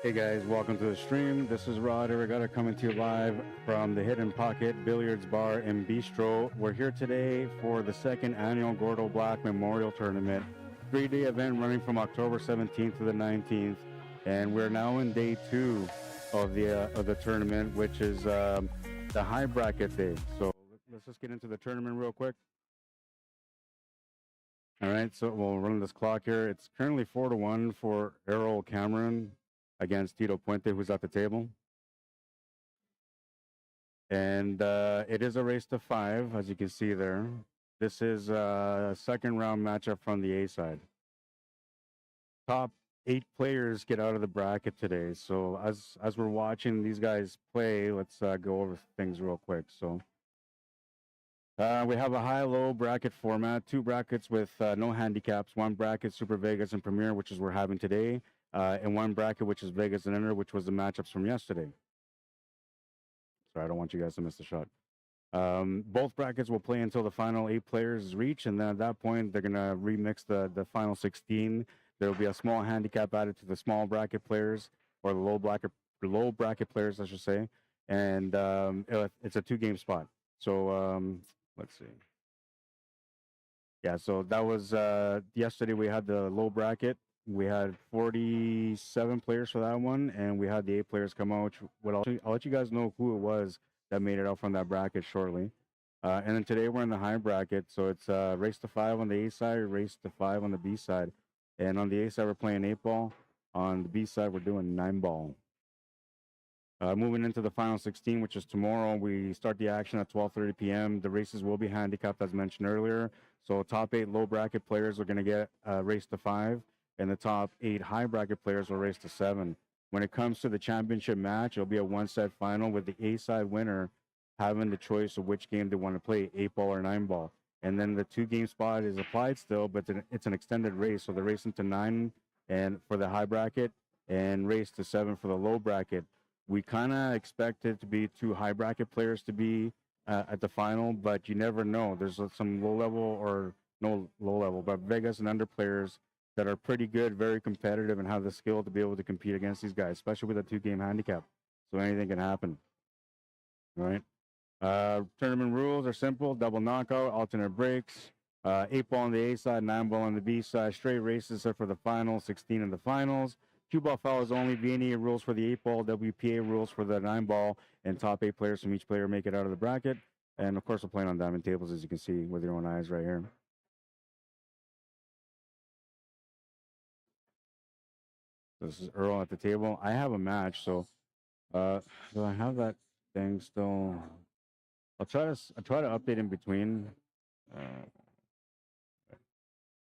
Hey guys, welcome to the stream. This is Rod Arriagada coming to you live from the Hidden Pocket Billiards Bar and Bistro. We're here today for the second annual Gordo Black Memorial Tournament, 3-day event running from October 17th to the 19th, and we're now in day 2 of the tournament, which is the high bracket day. So let's just get into the tournament real quick. All right, so we'll run this clock here. It's currently 4-1 for ERROL Cameron against TITO Puente, who's at the table. And it is a race to 5, as you can see there. This is a second round matchup from the A side. Top 8 players get out of the bracket today. So as we're watching these guys play, let's go over things real quick. So we have a high-low bracket format, 2 brackets with no handicaps, 1 bracket Super Vegas and Premier, which is we're having today, and 1 bracket which is Vegas and Inter, which was the matchups from yesterday. Sorry, I don't want you guys to miss the shot. Both brackets will play until the final 8 players reach, and then at that point they're gonna remix the final 16. There will be a small handicap added to the small bracket players, or the low bracket players, I should say, and it's a 2-game spot. So let's see. Yeah, so that was yesterday. We had the low bracket. We had 47 players for that one, and we had the 8 players come out. I'll let you guys know who it was that made it out from that bracket shortly. And then today we're in the high bracket, so it's race to 5 on the A side, race to 5 on the B side. And on the A side, we're playing 8 ball. On the B side, we're doing 9 ball. Moving into the final 16, which is tomorrow, we start the action at 12:30 p.m. The races will be handicapped, as mentioned earlier. So top 8 low bracket players are going to get race to 5, and the top 8 high bracket players will race to 7. When it comes to the championship match, it'll be a 1-set final with the A side winner having the choice of which game they want to play, 8 ball or 9 ball. And then the 2-game spot is applied still, but it's an extended race. So they're racing to 9 and for the high bracket and race to 7 for the low bracket. We kind of expect it to be 2 high bracket players to be at the final, but you never know. There's some low level or no low level, but Vegas and under players that are pretty good, very competitive, and have the skill to be able to compete against these guys, especially with a 2-game handicap. So anything can happen. All right. Tournament rules are simple: double knockout, alternate breaks, 8 ball on the A side, 9 ball on the B side, straight races are for the finals, 16 in the finals. Cue ball fouls only, VNEA rules for the 8 ball, WPA rules for the 9 ball, and top 8 players from each player make it out of the bracket. And of course, we're playing on diamond tables, as you can see with your own eyes right here. This is Earl at the table. I have a match, so do I have that thing still? I'll try to update in between.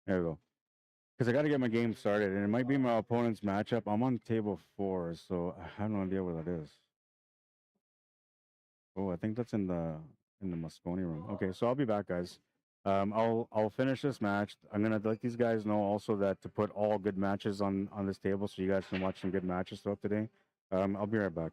There we go. Because I got to get my game started, and it might be my opponent's matchup. I'm on table 4, so I have no idea where that is. Oh, I think that's in the Moscone room. Okay, so I'll be back, guys. I'll finish this match. I'm gonna let these guys know also that to put all good matches on this table, so you guys can watch some good matches throughout the day. I'll be right back.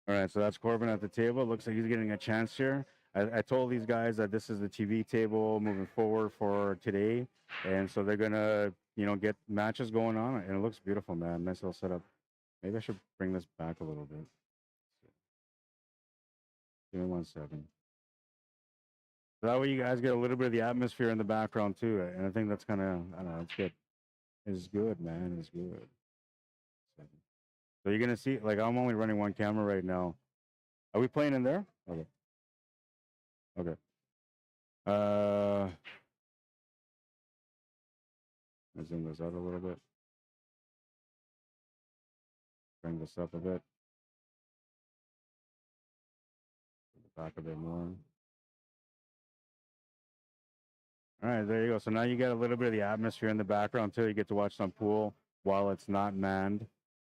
All right, so that's Corbin at the table. Looks like he's getting a chance here. I told these guys that this is the TV table moving forward for today, and so they're gonna, get matches going on, and it looks beautiful, man. Nice little setup. Maybe I should bring this back a little bit. Give me 1 second. That way you guys get a little bit of the atmosphere in the background too. And I think that's kind of, I don't know, it's good. It's good, man. It's good. So you're gonna see, like, I'm only running one camera right now. Are we playing in there? Okay. Okay. Let's zoom this out a little bit. Bring this up a bit. Back a bit more. All right, there you go. So now you get a little bit of the atmosphere in the background too. You get to watch some pool while it's not manned.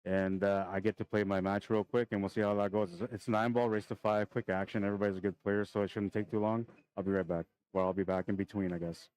And I get to play my match real quick, and we'll see how that goes. It's 9-ball, race to 5, quick action. Everybody's a good player, so it shouldn't take too long. I'll be right back. Well, I'll be back in between, I guess.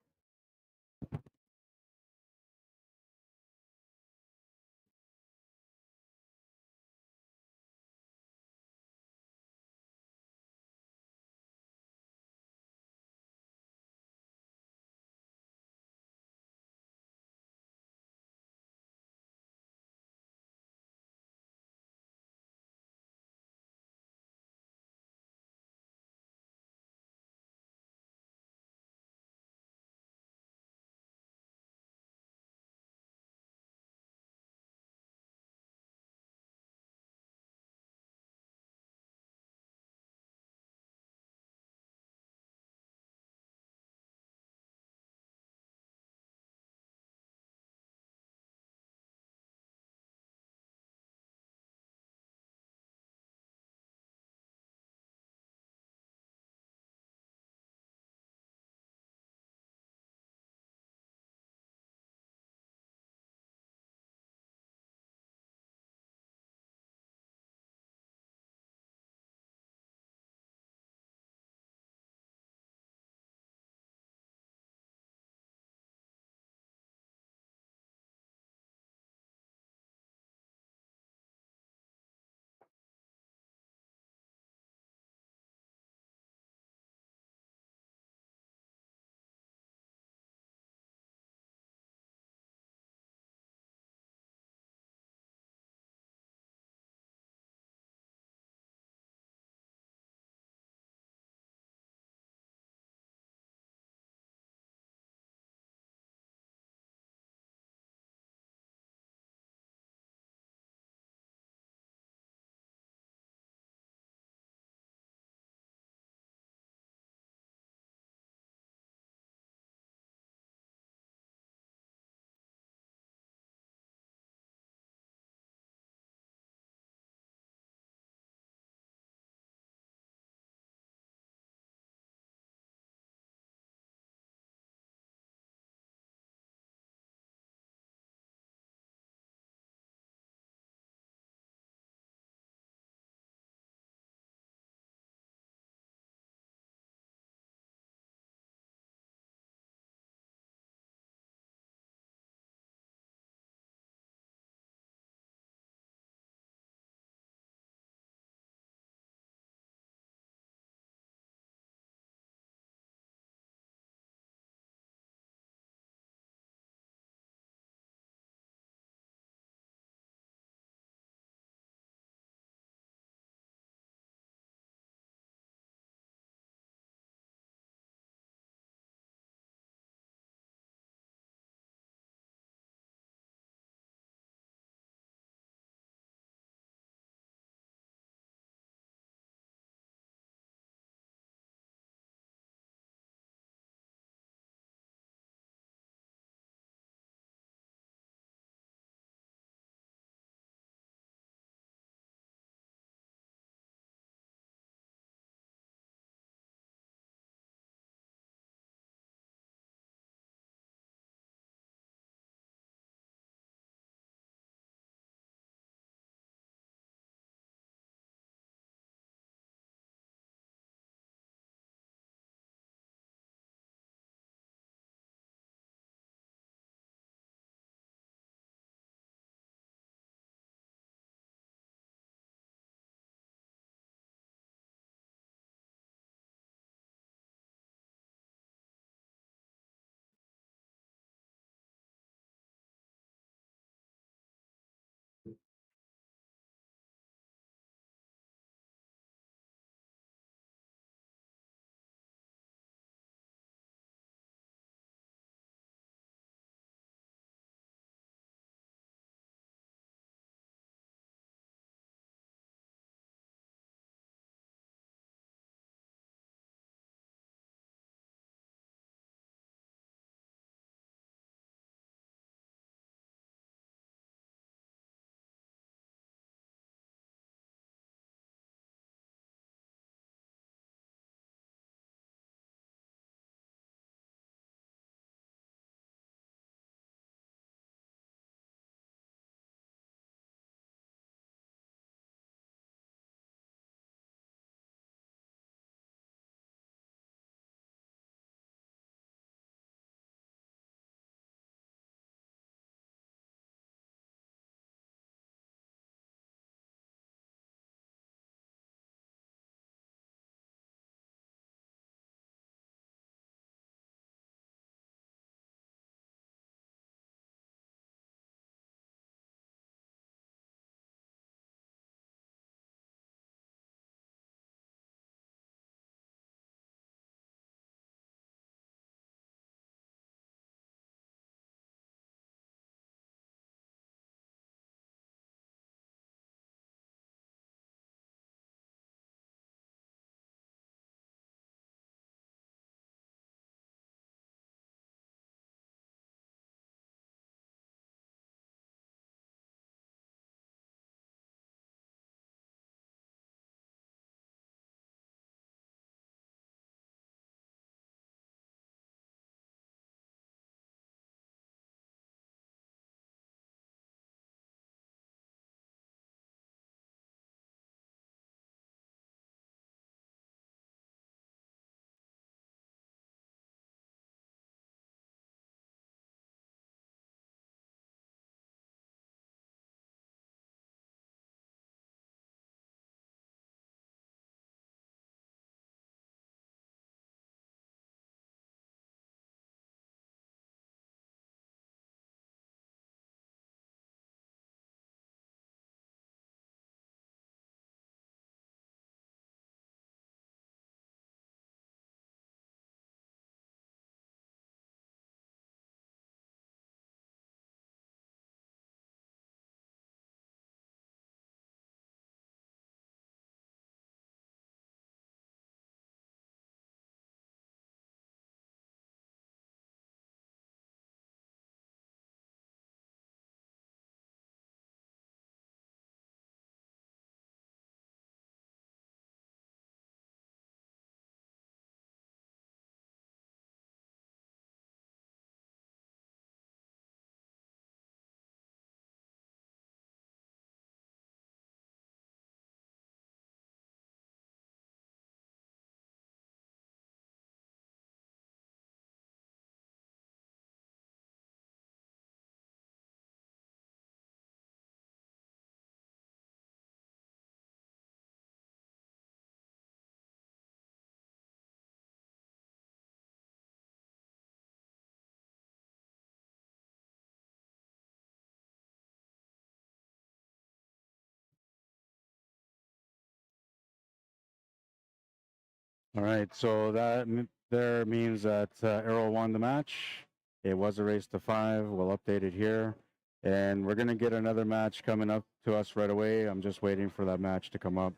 All right, so that there means that ERROL won the match. It was a race to 5. We'll update it here. And we're going to get another match coming up to us right away. I'm just waiting for that match to come up.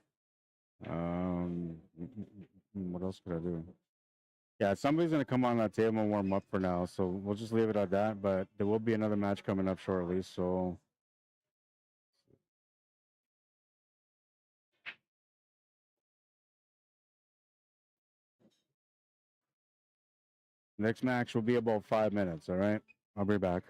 What else could I do? Yeah, somebody's going to come on that table and warm up for now. So we'll just leave it at that. But there will be another match coming up shortly. So next match will be about 5 minutes. All right. I'll be back.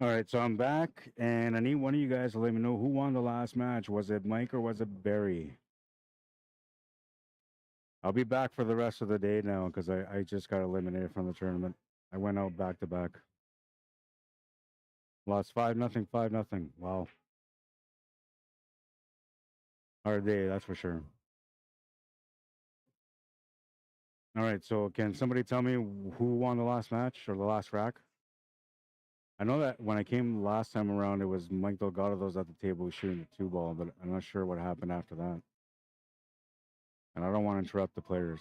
All right, so I'm back, and I need one of you guys to let me know who won the last match. Was it Mike or was it Barry? I'll be back for the rest of the day now because I just got eliminated from the tournament. I went out back to back. Lost 5-0, 5-0. Wow. Hard day, that's for sure. All right, so can somebody tell me who won the last match or the last rack? I know that when I came last time around, it was Mike Delgado that was at the table shooting the 2-ball, but I'm not sure what happened after that. And I don't want to interrupt the players.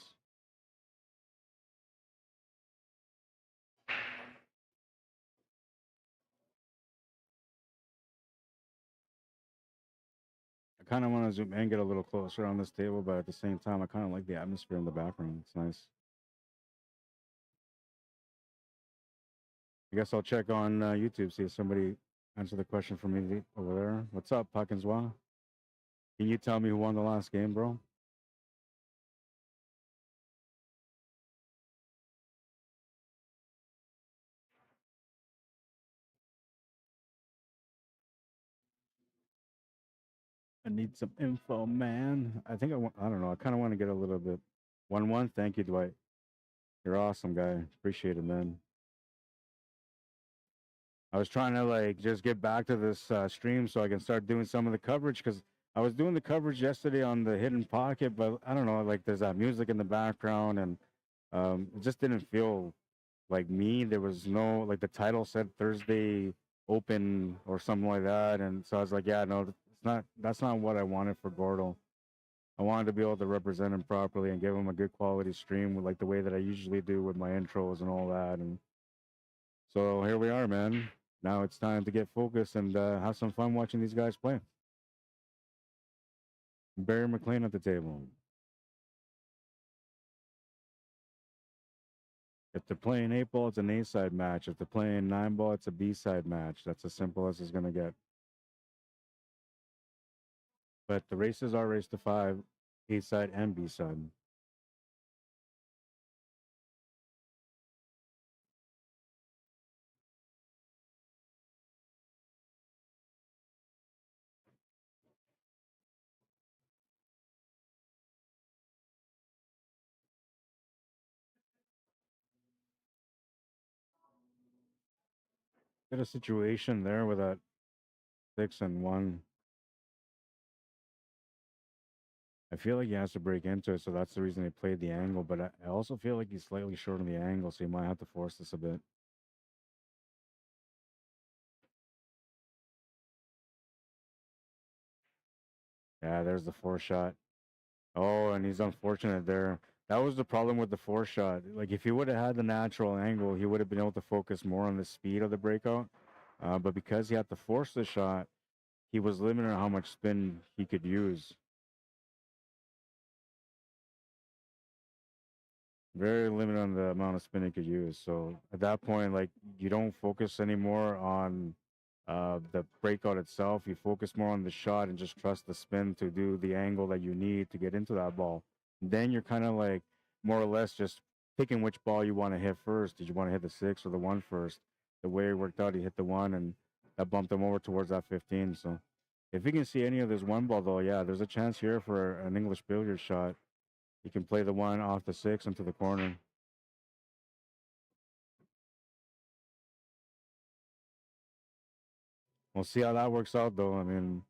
I kind of want to zoom and get a little closer on this table, but at the same time, I kind of like the atmosphere in the background. It's nice. I guess I'll check on YouTube, see if somebody answered the question for me over there. What's up, Pakinswa? Can you tell me who won the last game, bro? I need some info, man. I think I don't know. I kind of want to get a little bit. 1-1. Thank you, Dwight. You're awesome, guy. Appreciate it, man. I was trying to like just get back to this stream so I can start doing some of the coverage because I was doing the coverage yesterday on the hidden pocket, but I don't know, like there's that music in the background and it just didn't feel like me. There was no like the title said Thursday open or something like that, and so I was like, yeah, no, it's not. That's not what I wanted for Gordo. I wanted to be able to represent him properly and give him a good quality stream with like the way that I usually do with my intros and all that, and so here we are, man. Now it's time to get focused and have some fun watching these guys play. Barry McLean at the table. If they're playing 8-ball, it's an A-side match. If they're playing 9-ball, it's a B-side match. That's as simple as it's going to get. But the races are race to 5, A-side and B-side. Got a situation there with that 6 and 1. I feel like he has to break into it, so that's the reason they played the angle. But I also feel like he's slightly short on the angle, so he might have to force this a bit. Yeah, there's the 4-shot. Oh, and he's unfortunate there. That was the problem with the 4-shot. Like, if he would have had the natural angle, he would have been able to focus more on the speed of the breakout. But because he had to force the shot, he was limited on how much spin he could use. Very limited on the amount of spin he could use. So at that point, like, you don't focus anymore on the breakout itself. You focus more on the shot and just trust the spin to do the angle that you need to get into that ball. Then you're kind of like more or less just picking which ball you want to hit first. Did you want to hit the 6 or the 1 first? The way it worked out, he hit the 1 and that bumped him over towards that 15. So if you can see any of this 1 ball though, yeah, there's a chance here for an English billiard shot. He can play the 1 off the 6 into the corner. We'll see how that works out though. I mean,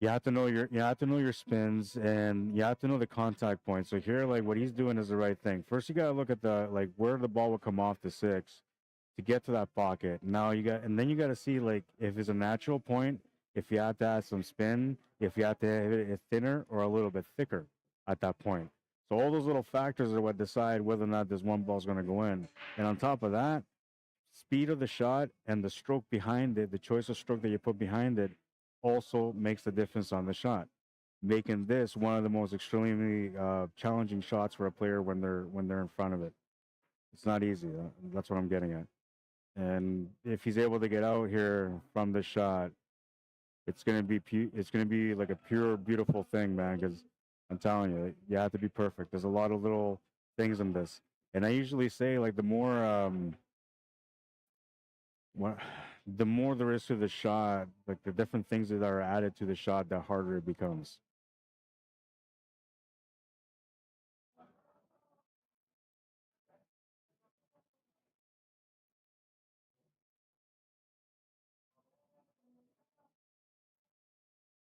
you have to know your spins and you have to know the contact point. So here, like what he's doing is the right thing. First, you got to look at the like where the ball will come off the 6 to get to that pocket. Now then you got to see like if it's a natural point, if you have to add some spin, if you have to hit it thinner or a little bit thicker at that point. So all those little factors are what decide whether or not this 1 ball is going to go in. And on top of that, speed of the shot and the stroke behind it, the choice of stroke that you put behind it, also makes the difference on the shot, making this one of the most extremely challenging shots for a player when they're in front of it. It's not easy. That's what I'm getting at. And if he's able to get out here from the shot, it's gonna be like a pure, beautiful thing, man. Because I'm telling you, you have to be perfect. There's a lot of little things in this, and I usually say like the more what the more there is to the shot, like the different things that are added to the shot, the harder it becomes.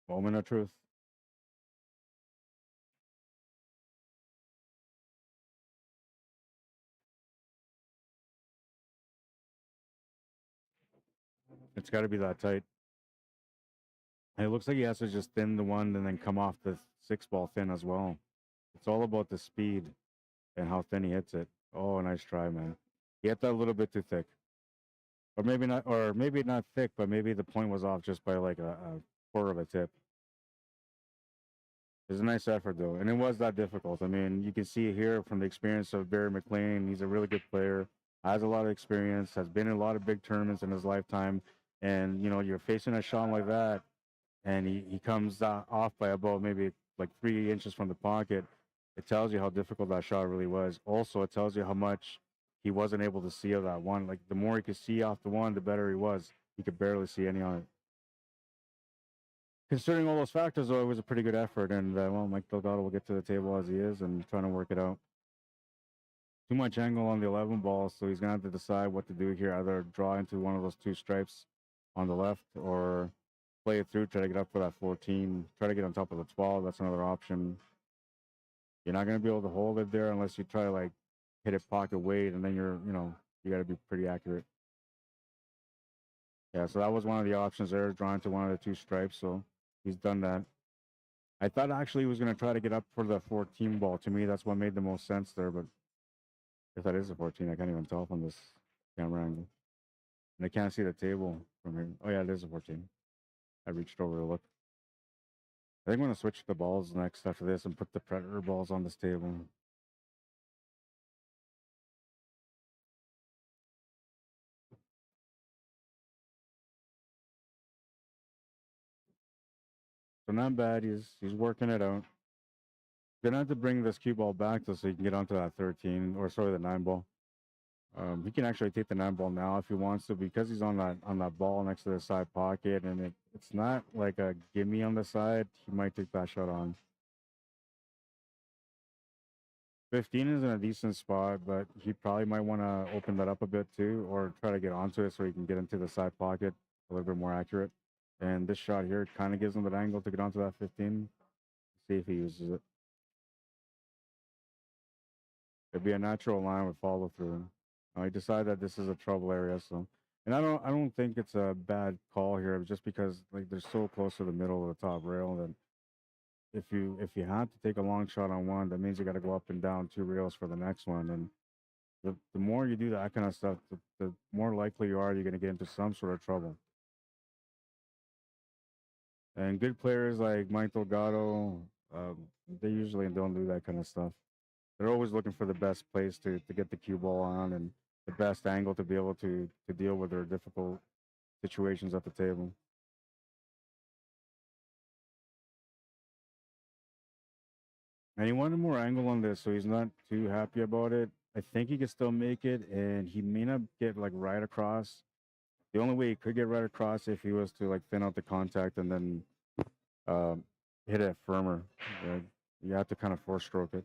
Moment of truth. It's got to be that tight. And it looks like he has to just thin the one and then come off the 6 ball thin as well. It's all about the speed and how thin he hits it. Oh, nice try, man. He hit that a little bit too thick. Or maybe not thick, but maybe the point was off just by like a quarter of a tip. It was a nice effort, though, and it was that difficult. I mean, you can see here from the experience of Barry McLean. He's a really good player, has a lot of experience, has been in a lot of big tournaments in his lifetime. And, you know, you're facing a shot like that, and he comes off by about maybe like 3 inches from the pocket. It tells you how difficult that shot really was. Also, it tells you how much he wasn't able to see of that one. Like, the more he could see off the one, the better he was. He could barely see any on it. Considering all those factors, though, it was a pretty good effort. And, well, Mike Delgado will get to the table as he is and trying to work it out. Too much angle on the 11 ball, so he's going to have to decide what to do here. Either draw into one of those 2 stripes on the left or play it through, try to get up for that 14, try to get on top of the 12. That's another option. You're not going to be able to hold it there unless you try to, like, hit it pocket weight, and then you got to be pretty accurate. Yeah, so that was one of the options there, drawing to one of the 2 stripes, so he's done that. I thought actually he was going to try to get up for the 14 ball. To me, that's what made the most sense there, but if that is a 14, I can't even tell from this camera angle. And I can't see the table from here. Oh, yeah, it is a 14. I reached over to look. I think I'm going to switch the balls next after this and put the Predator balls on this table. So not bad. He's working it out. Gonna have to bring this cue ball back though, so he can get onto that 13, or sorry, the 9 ball. He can actually take the 9 ball now if he wants to, because he's on that ball next to the side pocket, and it's not like a gimme on the side. He might take that shot on. 15 is in a decent spot, but he probably might want to open that up a bit too, or try to get onto it so he can get into the side pocket a little bit more accurate. And this shot here kind of gives him that angle to get onto that 15. See if he uses it. It'd be a natural line with follow through. I decide that this is a trouble area, so, and I don't think it's a bad call here, just because like they're so close to the middle of the top rail that if you have to take a long shot on one, that means you got to go up and down 2 rails for the next one. And the more you do that kind of stuff, the more likely you are you're going to get into some sort of trouble. And good players like Mike Delgado, they usually don't do that kind of stuff. They're always looking for the best place to get the cue ball on, and the best angle to be able to deal with their difficult situations at the table. And he wanted more angle on this, so he's not too happy about it. I think he can still make it, and he may not get like right across. The only way he could get right across if he was to like thin out the contact and then um, hit it firmer. Right? You have to kind of 4-stroke it.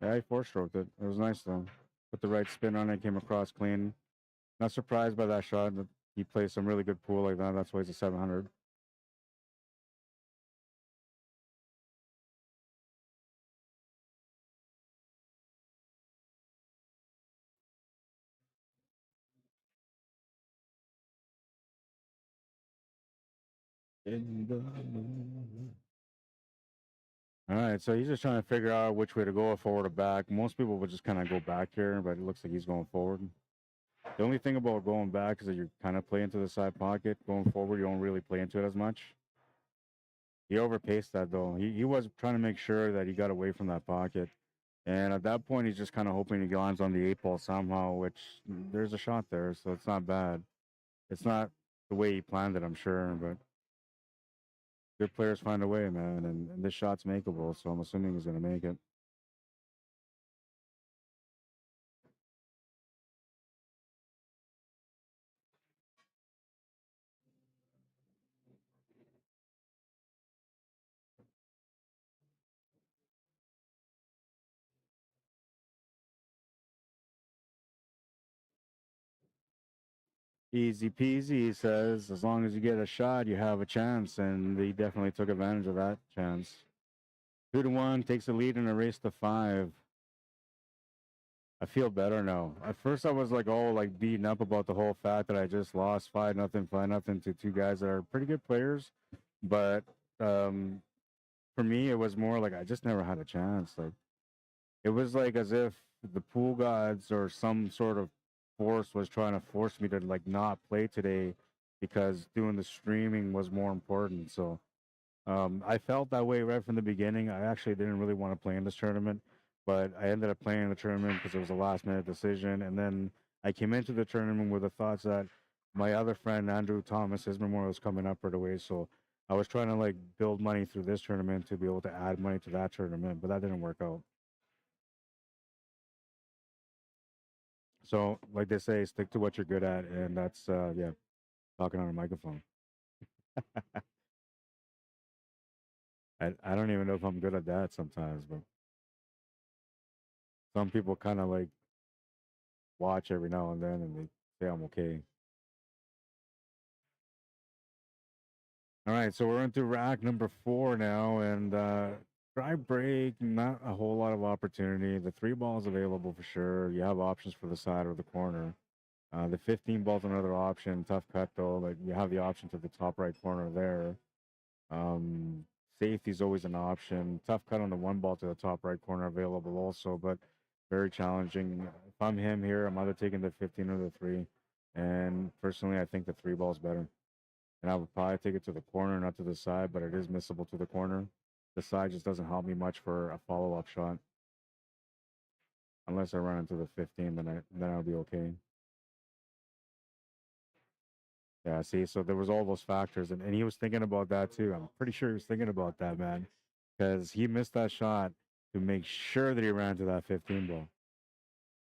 Yeah, he 4-stroked it. It was nice though. Put the right spin on it, came across clean. Not surprised by that shot. He plays some really good pool like that. That's why he's a 700. All right, so he's just trying to figure out which way to go, forward or back. Most people would just kind of go back here, but it looks like he's going forward. The only thing about going back is that you kind of play into the side pocket. Going forward, you don't really play into it as much. He overpaced that though. He was trying to make sure that he got away from that pocket. And at that point, he's just kind of hoping he lands on the 8 ball somehow, which there's a shot there, so it's not bad. It's not the way he planned it, I'm sure, but good players find a way, man. And this shot's makeable, so I'm assuming he's going to make it. Easy peasy, he says. As long as you get a shot, you have a chance, and he definitely took advantage of that chance. 2-1 takes the lead in a race to 5. I feel better now. At first, I was like all like beaten up about the whole fact that I just lost 5-0, 5-0 to two guys that are pretty good players. But for me, it was more like I just never had a chance. Like it was like as if the pool gods or some sort of force was trying to force me to like not play today because doing the streaming was more important. So I felt that way right from the beginning. I actually didn't really want to play in this tournament, but I ended up playing in the tournament because it was a last minute decision. And then I came into the tournament with the thoughts that my other friend, Andrew Thomas, his memorial was coming up right away. So I was trying to like build money through this tournament to be able to add money to that tournament, but that didn't work out. So, like they say, stick to what you're good at. And that's, yeah, talking on a microphone. I don't even know if I'm good at that sometimes, but some people kind of like watch every now and then and they say I'm okay. All right, so we're into rack number 4 now, and drive break, not a whole lot of opportunity. The 3 balls available for sure. You have options for the side or the corner. The 15 ball's another option. Tough cut though. Like you have the option to the top right corner there. Um, Safety is always an option. Tough cut on the 1 ball to the top right corner available also, but very challenging. If I'm him here, I'm either taking the 15 or the 3. And personally, I think the 3 ball's better. And I would probably take it to the corner, not to the side, but it is missable to the corner. The side just doesn't help me much for a follow-up shot. Unless I run into the 15, then I'll be okay. Yeah, see, so there was all those factors, and he was thinking about that too. I'm pretty sure he was thinking about that, man, because he missed that shot to make sure that he ran to that 15 ball.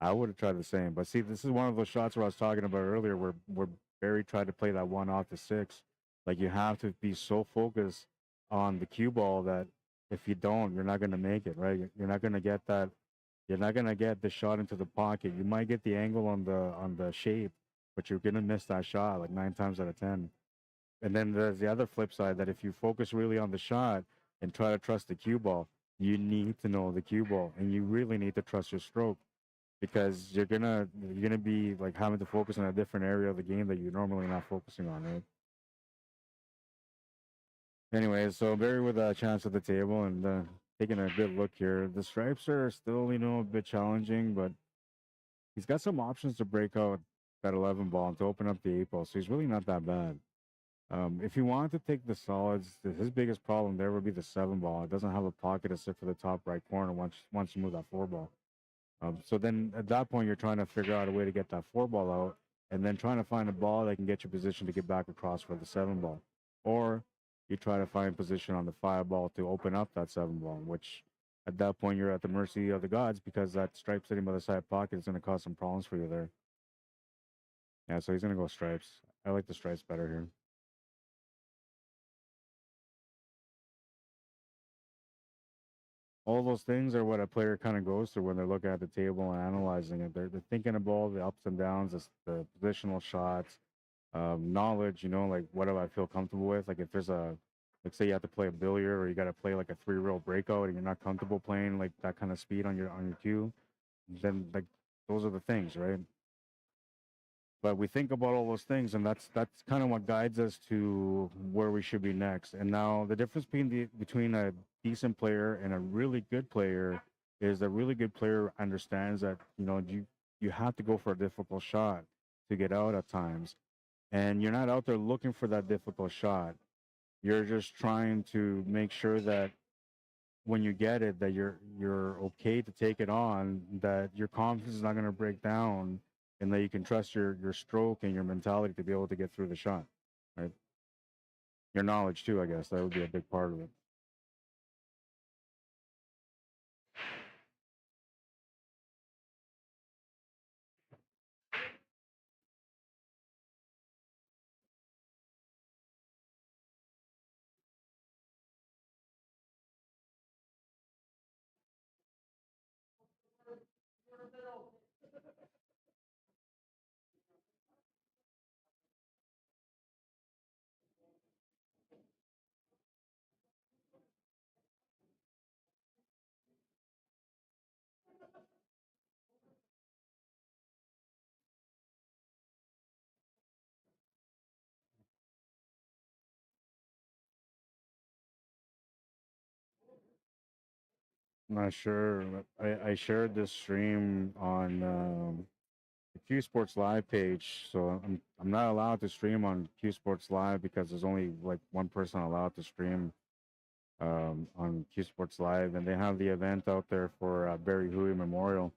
I would have tried the same, but see, this is one of those shots where I was talking about earlier, where Barry tried to play that 1 off the 6. Like you have to be so focused on the cue ball that if you don't, you're not going to make it, right? You're not going to get that. You're not going to get the shot into the pocket. You might get the angle on the shape, but you're going to miss that shot like 9 times out of 10. And then there's the other flip side that if you focus really on the shot and try to trust the cue ball, you need to know the cue ball and you really need to trust your stroke because you're gonna be like having to focus on a different area of the game that you're normally not focusing on, right? Anyways, so Barry with a chance at the table and taking a good look here. The stripes are still, a bit challenging, but he's got some options to break out that 11 ball and to open up the 8 ball, so he's really not that bad. If you want to take the solids, his biggest problem there would be the 7 ball. It doesn't have a pocket to sit for the top right corner once you move that 4 ball. So then at that point, you're trying to figure out a way to get that 4 ball out and then trying to find a ball that can get you positioned to get back across for the 7 ball. Or you try to find position on the 5 ball to open up that 7 ball, which at that point, you're at the mercy of the gods because that stripe sitting by the side pocket is going to cause some problems for you there. Yeah, so he's going to go stripes. I like the stripes better here. All those things are what a player kind of goes through when they're looking at the table and analyzing it. They're thinking about all the ups and downs, the positional shots, knowledge, like what do I feel comfortable with? Like if there's like say you have to play a billiard or you got to play like a 3-reel breakout and you're not comfortable playing like that kind of speed on your cue, then like those are the things, right? But we think about all those things, and that's kind of what guides us to where we should be next. And now the difference between a decent player and a really good player is a really good player understands that you have to go for a difficult shot to get out at times, and you're not out there looking for that difficult shot. You're just trying to make sure that when you get it, that you're okay to take it on, that your confidence is not going to break down, and that you can trust your stroke and your mentality to be able to get through the shot, right? Your knowledge too, I guess that would be a big part of it. I'm not sure. I shared this stream on the Q Sports Live page, so I'm not allowed to stream on Q Sports Live because there's only like one person allowed to stream on Q Sports Live, and they have the event out there for Barry Huey Memorial.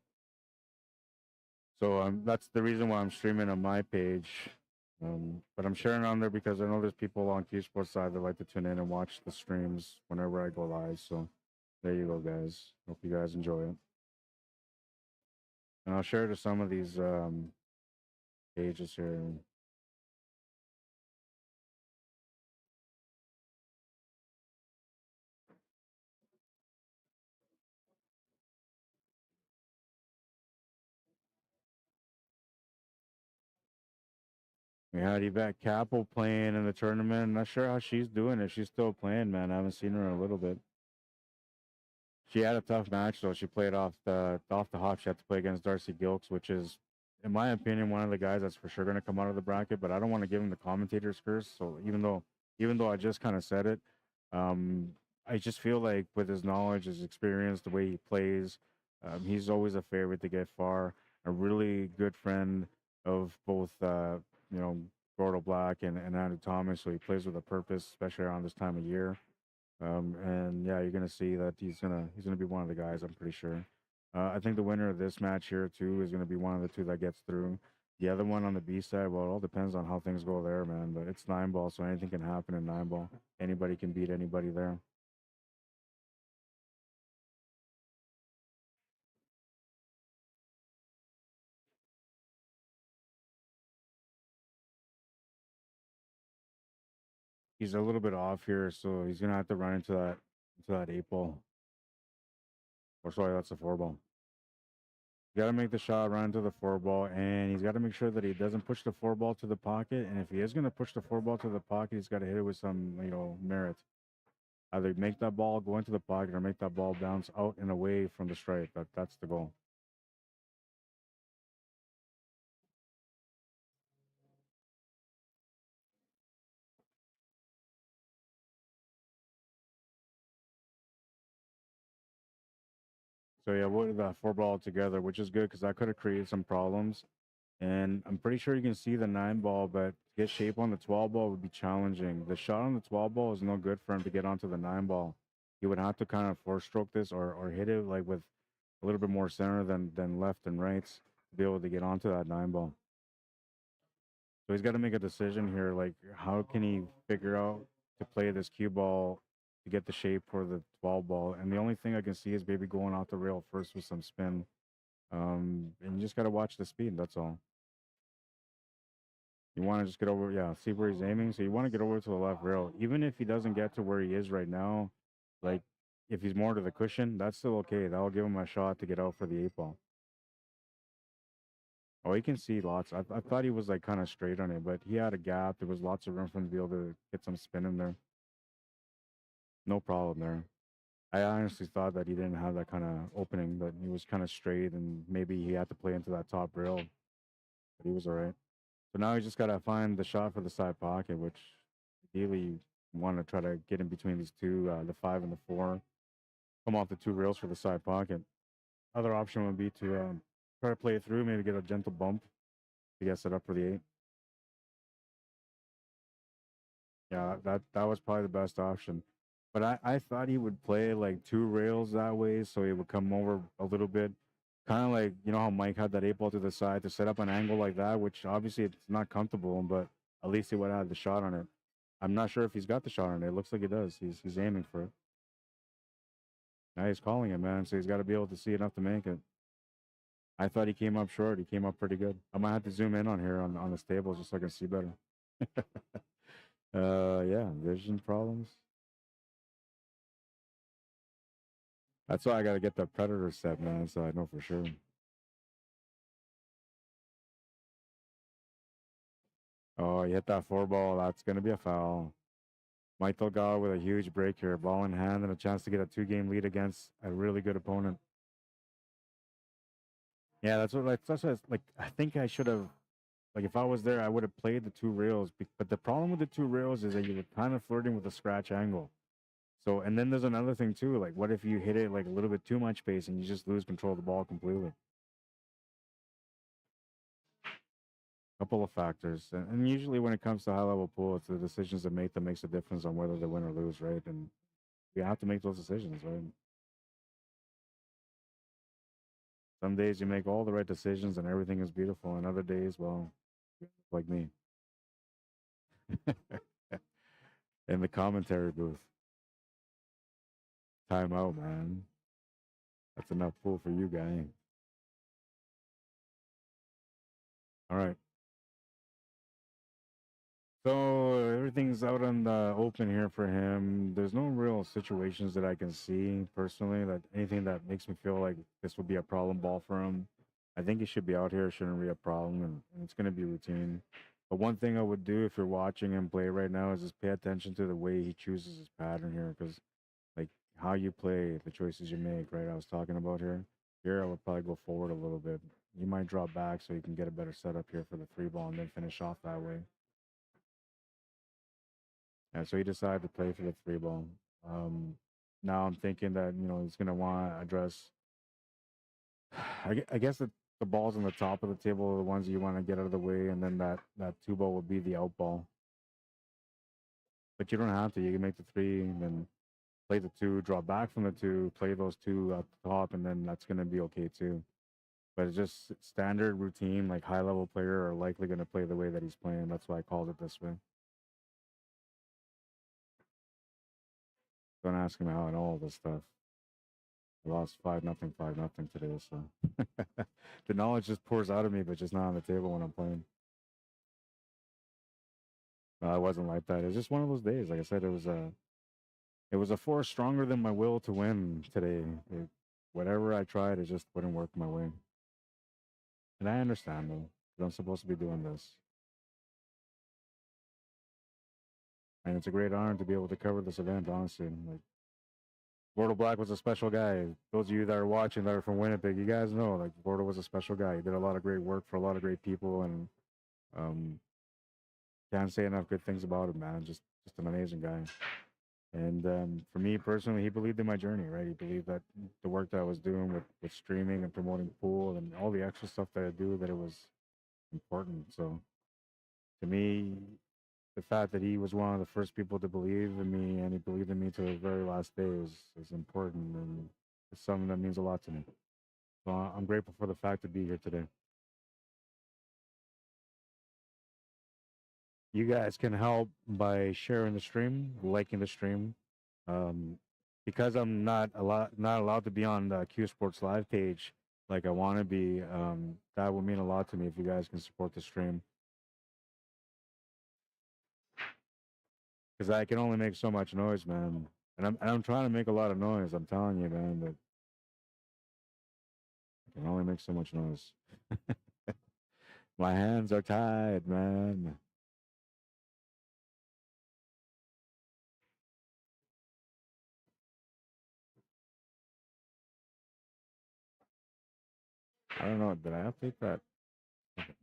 So that's the reason why I'm streaming on my page. But I'm sharing on there because I know there's people on Q Sports Side that like to tune in and watch the streams whenever I go live. So there you go, guys. Hope you guys enjoy it. And I'll share to some of these pages here. We had Yvette Capel playing in the tournament. Not sure how she's doing. If she's still playing, man. I haven't seen her in a little bit. She had a tough match though. She played off the hop. She had to play against Darcy Gilks, which is, in my opinion, one of the guys that's for sure going to come out of the bracket. But I don't want to give him the commentator's curse. So even though I just kind of said it, I just feel like with his knowledge, his experience, the way he plays, he's always a favorite to get far. A really good friend of both, Gordo Black and Andrew Thomas. So he plays with a purpose, especially around this time of year. And yeah, you're gonna see that he's gonna be one of the guys. I'm pretty sure. I think the winner of this match here too is gonna be one of the two that gets through. The other one on the B side, well, it all depends on how things go there, man. But it's 9-ball, so anything can happen in 9-ball. Anybody can beat anybody there. He's a little bit off here, so he's gonna have to run into that 8-ball. Or sorry, that's a 4-ball. You got to make the shot, run into the 4-ball, and he's got to make sure that he doesn't push the 4-ball to the pocket. And if he is going to push the 4-ball to the pocket, he's got to hit it with some, merit. Either make that ball go into the pocket or make that ball bounce out and away from the stripe. That's the goal. So yeah, we'll that 4-ball together, which is good because that could have created some problems. And I'm pretty sure you can see the 9-ball, but to get shape on the 12-ball would be challenging. The shot on the 12-ball is no good for him to get onto the 9-ball. He would have to kind of four-stroke this or hit it like with a little bit more center than left and rights to be able to get onto that 9-ball. So he's got to make a decision here. Like, how can he figure out to play this cue ball to get the shape for the 12-ball? And the only thing I can see is maybe going off the rail first with some spin. And you just got to watch the speed. That's all. You want to just get over, yeah, see where he's aiming. So you want to get over to the left rail. Even if he doesn't get to where he is right now, like if he's more to the cushion, that's still okay. That'll give him a shot to get out for the 8-ball. Oh, he can see lots. I thought he was like kind of straight on it, but he had a gap. There was lots of room for him to be able to get some spin in there. No problem there. I honestly thought that he didn't have that kind of opening, that he was kind of straight and maybe he had to play into that top rail, but he was all right. So now he just got to find the shot for the side pocket, which ideally you want to try to get in between these two, the 5 and the 4. Come off the 2 rails for the side pocket. Other option would be to try to play it through, maybe get a gentle bump to get set up for the 8. Yeah, that was probably the best option. But I thought he would play like 2 rails that way, so he would come over a little bit. Kind of like, how Mike had that 8-ball to the side to set up an angle like that, which obviously it's not comfortable, but at least he would have had the shot on it. I'm not sure if he's got the shot on it. It looks like he does. He's aiming for it. Now he's calling it, man, so he's got to be able to see enough to make it. I thought he came up short. He came up pretty good. I might have to zoom in on here on the stables just so I can see better. Yeah, vision problems. That's why I gotta get the predator set, man, so I know for sure. Oh, you hit that 4-ball. That's gonna be a foul. Mike Delgado with a huge break here, ball in hand and a chance to get a 2-game lead against a really good opponent. Yeah, that's what like. I think I should have, like, if I was there, I would have played the 2 rails. But the problem with the 2 rails is that you were kind of flirting with a scratch angle. So, and then there's another thing too. Like, what if you hit it like a little bit too much pace and you just lose control of the ball completely? Couple of factors, and usually when it comes to high level pool, it's the decisions that makes a difference on whether they win or lose, right? And you have to make those decisions, right? Some days you make all the right decisions and everything is beautiful, and other days, well, like me in the commentary booth. Time out, man. That's enough pool for you, guy. All right. So everything's out on the open here for him. There's no real situations that I can see personally that anything that makes me feel like this would be a problem ball for him. I think he should be out here. It shouldn't be a problem, and it's going to be routine. But one thing I would do if you're watching him play right now is just pay attention to the way he chooses his pattern here, because like how you play, the choices you make, right? I was talking about here. Here, I would probably go forward a little bit. You might drop back so you can get a better setup here for the three ball and then finish off that way. And so he decided to play for the three ball. Now I'm thinking that, you know, he's going to want to address, I guess the balls on the top of the table are the ones you want to get out of the way. And then that two ball would be the out ball. But you don't have to. You can make the three and then play the two, draw back from the two, play those two at the top, and then that's going to be okay too. But it's just standard routine, like high level player are likely going to play the way that he's playing. That's why I called it this way. Don't ask him how I know all this stuff. I lost 5-0, 5-0 today, so the knowledge just pours out of me, but just not on the table when I'm playing. No, I wasn't like that. It was just one of those days. Like I said, it was a force stronger than my will to win today. Whatever I tried, it just wouldn't work my way. And I understand though, 'cause I'm supposed to be doing this. And it's a great honor to be able to cover this event, honestly. Like, Gordo Black was a special guy. Those of you that are watching that are from Winnipeg, you guys know, like, Gordo was a special guy. He did a lot of great work for a lot of great people, and can't say enough good things about him, man. Just an amazing guy. And for me personally, he believed in my journey, right? He believed that the work that I was doing with streaming and promoting pool and all the extra stuff that I do, that it was important. So to me, the fact that he was one of the first people to believe in me, and he believed in me to the very last day, is important, and it's something that means a lot to me. So I'm grateful for the fact to be here today. You guys can help by sharing the stream, liking the stream. Because I'm not allowed to be on the Q Sports Live page like I want to be. That would mean a lot to me if you guys can support the stream, because I can only make so much noise, man. And I'm trying to make a lot of noise. I'm telling you, man, but I can only make so much noise. My hands are tied, man. I don't know. Did I update that? Okay.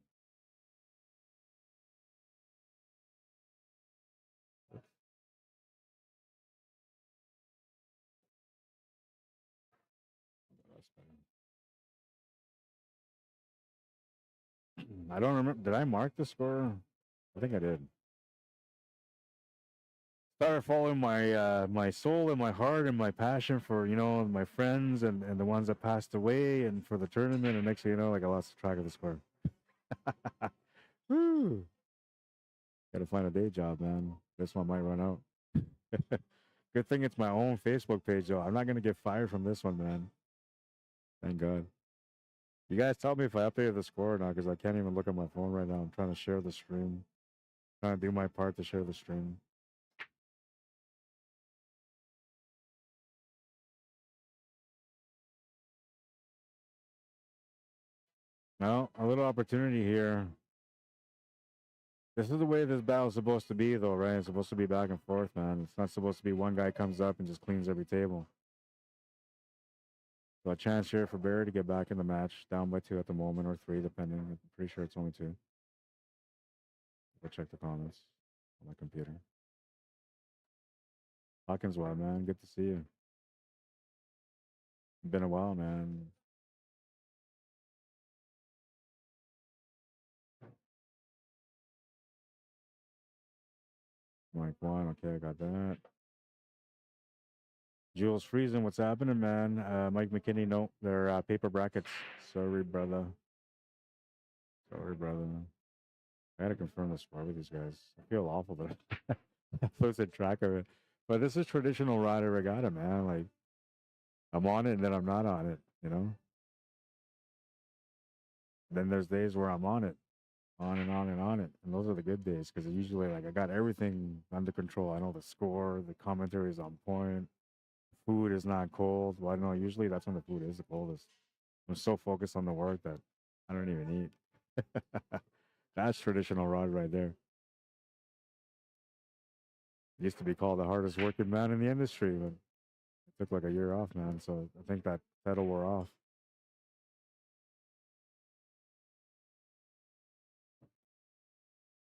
I don't remember. Did I mark the score? I think I did. Started following my my soul and my heart and my passion for, you know, my friends and the ones that passed away and for the tournament, and next thing you know, like, I lost track of the score. Woo! Gotta find a day job, man. This one might run out. Good thing it's my own Facebook page, though. I'm not gonna get fired from this one, man. Thank God. You guys tell me if I updated the score or not, because I can't even look at my phone right now. I'm trying to share the stream. Trying to do my part to share the stream. Now, a little opportunity here. This is the way this battle's supposed to be, though, right? It's supposed to be back and forth, man. It's not supposed to be one guy comes up and just cleans every table. So a chance here for Barry to get back in the match, down by 2 at the moment, or 3, depending. I'm pretty sure it's only 2. Go check the comments on my computer. Hawkins, well, man. Good to see you. Been a while, man. Mike one, okay, I got that. Jules Friesen, what's happening, man? Mike McKinney, no, they're paper brackets. Sorry, brother. Sorry, brother. I gotta confirm the score with these guys. I feel awful that I losing track of it. But this is traditional rider regatta, man. Like, I'm on it and then I'm not on it, you know? Then there's days where I'm on it, on and on and on it. And those are the good days because usually, like, I got everything under control. I know the score, the commentary is on point, food is not cold. Well, I know usually that's when the food is the coldest. I'm so focused on the work that I don't even eat. That's traditional rod right there. Used to be called the hardest working man in the industry, but it took like a year off, man. So I think that pedal wore off.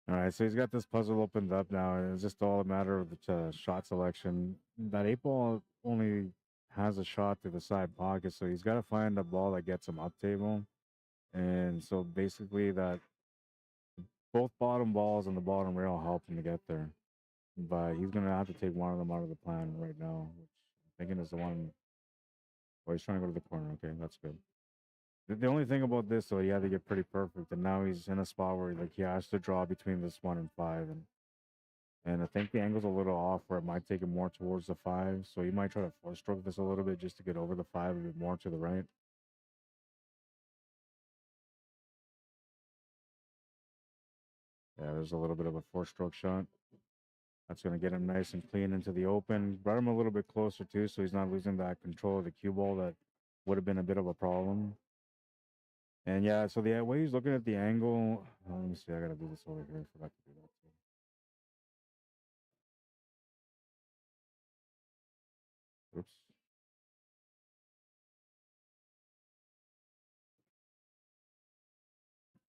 All right, so he's got this puzzle opened up now, and it's just all a matter of the shot selection. That 8 ball only has a shot to the side pocket, so he's got to find a ball that gets him up table. And so basically, that both bottom balls and the bottom rail help him to get there. But he's gonna have to take one of them out of the plan right now, which I'm thinking is the one. Oh, he's trying to go to the corner. Okay, that's good. The only thing about this, though, he had to get pretty perfect, and now he's in a spot where like he has to draw between this 1 and 5, and I think the angle's a little off where it might take him more towards the 5, so he might try to four stroke this a little bit just to get over the 5 a bit more to the right. Yeah, there's a little bit of a four stroke shot. That's going to get him nice and clean into the open. Brought him a little bit closer too, so he's not losing that control of the cue ball that would have been a bit of a problem. And yeah, so the way he's looking at the angle, let me see, I gotta do this over here. I forgot to do that too. Oops.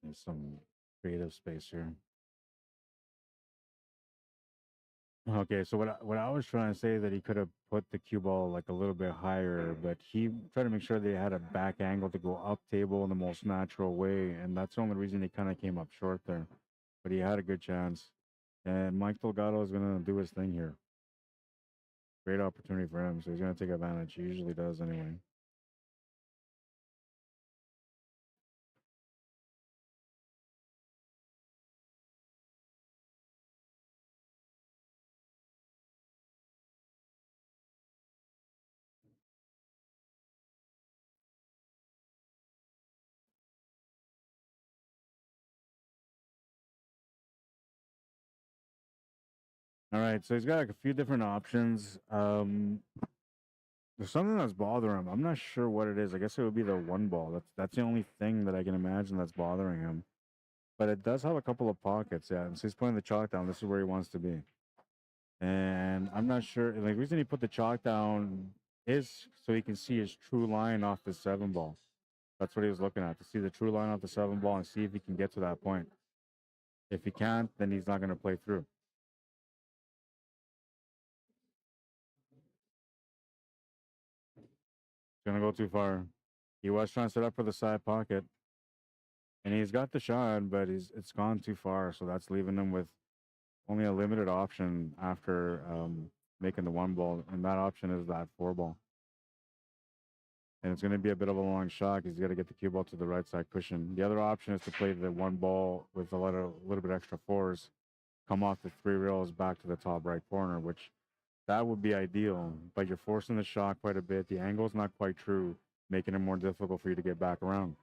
There's some creative space here. Okay, so what I was trying to say that he could have put the cue ball like a little bit higher, but he tried to make sure they had a back angle to go up table in the most natural way, and that's the only reason he kind of came up short there. But he had a good chance, and Mike Delgado is gonna do his thing here. Great opportunity for him, so he's gonna take advantage. He usually does anyway. All right, so he's got like a few different options. There's something that's bothering him. I'm not sure what it is. I guess it would be the 1 ball. That's the only thing that I can imagine that's bothering him. But it does have a couple of pockets, yeah. And so he's putting the chalk down. This is where he wants to be. And I'm not sure. Like, the reason he put the chalk down is so he can see his true line off the 7 ball. That's what he was looking at, to see the true line off the 7 ball and see if he can get to that point. If he can't, then he's not going to play through. He's going to go too far. He was trying to set up for the side pocket. And he's got the shot, but it's gone too far. So that's leaving him with only a limited option after making the 1 ball. And that option is that 4 ball. And it's going to be a bit of a long shot because he's got to get the cue ball to the right side cushion. The other option is to play the 1 ball with a little bit extra fours, come off the 3 rails back to the top right corner, which that would be ideal. But you're forcing the shot quite a bit. The angle's not quite true, making it more difficult for you to get back around.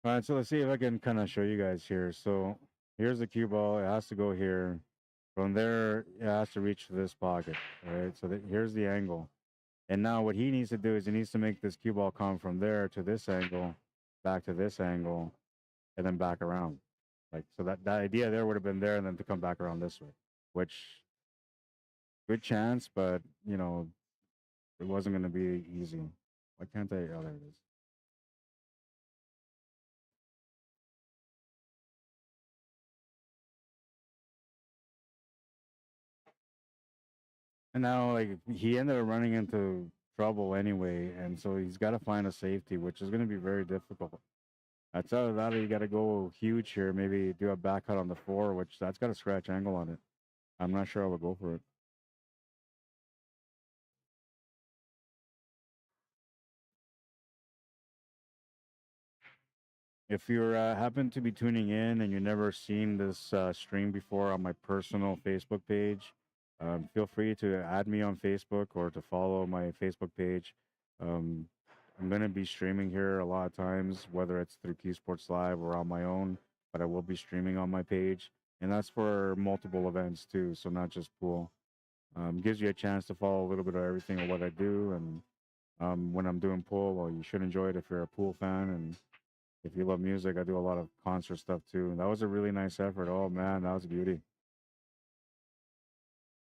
All right, so let's see if I can kind of show you guys here. So here's the cue ball. It has to go here. From there, it has to reach this pocket. All right, so here's the angle. And now what he needs to do is he needs to make this cue ball come from there to this angle, back to this angle, and then back around. Like, so that idea there would have been there, and then to come back around this way, which good chance, but you know, it wasn't going to be easy. Why can't I? Oh, there it is. And now, like, he ended up running into trouble anyway, and so he's got to find a safety, which is going to be very difficult. That's out of that, you got to go huge here. Maybe do a back cut on the 4, which that's got a scratch angle on it. I'm not sure I would go for it. If you're happen to be tuning in and you've never seen this stream before on my personal Facebook page, feel free to add me on Facebook or to follow my Facebook page. Um, I'm going to be streaming here a lot of times, whether it's through Q Sports Live or on my own, but I will be streaming on my page. And that's for multiple events too, so not just pool. Gives you a chance to follow a little bit of everything of what I do. And when I'm doing pool, well, you should enjoy it if you're a pool fan. And if you love music, I do a lot of concert stuff too. And that was a really nice effort. Oh man, that was a beauty.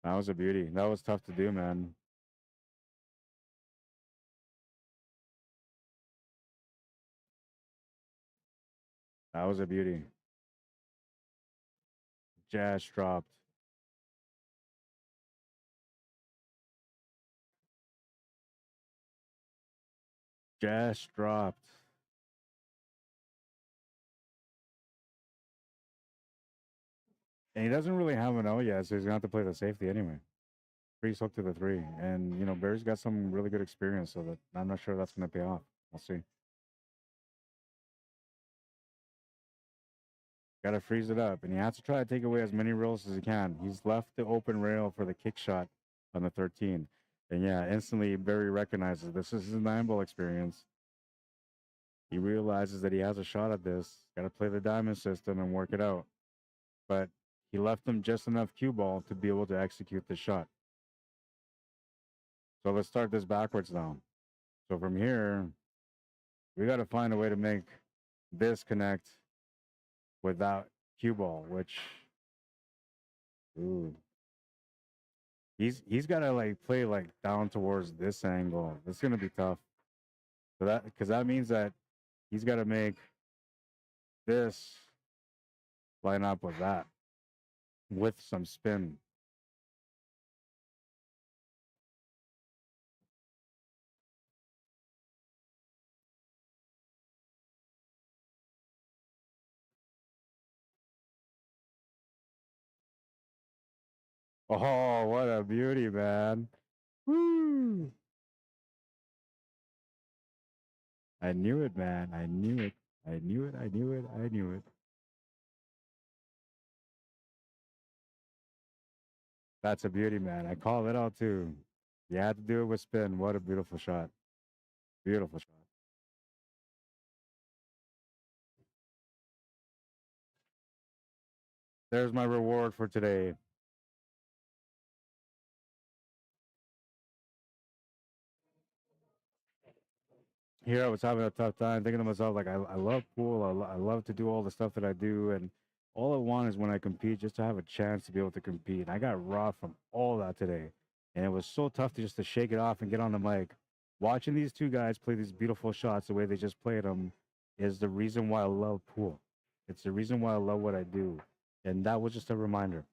That was a beauty. That was tough to do, man. That was a beauty. Jazz dropped. Jazz dropped. And he doesn't really have an O yet, so he's gonna have to play the safety anyway. Freeze hook to the 3. And you know, Barry's got some really good experience, so that I'm not sure that's gonna pay off. We'll see. Gotta freeze it up. And he has to try to take away as many rails as he can. He's left the open rail for the kick shot on the 13. And yeah, instantly Barry recognizes this is his 9-ball experience. He realizes that he has a shot at this. Got to play the diamond system and work it out. But he left him just enough cue ball to be able to execute the shot. So let's start this backwards now. So from here, we got to find a way to make this connect without cue ball, which, ooh, he's got to like play like down towards this angle. It's gonna be tough. So that because that means that he's got to make this line up with that with some spin. Oh, what a beauty, man. Woo! I knew it, man. I knew it. I knew it. I knew it. I knew it. That's a beauty, man. I call it out too. You had to do it with spin. What a beautiful shot. Beautiful shot. There's my reward for today. Here I was having a tough time thinking to myself, like, I love pool. I love to do all the stuff that I do. And all I want is when I compete, just to have a chance to be able to compete. And I got raw from all that today. And it was so tough to just to shake it off and get on the mic. Watching these two guys play these beautiful shots the way they just played them is the reason why I love pool. It's the reason why I love what I do. And that was just a reminder.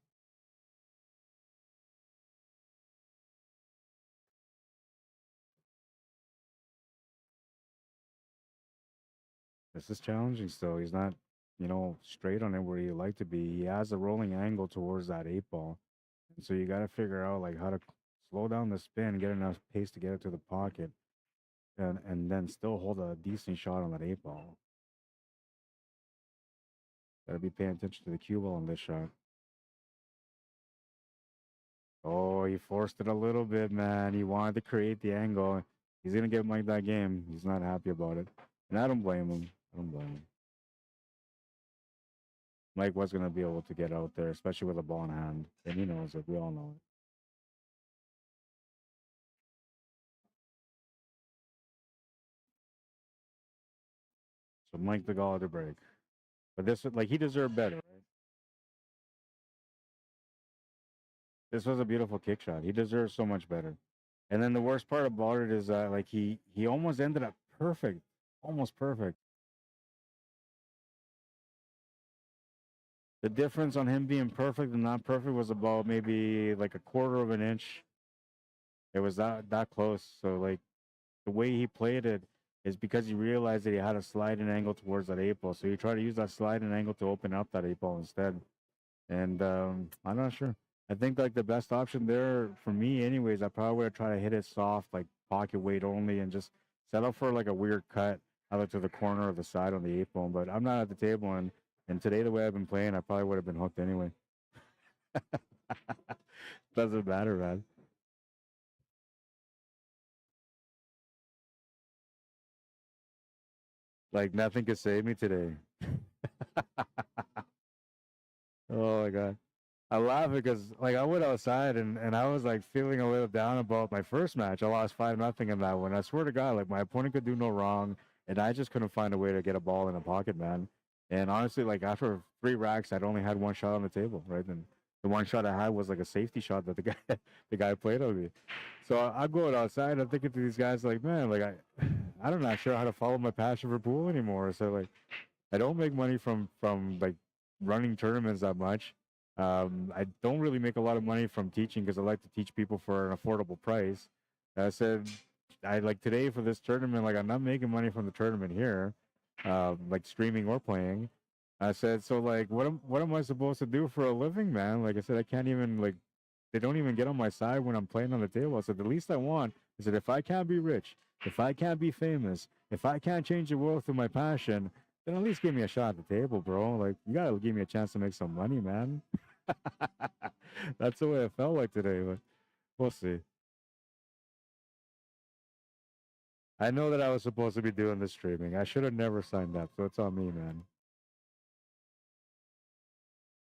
This is challenging still. He's not, you know, straight on it where he'd like to be. He has a rolling angle towards that 8-ball. And so you got to figure out like how to slow down the spin, get enough pace to get it to the pocket, and then still hold a decent shot on that 8-ball. Got to be paying attention to the cue ball on this shot. Oh, he forced it a little bit, man. He wanted to create the angle. He's going to get Mike that game. He's not happy about it. And I don't blame him. I don't blame him. Mike was going to be able to get out there, especially with a ball in hand. And he knows it. We all know it. So Mike the goal to break. But this was like he deserved better, right? This was a beautiful kick shot. He deserves so much better. And then the worst part about it is like he almost ended up perfect, almost perfect. The difference on him being perfect and not perfect was about maybe like a quarter of an inch. It was that close. So like the way he played it is because he realized that he had a sliding angle towards that eight ball. So he tried to use that sliding angle to open up that eight ball instead. And I'm not sure. I think like the best option there for me, anyways, I probably would try to hit it soft, like pocket weight only, and just set up for like a weird cut either to the corner or the side on the eight ball. But I'm not at the table, and today the way I've been playing, I probably would have been hooked anyway. Doesn't matter, man. Like nothing could save me today. Oh my god. I laugh because like I went outside and I was like feeling a little down about my first match. I lost 5-0 in that one. I swear to God, like my opponent could do no wrong, and I just couldn't find a way to get a ball in a pocket, man. And honestly, like after 3 racks, I'd only had one shot on the table, right? And the one shot I had was like a safety shot that the guy the guy played on me. So I'm going outside. I'm thinking to these guys like, man, like I'm not sure how to follow my passion for pool anymore. So like I don't make money from like running tournaments that much. I don't really make a lot of money from teaching because I like to teach people for an affordable price. I said, I like today for this tournament, like I'm not making money from the tournament here, like streaming or playing. I said, so like, what am I supposed to do for a living, man? Like I said, I can't even like, they don't even get on my side when I'm playing on the table. I said, the least I want is that if I can't be rich, if I can't be famous, if I can't change the world through my passion, then at least give me a shot at the table, bro. Like you gotta give me a chance to make some money, man. That's the way it felt like today, but we'll see. I know that I was supposed to be doing the streaming. I should have never signed up, so it's on me, man.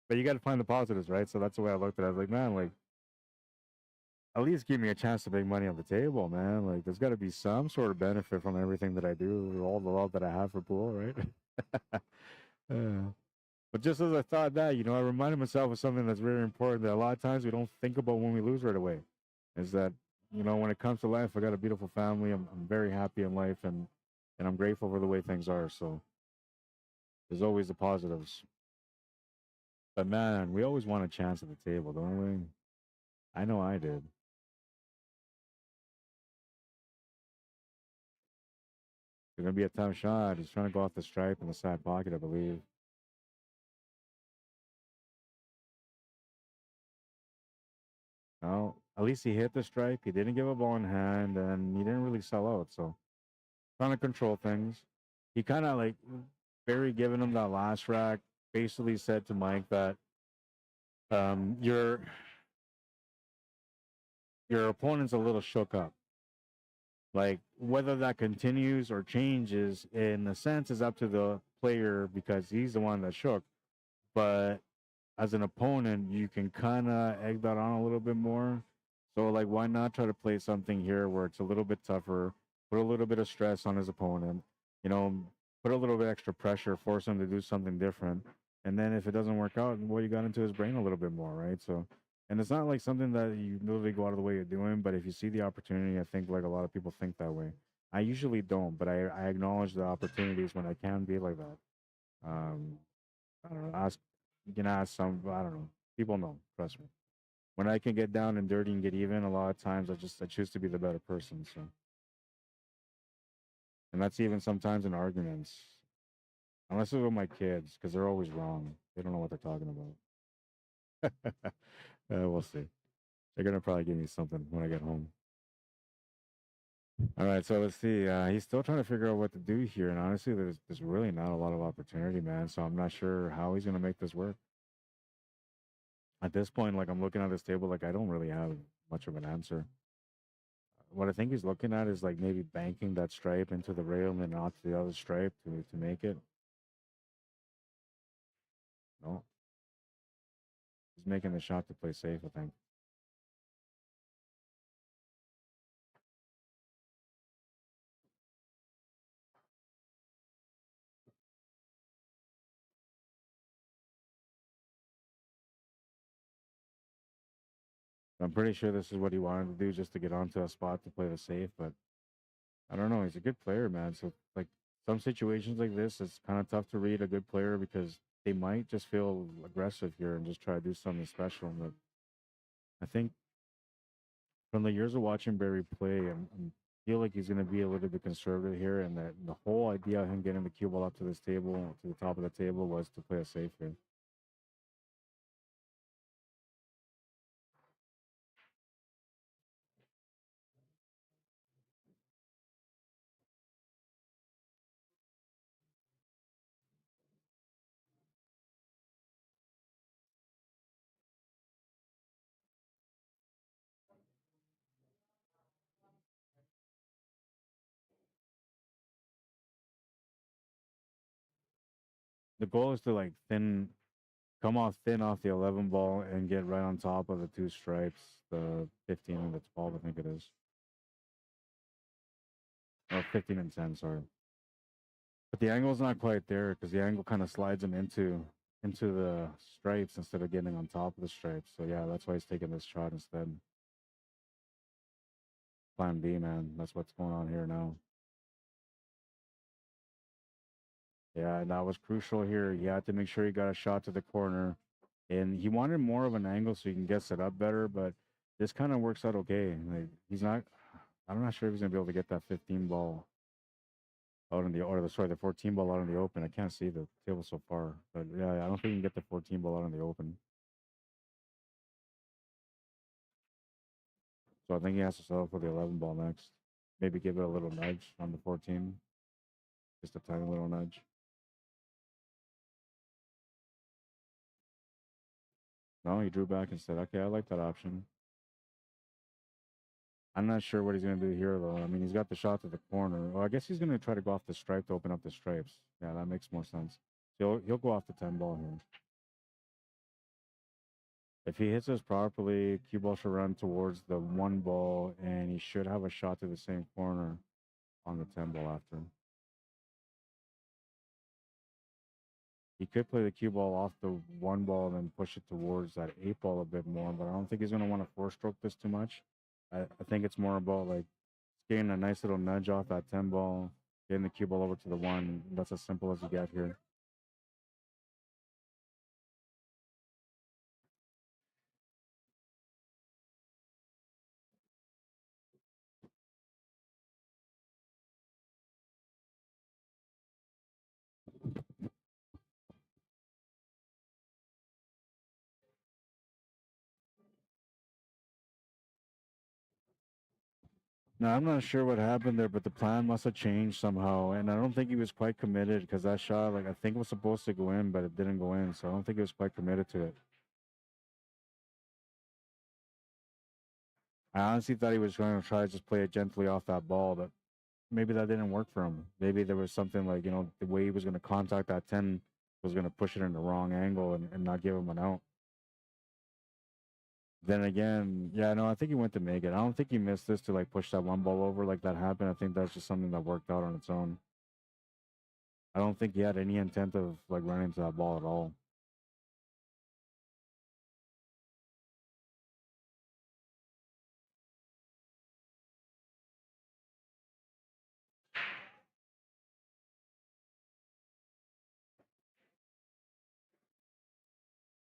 But you got to find the positives, right? So that's the way I looked at it. I was like, man, like at least give me a chance to make money on the table, man. Like there's got to be some sort of benefit from everything that I do, all the love that I have for pool, right? Yeah. But just as I thought that, I reminded myself of something that's very important that a lot of times we don't think about when we lose right away. Is that, when it comes to life, I got a beautiful family. I'm very happy in life and I'm grateful for the way things are. So there's always the positives. But man, we always want a chance at the table, don't we? I know I did. It's gonna be a tough shot. He's trying to go off the stripe in the side pocket, I believe. No, at least he hit the stripe. He didn't give a ball in hand, and he didn't really sell out. So trying to control things. He kind of like Barry giving him that last rack basically said to Mike that your opponent's a little shook up. Like whether that continues or changes in a sense is up to the player because he's the one that shook. But as an opponent, you can kind of egg that on a little bit more. So like, why not try to play something here where it's a little bit tougher, put a little bit of stress on his opponent, you know, put a little bit extra pressure, force him to do something different, and then if it doesn't work out, well, you got into his brain a little bit more, right? So, and it's not like something that you literally go out of the way of doing, but if you see the opportunity, I think like a lot of people think that way. I usually don't, but I acknowledge the opportunities when I can be like that. Um, I don't know. Ask You can ask some. I don't know. People know. Trust me. When I can get down and dirty and get even, a lot of times I choose to be the better person. So, and that's even sometimes in arguments, unless it's with my kids, because they're always wrong. They don't know what they're talking about. We'll see. They're gonna probably give me something when I get home. All right, so let's see. He's still trying to figure out what to do here, and honestly, there's really not a lot of opportunity, man. So I'm not sure how he's gonna make this work. At this point, like I'm looking at this table, like I don't really have much of an answer. What I think he's looking at is like maybe banking that stripe into the rail and then out to the other stripe to make it. No, he's making the shot to play safe, I think. I'm pretty sure this is what he wanted to do, just to get onto a spot to play the safe. But I don't know. He's a good player, man. So like some situations like this, it's kind of tough to read a good player because they might just feel aggressive here and just try to do something special. But I think from the years of watching Barry play, I feel like he's going to be a little bit conservative here, and that the whole idea of him getting the cue ball up to this table, to the top of the table, was to play a safe here. The goal is to like come off thin off the 11 ball and get right on top of the two stripes, the 15 and the 12, I think it is. Or 15 and 10, sorry. But the angle's not quite there because the angle kind of slides him into the stripes instead of getting on top of the stripes. So yeah, that's why he's taking this shot instead. Plan B, man. That's what's going on here now. Yeah, and that was crucial here. He had to make sure he got a shot to the corner. And he wanted more of an angle so he can get set up better, but this kind of works out okay. Like he's not I'm not sure if he's gonna be able to get that 15 ball out in the the 14 ball out in the open. I can't see the table so far. But yeah, I don't think he can get the 14 ball out in the open. So I think he has to settle for the 11 ball next. Maybe give it a little nudge on the 14. Just a tiny little nudge. No, he drew back instead. Okay, I like that option. I'm not sure what he's going to do here, though. I mean, he's got the shot to the corner. Well, I guess he's going to try to go off the stripe to open up the stripes. Yeah, that makes more sense. He'll go off the 10 ball here. If he hits this properly, cue ball should run towards the 1 ball, and he should have a shot to the same corner on the 10 ball after. He could play the cue ball off the 1 ball and then push it towards that 8 ball a bit more, but I don't think he's going to want to 4-stroke this too much. I think it's more about like getting a nice little nudge off that 10 ball, getting the cue ball over to the 1. That's as simple as you get here. Now, I'm not sure what happened there, but the plan must have changed somehow. And I don't think he was quite committed because that shot, like, I think was supposed to go in, but it didn't go in. So I don't think he was quite committed to it. I honestly thought he was going to try to just play it gently off that ball, but maybe that didn't work for him. Maybe there was something like, the way he was going to contact that 10 was going to push it in the wrong angle and not give him an out. Then again, yeah, no, I think he went to make it. I don't think he missed this to like push that 1 ball over like that happened. I think that's just something that worked out on its own. I don't think he had any intent of like running to that ball at all.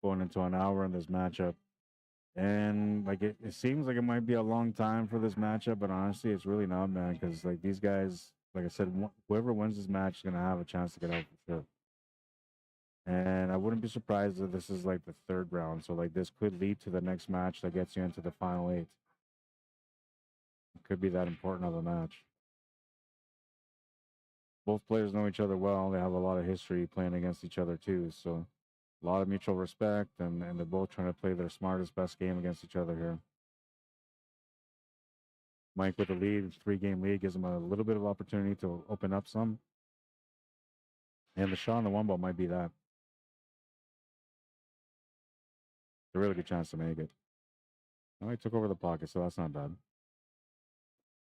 Going into an hour in this matchup. And like it seems like it might be a long time for this matchup, but honestly, it's really not, man. Because like these guys, like I said, whoever wins this match is gonna have a chance to get out for sure. And I wouldn't be surprised if this is like the 3rd round. So like this could lead to the next match that gets you into the final 8. It could be that important of a match. Both players know each other well. They have a lot of history playing against each other too. So a lot of mutual respect, and they're both trying to play their smartest, best game against each other here. Mike with the lead, 3-game lead, gives him a little bit of opportunity to open up some. And the shot on the 1 ball might be that. A really good chance to make it. Oh, he took over the pocket, so that's not bad.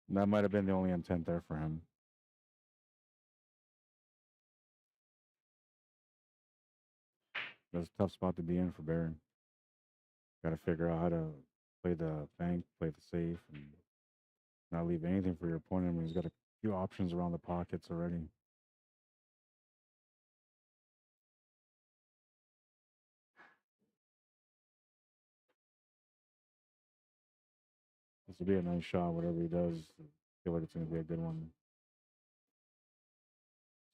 And that might have been the only intent there for him. That's a tough spot to be in for Barry. Got to figure out how to play the bank, play the safe, and not leave anything for your opponent. I mean, he's got a few options around the pockets already. This will be a nice shot, whatever he does. I feel like it's going to be a good one.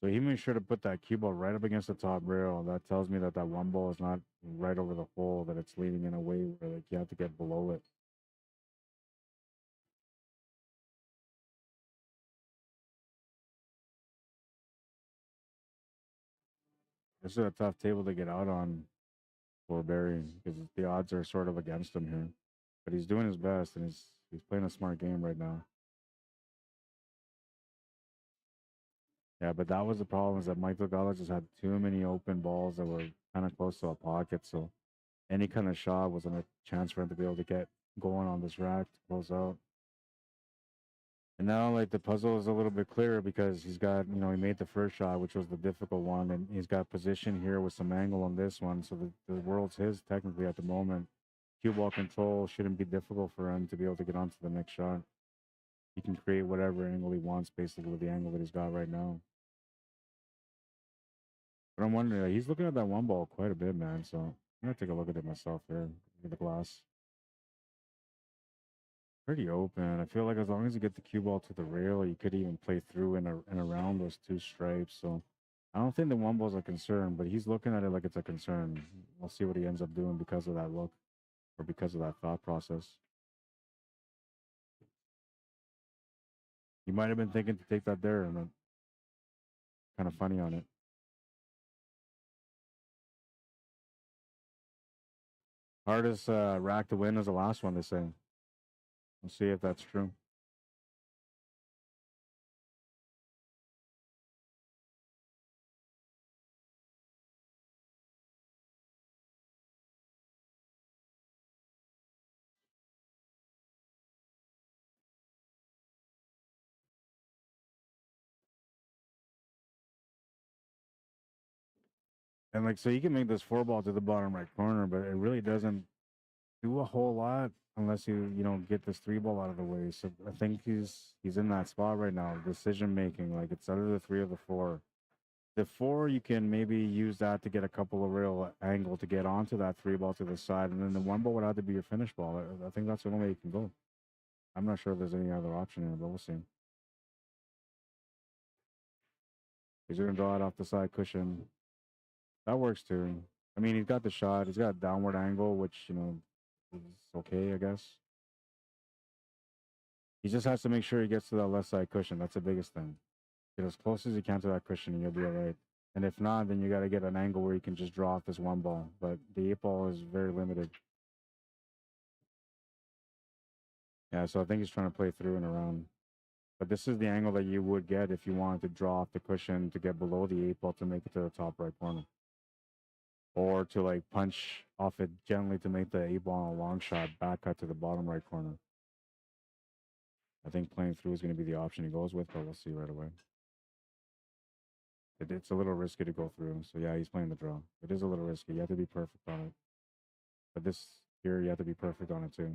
So he made sure to put that cue ball right up against the top rail. That tells me that that one ball is not right over the hole, that it's leading in a way where like you have to get below it. This is a tough table to get out on for Barry because the odds are sort of against him here. But he's doing his best and he's playing a smart game right now. Yeah, but that was the problem, is that Michael Gala just had too many open balls that were kind of close to a pocket. So any kind of shot wasn't a chance for him to be able to get going on this rack to close out. And now, like, the puzzle is a little bit clearer because he's got, you know, he made the first shot, which was the difficult one, and he's got position here with some angle on this one. So the world's his technically at the moment. Cue ball control shouldn't be difficult for him to be able to get onto the next shot. He can create whatever angle he wants, basically, with the angle that he's got right now. But I'm wondering, like, he's looking at that one ball quite a bit, man. So I'm gonna take a look at it myself here with the glass. Pretty open. I feel like as long as you get the cue ball to the rail, you could even play through and around those two stripes. So I don't think the one ball's a concern, but he's looking at it like it's a concern. We'll see what he ends up doing because of that look or because of that thought process. He might have been thinking to take that there, and kind of funny on it. Hardest rack to win is the last one, they say. We'll see if that's true. And like, so you can make this four ball to the bottom right corner, but it really doesn't do a whole lot unless you know, get this three ball out of the way. So I think he's in that spot right now. Decision making, like, it's either the three or the four. The four, you can maybe use that to get a couple of real angle to get onto that three ball to the side, and then the one ball would have to be your finish ball. I think that's the only way you can go. I'm not sure if there's any other option here, but we'll see. He's gonna draw it off the side cushion. That works too. I mean, he's got the shot. He's got a downward angle, which, you know, is okay, I guess. He just has to make sure he gets to that left side cushion. That's the biggest thing. Get as close as you can to that cushion and you'll be all right. And if not, then you got to get an angle where you can just draw off this one ball. But the 8 ball is very limited. Yeah, so I think he's trying to play through and around. But this is the angle that you would get if you wanted to draw off the cushion to get below the 8 ball to make it to the top right corner. Or to, like, punch off it gently to make the 8 ball on a long shot back cut to the bottom right corner. I think playing through is going to be the option he goes with, but we'll see right away. It's a little risky to go through. So yeah, he's playing the draw. It is a little risky. You have to be perfect on it. But this here, you have to be perfect on it too.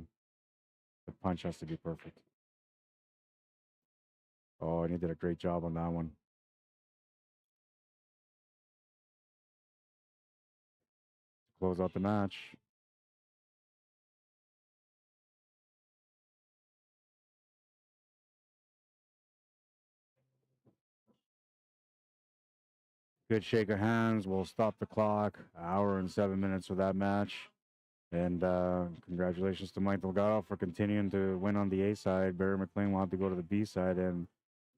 The punch has to be perfect. Oh, and he did a great job on that one. Close out the match. Good shake of hands. We'll stop the clock. Hour and 7 minutes for that match. And congratulations to Mike Delgado for continuing to win on the A side. Barry McLean will have to go to the B side. And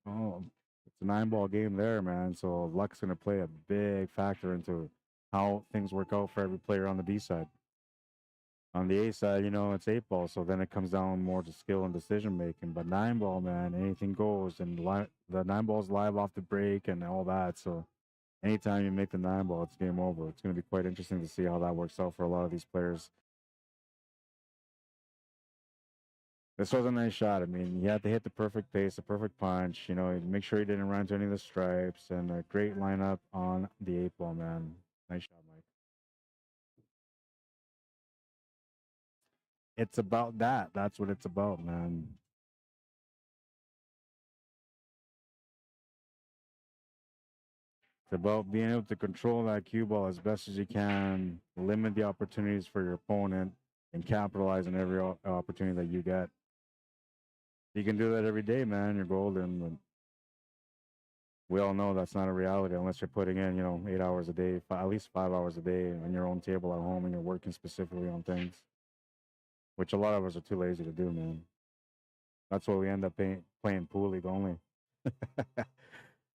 it's a 9-ball game there, man. So luck's going to play a big factor into how things work out for every player on the B side. On the A side, you know, it's 8 ball. So then it comes down more to skill and decision making. But 9-ball, man, anything goes. And the 9-ball's live off the break and all that. So anytime you make the 9-ball, it's game over. It's going to be quite interesting to see how that works out for a lot of these players. This was a nice shot. I mean, he had to hit the perfect pace, the perfect punch. You know, make sure he didn't run into any of the stripes, and a great lineup on the 8-ball, man. Nice shot, Mike. it's about that. That's what it's about, man. It's about being able to control that cue ball as best as you can, limit the opportunities for your opponent, and capitalize on every opportunity that you get. You can do that every day, man. You're golden. But we all know that's not a reality unless you're putting in, 8 hours a day, at least 5 hours a day on your own table at home, and you're working specifically on things, which a lot of us are too lazy to do, man. That's why we end up playing pool league only.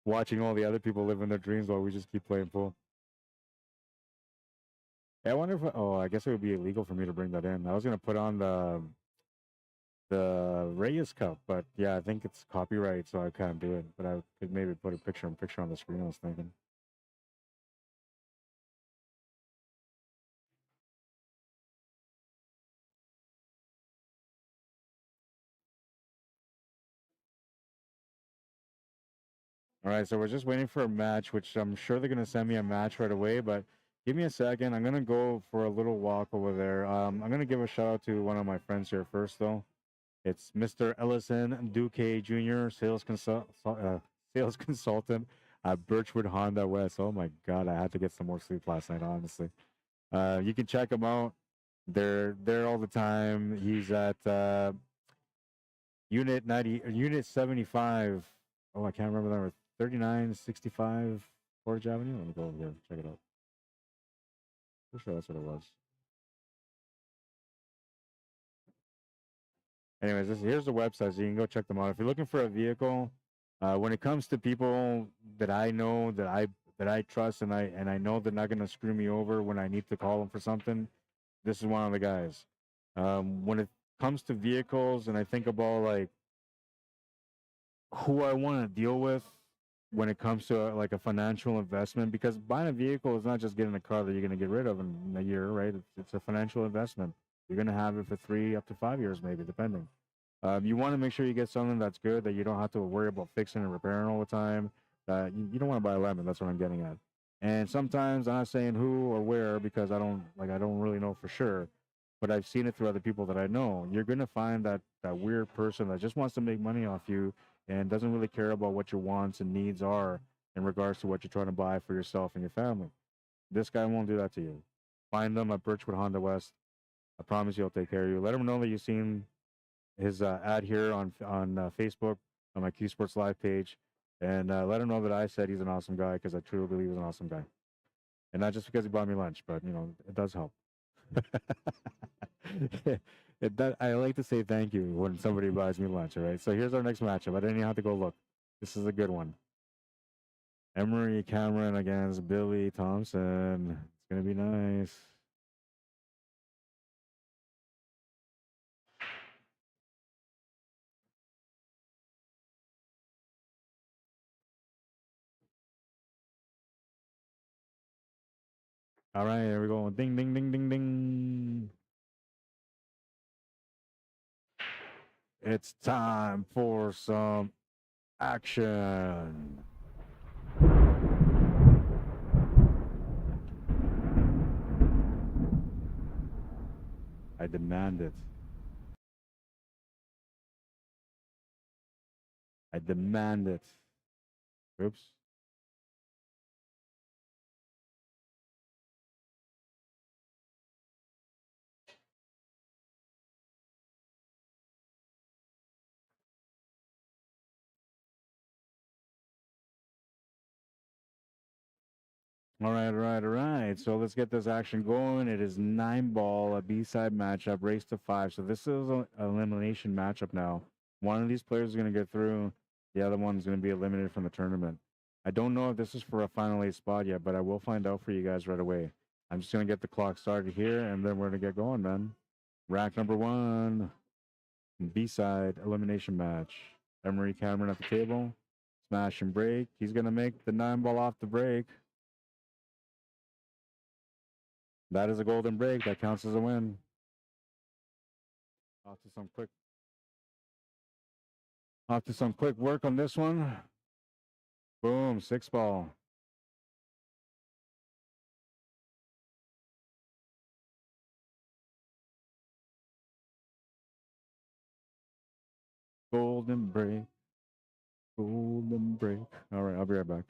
Watching all the other people living their dreams while we just keep playing pool. Yeah, I wonder if I guess it would be illegal for me to bring that in. I was gonna put on the Reyes Cup, but yeah, I think it's copyright, so I can't do it. But I could maybe put a picture on the screen. I was thinking. All right, so we're just waiting for a match, which I'm sure they're gonna send me a match right away. But give me a second. I'm gonna go for a little walk over there. I'm gonna give a shout out to one of my friends here first, though. It's Mr. Ellison Duque Jr., sales consultant at Birchwood Honda West. Oh my God, I had to get some more sleep last night, honestly. You can check him out. They're there all the time. He's at Unit 75. Oh, I can't remember the number. 3965 Portage Avenue. Let me go over there. Check it out. Pretty sure that's what it was. Anyways, here's the website, so you can go check them out. If you're looking for a vehicle, when it comes to people that I know, that I trust, and I know they're not gonna screw me over when I need to call them for something, this is one of the guys. When it comes to vehicles, and I think about like who I want to deal with when it comes to like a financial investment, because buying a vehicle is not just getting a car that you're gonna get rid of in a year, right? It's a financial investment. You're gonna have it for 3 up to 5 years, maybe, depending. You want to make sure you get something that's good, that you don't have to worry about fixing and repairing all the time. You don't want to buy a lemon. That's what I'm getting at. And sometimes I'm not saying who or where, because I don't really know for sure, but I've seen it through other people that I know. You're gonna find that weird person that just wants to make money off you and doesn't really care about what your wants and needs are in regards to what you're trying to buy for yourself and your family. This guy won't do that to you. Find them at Birchwood Honda West. I promise you, he'll take care of you. Let him know that you've seen his ad here on Facebook on my Q Sports Live page, and let him know that I said he's an awesome guy, because I truly believe he's an awesome guy, and not just because he bought me lunch, but it does help. I like to say thank you when somebody buys me lunch. All right, so here's our next matchup. I didn't even have to go look. This is a good one. Emery Cameron against Billy Thompson. It's gonna be nice. All right, here we go. Ding, ding, ding, ding, ding. It's time for some action. I demand it. I demand it. Oops. All right, all right, all right. So let's get this action going. It is 9-ball, a B-side matchup, race to 5. So this is an elimination matchup now. One of these players is going to get through. The other one's going to be eliminated from the tournament. I don't know if this is for a final 8 spot yet, but I will find out for you guys right away. I'm just going to get the clock started here, and then we're going to get going, man. Rack number 1, B-side elimination match. Emery Cameron at the table. Smash and break. He's going to make the 9-ball off the break. That is a golden break. That counts as a win. Off to some quick work on this one. Boom, 6-ball. Golden break. Golden break. All right, I'll be right back.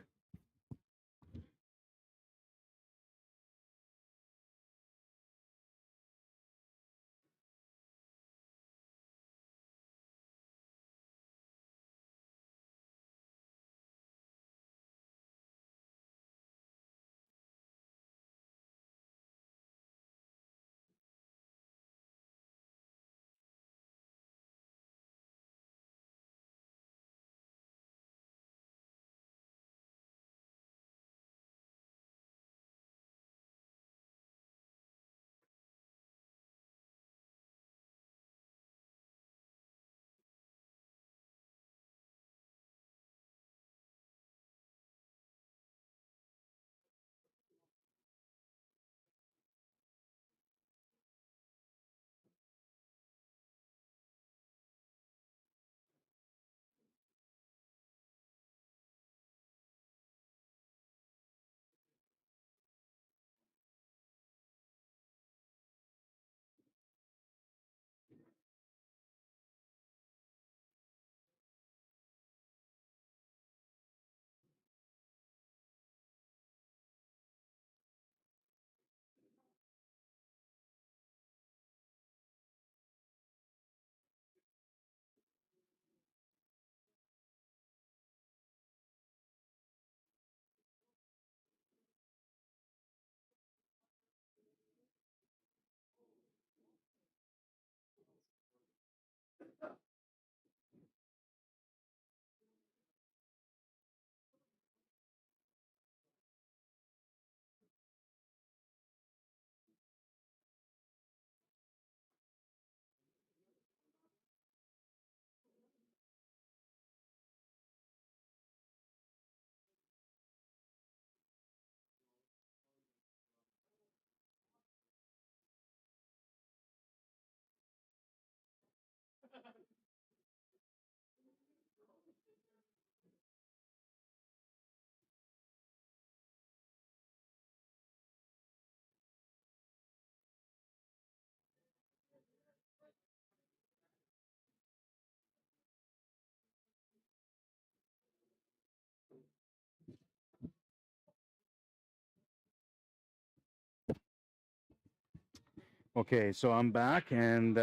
Okay, so I'm back, and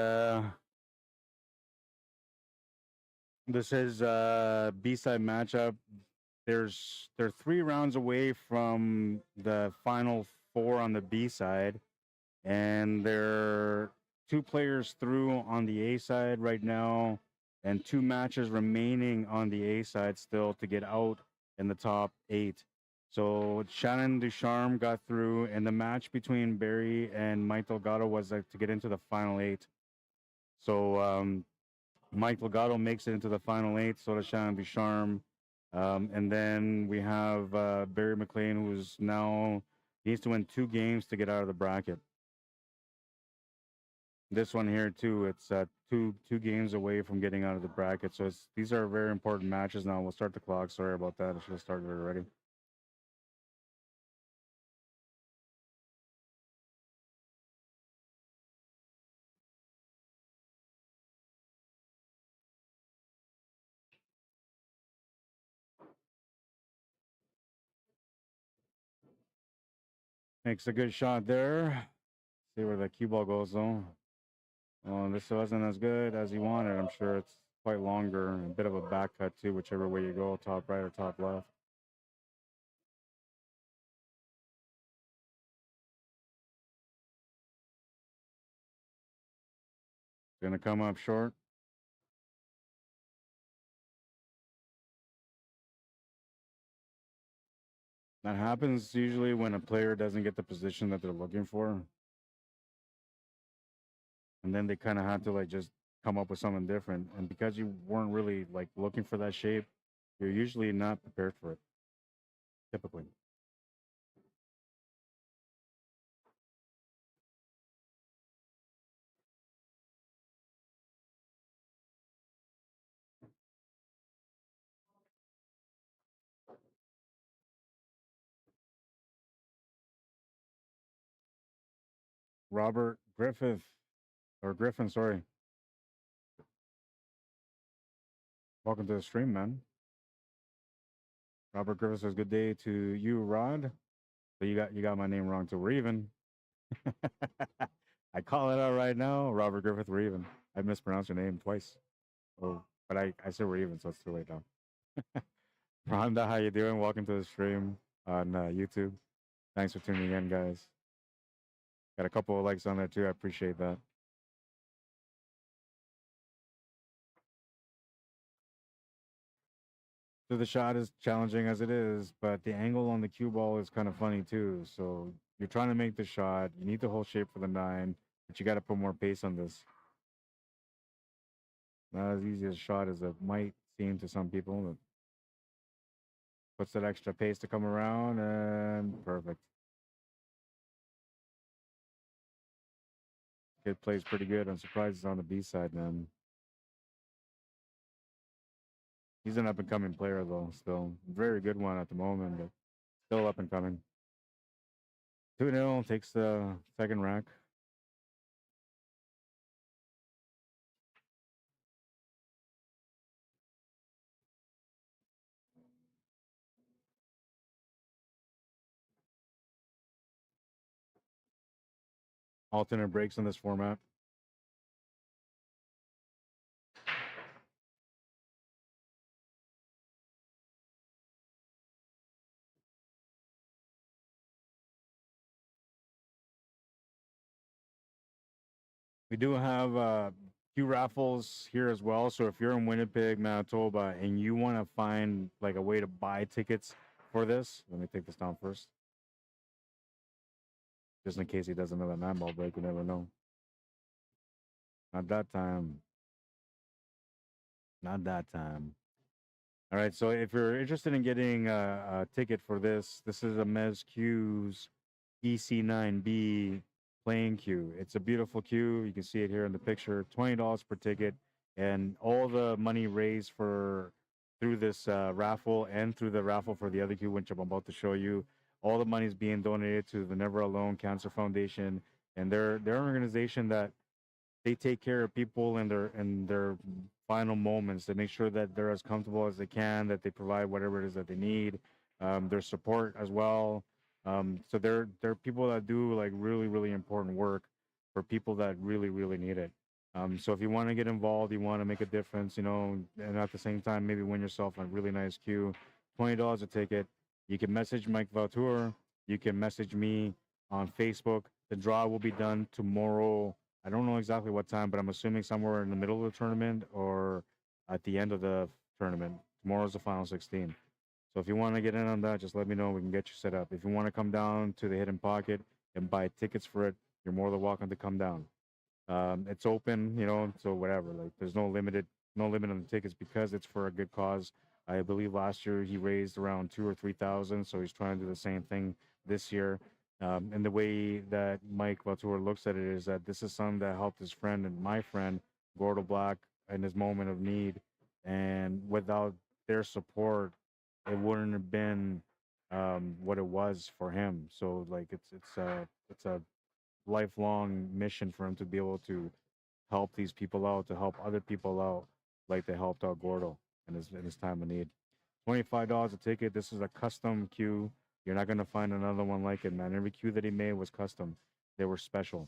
this is B-side matchup. They're 3 rounds away from the final 4 on the B side, and they're 2 players through on the A side right now, and 2 matches remaining on the A side still to get out in the top 8. So Shannon Ducharme got through, and the match between Barry and Mike Delgado was to get into the final 8. So Mike Delgado makes it into the final 8. So does Shannon Ducharme. And then we have Barry McLean, who's now needs to win 2 games to get out of the bracket. This one here too, it's two games away from getting out of the bracket. So these are very important matches now. We'll start the clock. Sorry about that. I should have started already. Makes a good shot there. See where the cue ball goes though. Oh, this wasn't as good as he wanted. I'm sure it's quite longer, a bit of a back cut too, whichever way you go, top right or top left. Gonna come up short. That happens usually when a player doesn't get the position that they're looking for. And then they kind of have to like just come up with something different. And because you weren't really like looking for that shape, you're usually not prepared for it, typically. Robert Griffith, or Griffin, sorry. Welcome to the stream, man. Robert Griffith says, "Good day to you, Rod." So you got my name wrong. So we're even. I call it out right now, Robert Griffith. We're even. I mispronounced your name twice. Oh, but I said we're even, so it's too late now. Rhonda, how you doing? Welcome to the stream on YouTube. Thanks for tuning in, guys. Got a couple of likes on there too. I appreciate that. So the shot is challenging as it is, but the angle on the cue ball is kind of funny too. So you're trying to make the shot. You need the whole shape for the 9, but you got to put more pace on this. Not as easy a shot as it might seem to some people. But puts that extra pace to come around, and perfect. Kid plays pretty good. I'm surprised he's on the B side, man. He's an up and coming player though, still. Very good one at the moment, but still up and coming. 2-0 takes the second rack. Alternate breaks in this format. We do have Q raffles here as well. So if you're in Winnipeg, Manitoba, and you want to find like a way to buy tickets for this, let me take this down first. Just in case he does another 9-ball break, you never know. Not that time. Not that time. All right, so if you're interested in getting a ticket for this, this is a Mez Q's EC9B playing queue. It's a beautiful queue. You can see it here in the picture. $20 per ticket, and all the money raised for through this raffle and through the raffle for the other queue, which I'm about to show you, all the money is being donated to the Never Alone Cancer Foundation, and they're an organization that they take care of people in their final moments. They make sure that they're as comfortable as they can, that they provide whatever it is that they need, their support as well. So they're people that do like really important work for people that really need it. So if you want to get involved, you want to make a difference, you know, and at the same time maybe win yourself a really nice queue, $20 a ticket. You can message Mike Valtour. You can message me on Facebook. The draw will be done tomorrow. I don't know exactly what time, but I'm assuming somewhere in the middle of the tournament or at the end of the tournament. Tomorrow's the final 16. So if you want to get in on that, just let me know. We can get you set up. If you want to come down to the Hidden Pocket and buy tickets for it, you're more than welcome to come down. It's open, you know, so whatever. Like there's no limit on the tickets because it's for a good cause. I believe last year he raised around 2,000 or 3,000, so he's trying to do the same thing this year. And the way that Mike Valtour looks at it is that this is something that helped his friend and my friend Gordo Black in his moment of need, and without their support, it wouldn't have been what it was for him. So like it's a lifelong mission for him to be able to help these people out, to help other people out, like they helped out Gordo in his time of need. $25 a ticket. This is a custom queue. You're not gonna find another one like it, man. Every queue that he made was custom. They were special.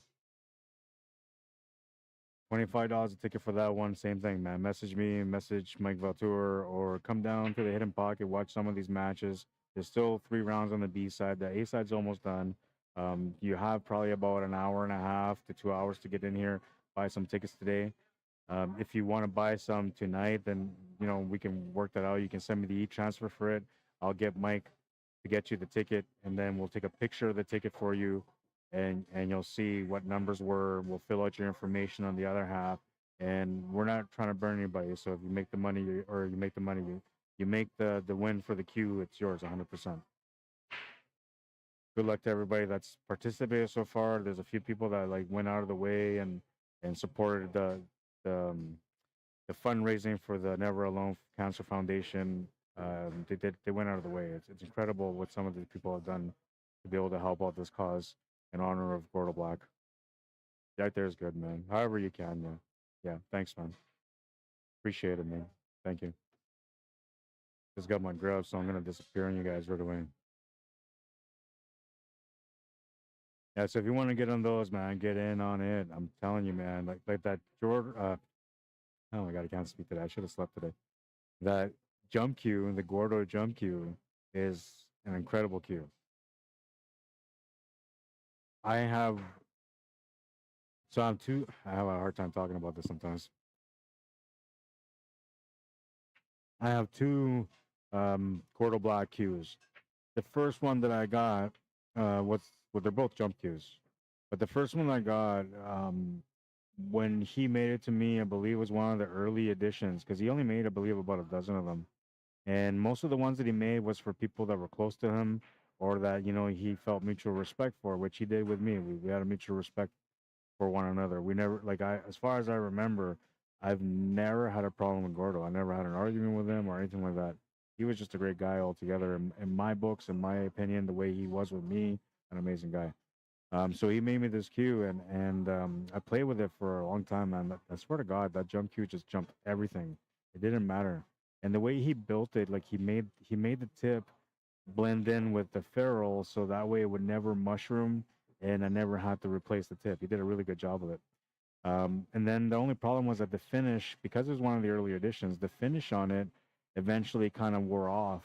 $25 a ticket for that one. Same thing, man. Message me, message Mike Valtour, or come down to the Hidden Pocket, watch some of these matches. There's still 3 rounds on the B side. The A side's almost done. You have probably about an hour and a half to 2 hours to get in here, buy some tickets today. If you want to buy some tonight, then you know we can work that out. You can send me the e-transfer for it. I'll get Mike to get you the ticket, and then we'll take a picture of the ticket for you, and you'll see what numbers were. We'll fill out your information on the other half, and we're not trying to burn anybody. So if you make the money, or you make the money, you make the win for the queue. It's yours, 100%. Good luck to everybody that's participated so far. There's a few people that like went out of the way and supported the, the fundraising for the Never Alone Cancer Foundation. They went out of the way. It's incredible what some of these people have done to be able to help out this cause in honor of Gordo Black. Right there is good, man. However you can, yeah. Yeah, thanks, man. Appreciate it, man. Thank you. Just got my grub, so I'm gonna disappear on you guys right away. Yeah, so if you want to get on those, man, get in on it. I'm telling you, man, like that Jordan. Oh my god, I can't speak to that. I should have slept today. That jump cue, the Gordo jump cue, is an incredible cue. I have so I'm two. I have a hard time talking about this sometimes. I have two Gordo Black cues. The first one that I got well, they're both jump cues, but the first one I got when he made it to me, I believe was one of the early editions because he only made, I believe, about a dozen of them, and most of the ones that he made was for people that were close to him or that he felt mutual respect for, which he did with me. We had a mutual respect for one another. We never as far as I remember, I've never had a problem with Gordo. I never had an argument with him or anything like that. He was just a great guy altogether. In my books, in my opinion, the way he was with me, an amazing guy. So he made me this cue, and I played with it for a long time, man. I swear to God, that jump cue just jumped everything. It didn't matter, and the way he built it, like he made the tip blend in with the ferrule, so that way it would never mushroom, and I never had to replace the tip. He did a really good job with it. And then the only problem was that the finish, because it was one of the early editions, the finish on it eventually kind of wore off.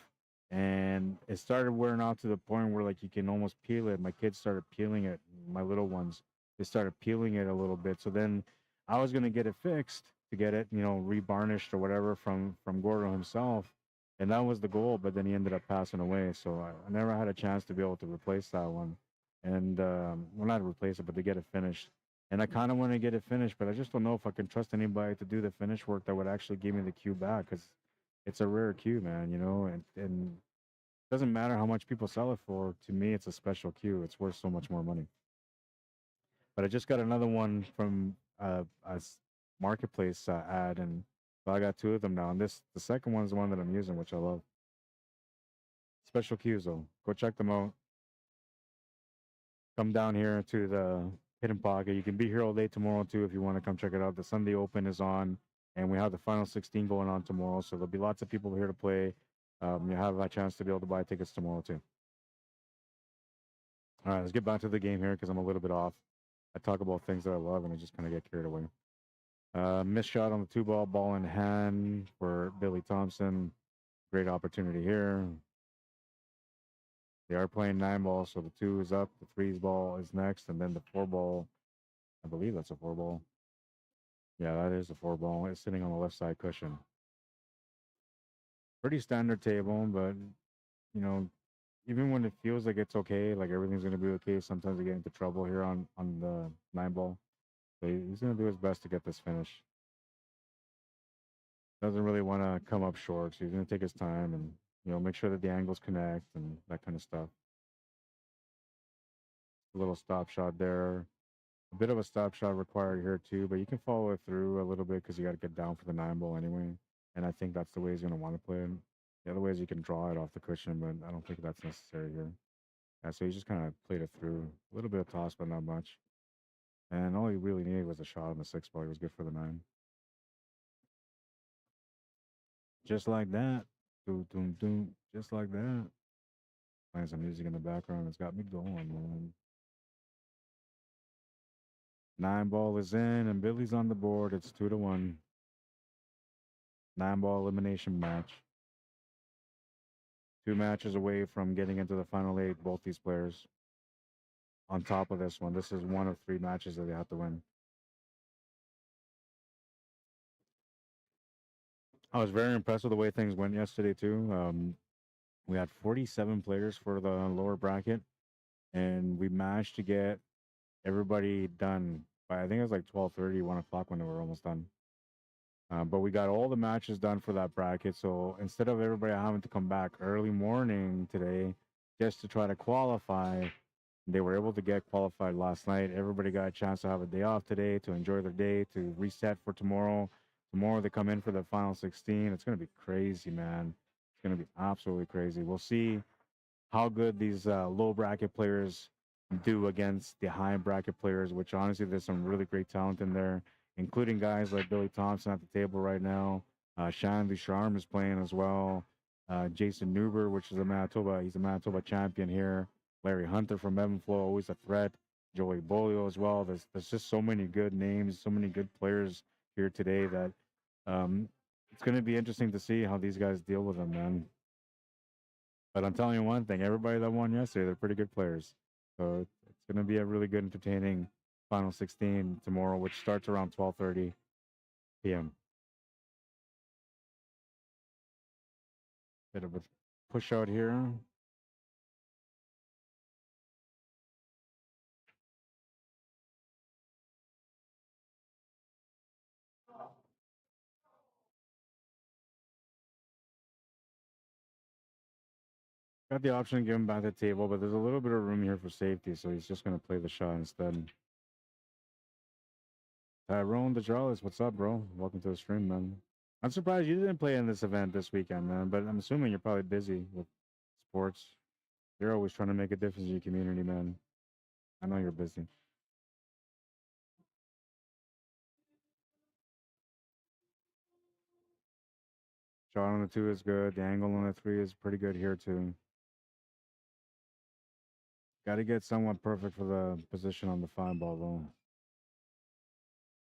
And it started wearing off to the point where like you can almost peel it. My kids started peeling it, my little ones. They started peeling it a little bit. So then I was gonna get it fixed to get it, rebarnished or whatever from Gordo himself. And that was the goal, but then he ended up passing away. So I never had a chance to be able to replace that one. And well, not replace it, but to get it finished. And I kind of want to get it finished, but I just don't know if I can trust anybody to do the finish work that would actually give me the cue back because it's a rare cue, man, and it doesn't matter how much people sell it for. To me, it's a special cue. It's worth so much more money. But I just got another one from marketplace ad, and so I got two of them now. And the second one is the one that I'm using, which I love. Special cues, though. Go check them out. Come down here to the Hidden Pocket. You can be here all day tomorrow too if you want to come check it out. The Sunday Open is on, and we have the Final 16 going on tomorrow. So there'll be lots of people here to play. You have a chance to be able to buy tickets tomorrow too. All right, let's get back to the game here because I'm a little bit off. I talk about things that I love and I just kind of get carried away. Missed shot on the two ball in hand for Billy Thompson. Great opportunity here. They are playing 9-ball, so the 2 is up, the 3's ball is next, and then the 4-ball. I believe that's a 4-ball. Yeah, that is a 4-ball. It's sitting on the left side cushion. Pretty standard table, but even when it feels like it's okay, like everything's gonna be okay, sometimes they get into trouble here on the 9-ball. So he's gonna do his best to get this finish. Doesn't really want to come up short, so he's gonna take his time and make sure that the angles connect and that kind of stuff. A little stop shot there. A bit of a stop shot required here too, but you can follow it through a little bit because you got to get down for the 9-ball anyway. And I think that's the way he's going to want to play it. The other way is you can draw it off the cushion, but I don't think that's necessary here. Yeah, so he just kind of played it through. A little bit of toss, but not much. And all he really needed was a shot on the 6-ball. He was good for the 9. Just like that. Doom, doom, doom. Just like that. Playing some music in the background. It's got me going, man. 9-ball is in, and Billy's on the board. It's 2-1. 9-ball elimination match. 2 matches away from getting into the final 8, both these players. On top of this one, this is one of 3 matches that they have to win. I was very impressed with the way things went yesterday too. We had 47 players for the lower bracket, and we managed to get everybody done by, I think it was like 12:30, 1 o'clock when they were almost done. But we got all the matches done for that bracket. So instead of everybody having to come back early morning today just to try to qualify, they were able to get qualified last night. Everybody got a chance to have a day off today to enjoy their day, to reset for tomorrow. Tomorrow they come in for the final 16. It's going to be crazy, man. It's going to be absolutely crazy. We'll see how good these low bracket players do against the high bracket players, which honestly, there's some really great talent in there, including guys like Billy Thompson at the table right now. Shannon Ducharme is playing as well. Jason Newber, which is a Manitoba. He's a Manitoba champion here. Larry Hunter from Evanflow, always a threat. Joey Bolio as well. There's just so many good names, so many good players here today that it's going to be interesting to see how these guys deal with them, man. But I'm telling you one thing: everybody that won yesterday, they're pretty good players. So it's going to be a really good, entertaining final 16 tomorrow, which starts around 12:30 p.m. Bit of a push out here. Got the option to give him back the table, but there's a little bit of room here for safety, so he's just going to play the shot instead. Tyrone DeJarlis, what's up, bro? Welcome to the stream, man. I'm surprised you didn't play in this event this weekend, man, but I'm assuming you're probably busy with sports. You're always trying to make a difference in your community, man. I know you're busy. Shot on the 2 is good. The angle on the 3 is pretty good here, too. Got to get somewhat perfect for the position on the 5 ball, though.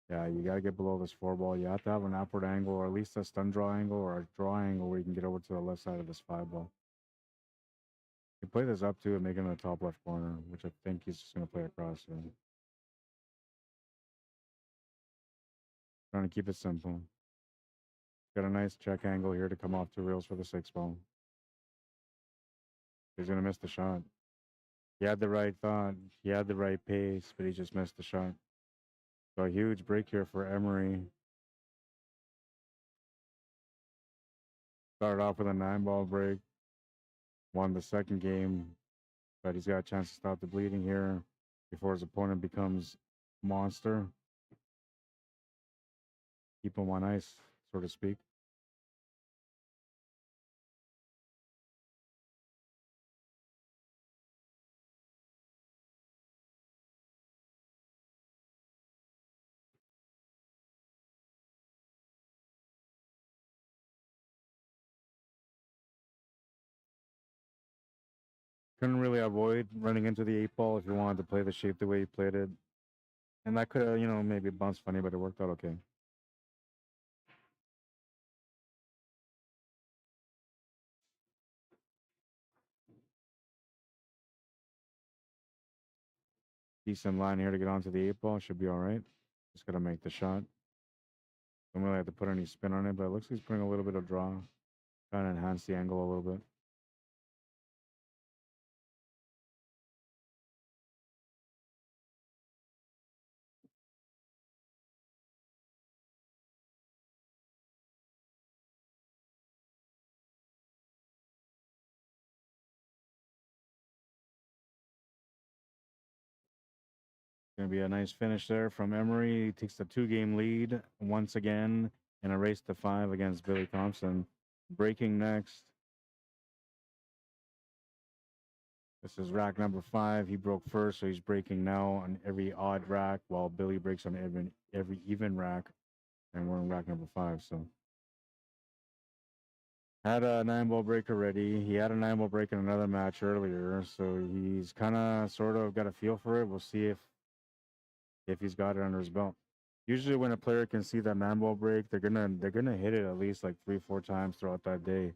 Yeah, you got to get below this 4 ball. You have to have an upward angle, or at least a stun draw angle, or a draw angle where you can get over to the left side of this 5 ball. You can play this up, too, and make it in the top left corner, which I think he's just going to play across. So. Trying to keep it simple. Got a nice check angle here to come off 2 reels for the 6 ball. He's going to miss the shot. He had the right thought. He had the right pace, but he just missed the shot. So a huge break here for Emery. Started off with a 9 ball break. Won the second game, but he's got a chance to stop the bleeding here before his opponent becomes monster. Keep him on ice, so to speak. Couldn't really avoid running into the 8 ball if you wanted to play the shape the way he played it. And that could have, maybe bounced funny, but it worked out okay. Decent line here to get onto the 8 ball. Should be all right. Just got to make the shot. Don't really have to put any spin on it, but it looks like he's putting a little bit of draw. Trying to enhance the angle a little bit. Going to be a nice finish there from Emery. He takes the 2-game lead once again in a race to 5 against Billy Thompson. Breaking next. This is rack number 5. He broke first, so he's breaking now on every odd rack, while Billy breaks on every even rack. And we're in rack number 5, so. Had a 9-ball break already. He had a 9-ball break in another match earlier, so he's kind of sort of got a feel for it. We'll see if he's got it under his belt. Usually when a player can see that 9-ball break, they're gonna hit it at least like 3-4 times throughout that day.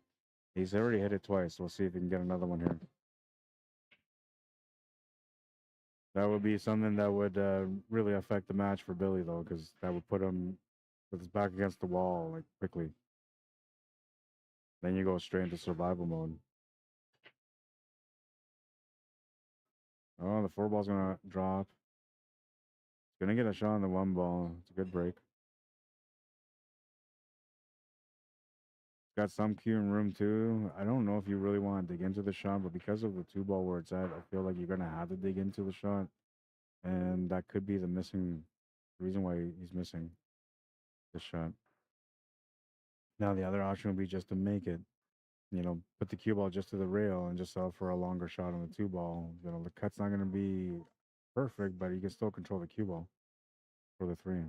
He's already hit it twice. We'll see if he can get another one here. That would be something that would really affect the match for Billy, though, because that would put him with his back against the wall like quickly. Then you go straight into survival mode. Oh, the 4 ball's gonna drop. It's gonna get a shot on the 1 ball. It's a good break. Got some queuing room too. I don't know if you really want to dig into the shot, but because of the 2 ball where it's at, I feel like you're gonna have to dig into the shot, and that could be the reason why he's missing the shot. Now the other option would be just to make it, put the cue ball just to the rail and just sell for a longer shot on the 2 ball. The cut's not gonna be perfect, but you can still control the cue ball for the 3.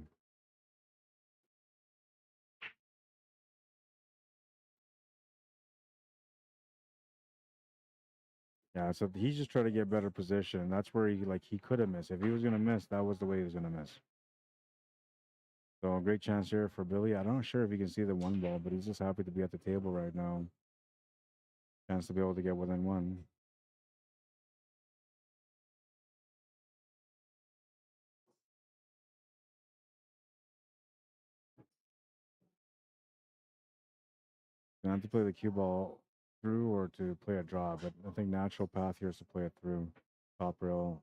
Yeah, so he's just trying to get better position. That's where he could have missed. If he was gonna miss, that was the way he was gonna miss. So a great chance here for Billy. I'm not sure if he can see the one ball, but he's just happy to be at the table right now. Chance to be able to get within one. Gonna have to play the cue ball through or to play a draw, but I think natural path here is to play it through. Top rail.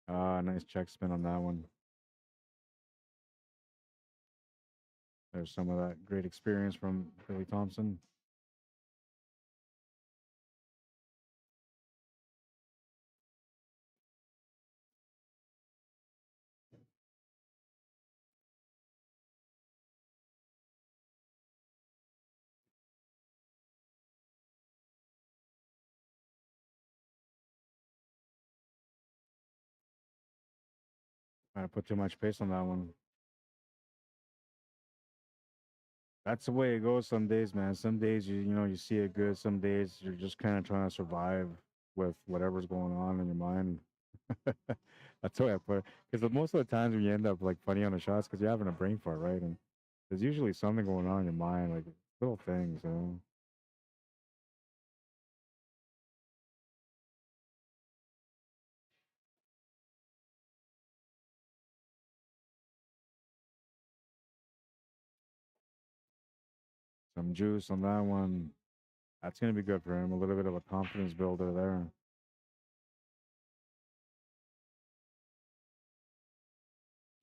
Ah, nice check spin on that one. There's some of that great experience from Billy Thompson. I put too much pace on that one. That's the way it goes some days, man. Some days you see it good. Some days you're just kind of trying to survive with whatever's going on in your mind. That's the way I put it. Because most of the times when you end up like funny on the shots, because you're having a brain fart, right? And there's usually something going on in your mind, like little things. Some juice on that one. That's gonna be good for him. A little bit of a confidence builder there.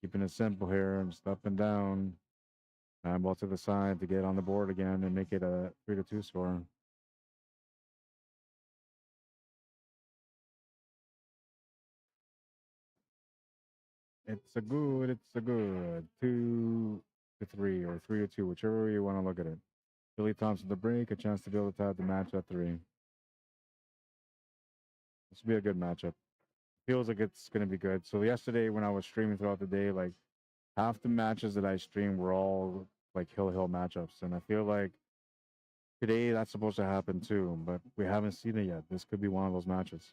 Keeping it simple here and just up and down. Nine ball to the side to get on the board again and make it a 3-2 score. It's a good 2-3 or 3-2, whichever way you want to look at it. Billy Thompson the break, a chance to be able to tie the match at 3. This will be a good matchup. Feels like it's gonna be good. So yesterday when I was streaming throughout the day, like half the matches that I streamed were all like hill matchups, and I feel like today that's supposed to happen too, but we haven't seen it yet. This could be one of those matches.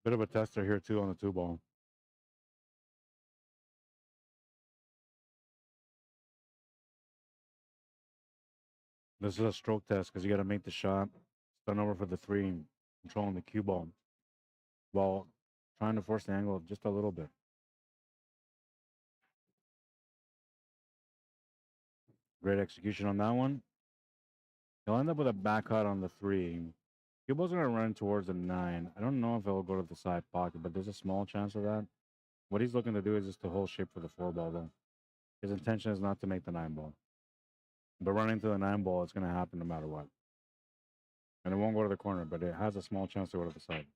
Bit of a tester here too on the 2 ball. This is a stroke test because you got to make the shot, stun over for the 3, controlling the cue ball while trying to force the angle just a little bit. Great execution on that one. He'll end up with a back cut on the 3. Cue ball's going to run towards the 9. I don't know if it'll go to the side pocket, but there's a small chance of that. What he's looking to do is just to hold shape for the 4 ball, though. His intention is not to make the 9 ball. But running to the 9 ball, it's going to happen no matter what. And it won't go to the corner, but it has a small chance to go to the side.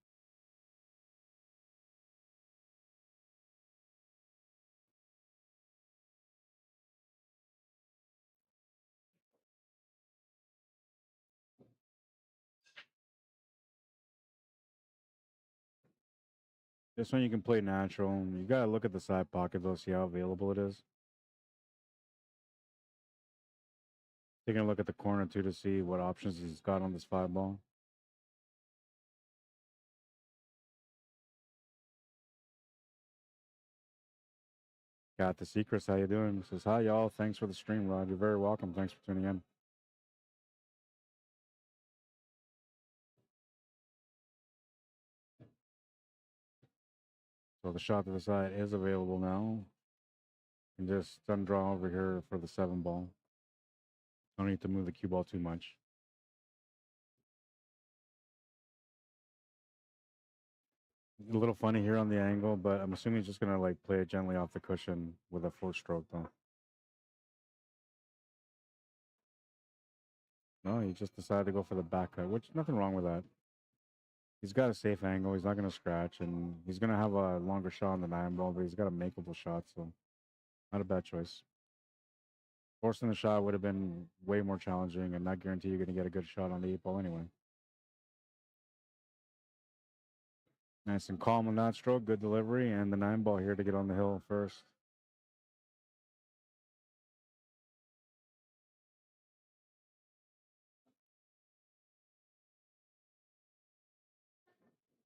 This one you can play natural. You got to look at the side pocket, though, see how available it is. Taking a look at the corner, too, to see what options he's got on this 5 ball. Got the Secrets. How you doing? Says, hi, y'all. Thanks for the stream, Rod. You're very welcome. Thanks for tuning in. So the shot to the side is available now. And just undraw over here for the 7 ball. Don't need to move the cue ball too much. A little funny here on the angle, but I'm assuming he's just gonna like play it gently off the cushion with a 4-stroke though. No, he just decided to go for the back cut, which nothing wrong with that. He's got a safe angle. He's not gonna scratch, and he's gonna have a longer shot on the 9 ball, but he's got a makeable shot, so not a bad choice. Forcing the shot would have been way more challenging, and not guarantee you're gonna get a good shot on the 8 ball anyway. Nice and calm on that stroke. Good delivery, and the 9 ball here to get on the hill first.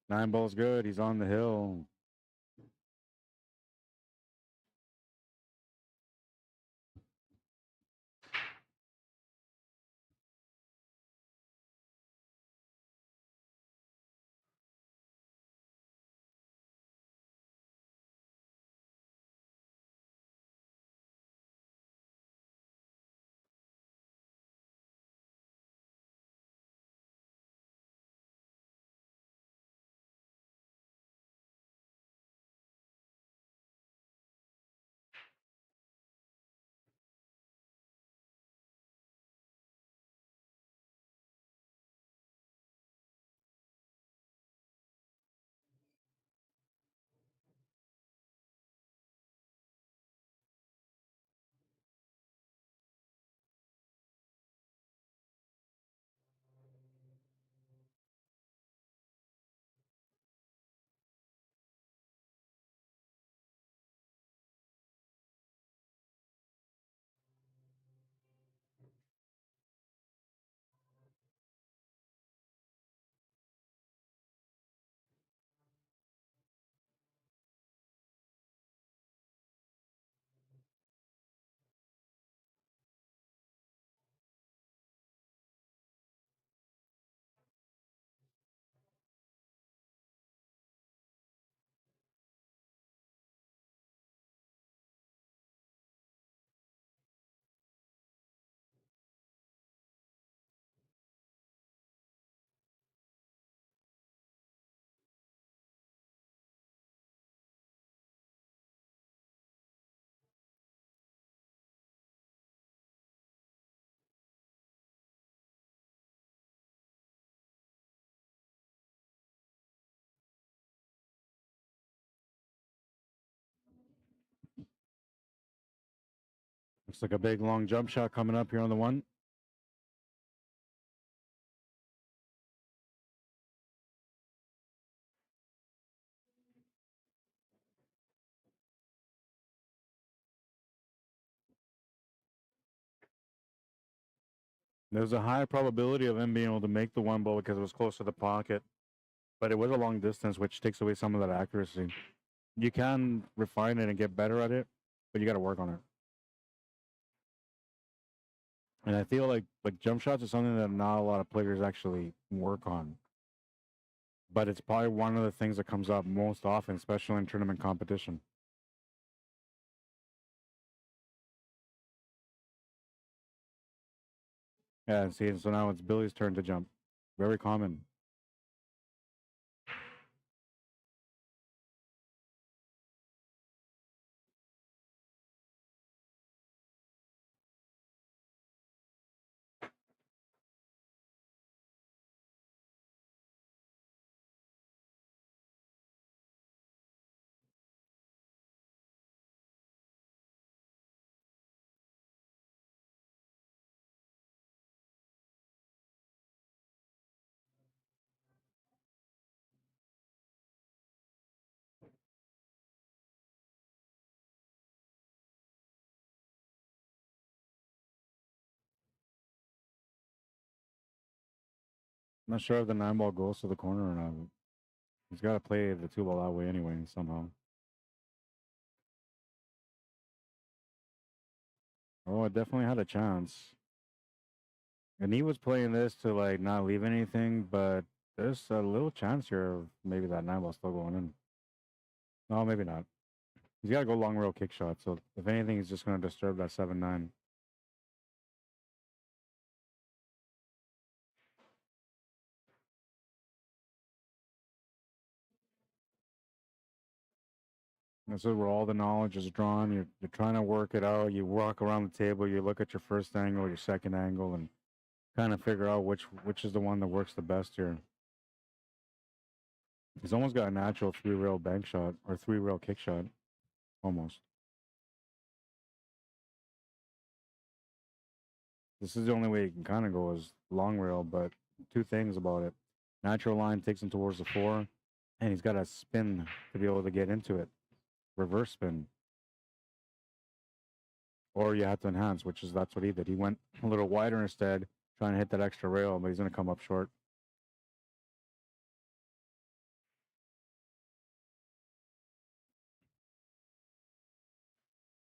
Nine ball's good. He's on the hill. Looks like a big long jump shot coming up here on the 1. There's a high probability of him being able to make the 1 ball because it was close to the pocket, but it was a long distance, which takes away some of that accuracy. You can refine it and get better at it, but you got to work on it. And I feel like jump shots are something that not a lot of players actually work on. But it's probably one of the things that comes up most often, especially in tournament competition. Yeah, see, so now it's Billy's turn to jump. Very common. Not sure if the 9 ball goes to the corner or not. He's got to play the 2 ball that way anyway, somehow. Oh, it definitely had a chance. And he was playing this to like not leave anything, but there's a little chance here of maybe that 9 ball still going in. No, maybe not. He's got to go long rail kick shot. So if anything, he's just going to disturb that 7-9. This is where all the knowledge is drawn. You're trying to work it out. You walk around the table. You look at your first angle, your second angle, and kind of figure out which is the one that works the best here. He's almost got a natural 3-rail bank shot or 3-rail kick shot, almost. This is the only way you can kind of go is long rail, but two things about it. Natural line takes him towards the 4, and he's got to spin to be able to get into it. Reverse spin. Or you have to enhance, that's what he did. He went a little wider instead, trying to hit that extra rail, but he's going to come up short.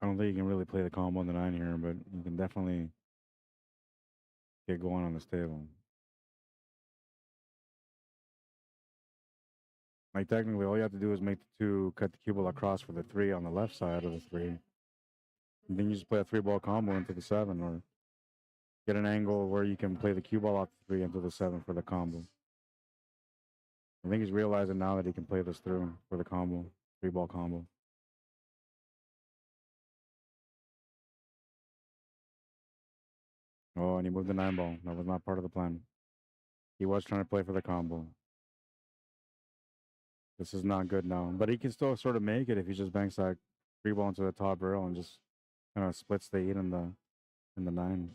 I don't think you can really play the combo on the 9 here, but you can definitely get going on this table. Like technically, all you have to do is make the 2 cut the cue ball across for the 3 on the left side of the 3. And then you just play a 3-ball combo into the 7, or get an angle where you can play the cue ball off the 3 into the 7 for the combo. I think he's realizing now that he can play this through for the combo, 3-ball combo. Oh, and he moved the 9-ball. That was not part of the plan. He was trying to play for the combo. This is not good now, but he can still sort of make it if he just banks that 3-ball into the top rail and just kind of splits the 8 and the 9.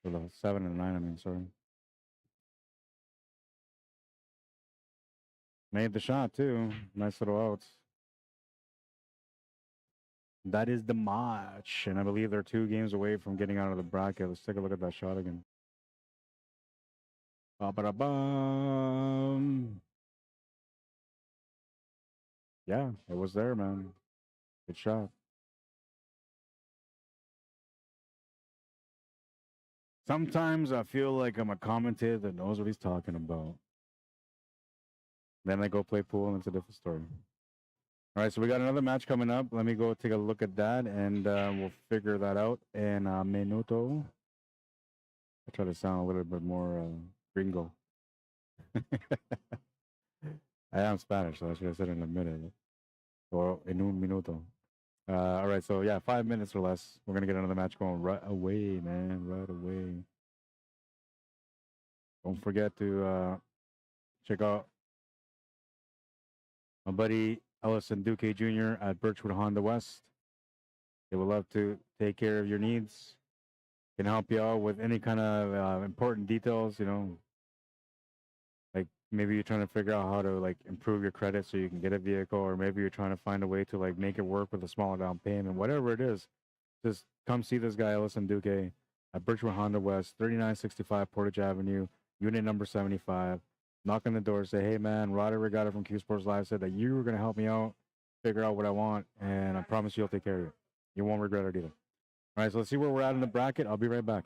Or the 7 and 9, I mean, sorry. Made the shot too. Nice little outs. That is the match, and I believe they're 2 games away from getting out of the bracket. Let's take a look at that shot again. Ba-ba-da-bum. Yeah, it was there, man. Good shot. Sometimes I feel like I'm a commentator that knows what he's talking about. Then I go play pool, and it's a different story. All right, so we got another match coming up. Let me go take a look at that, and we'll figure that out in a minuto. I try to sound a little bit more gringo. I am Spanish, so I should have said in a minute. Or en un minuto. All right, so yeah, 5 minutes or less. We're going to get another match going right away, man. Right away. Don't forget to check out my buddy Ellison Duque Jr. at Birchwood Honda West. They would love to take care of your needs. Can help you out with any kind of important details, like maybe you're trying to figure out how to like improve your credit so you can get a vehicle, or maybe you're trying to find a way to like make it work with a smaller down payment. Whatever it is, just come see this guy, Ellison Duque, at Birchwood Honda West, 3965 Portage Avenue, unit number 75. Knock on the door, say, hey man, Arriagada from Q Sports Live said that you were going to help me out, figure out what I want, and I promise you'll take care of you. You won't regret it either. All right, so let's see where we're at in the bracket. I'll be right back.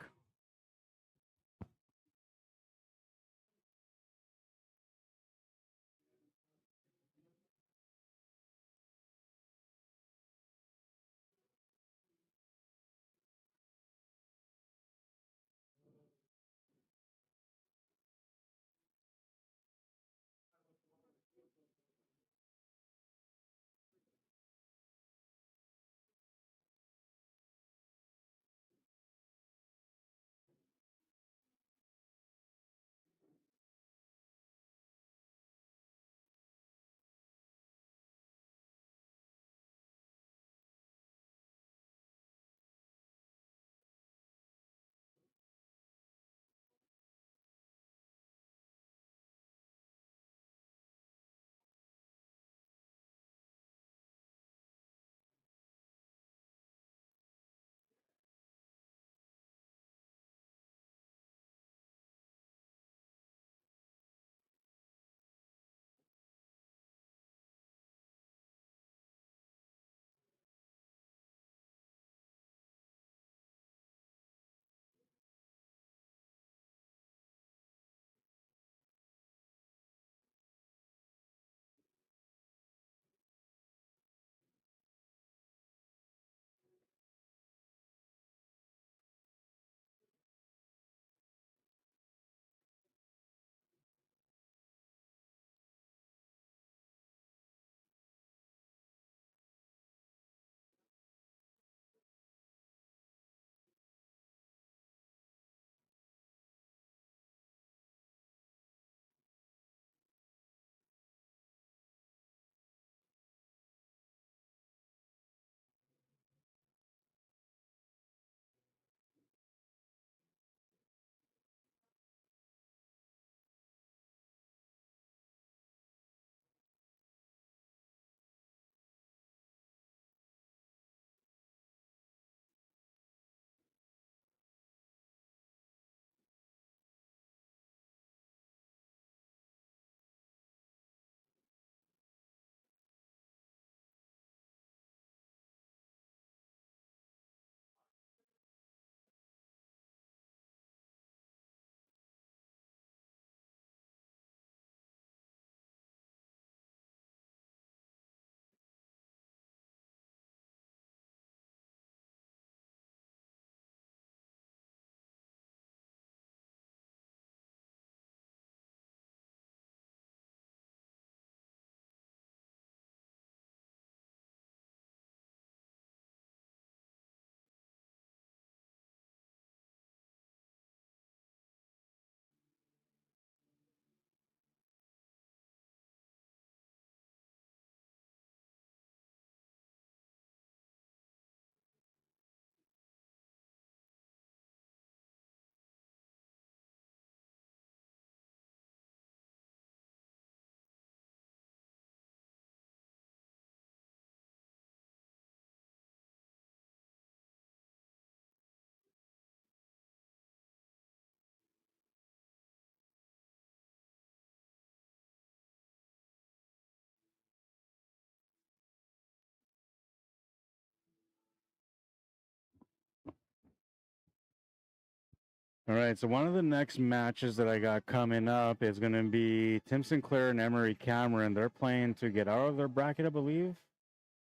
All right, so one of the next matches that I got coming up is going to be Tim Sinclair and Emery Cameron. They're playing to get out of their bracket, I believe.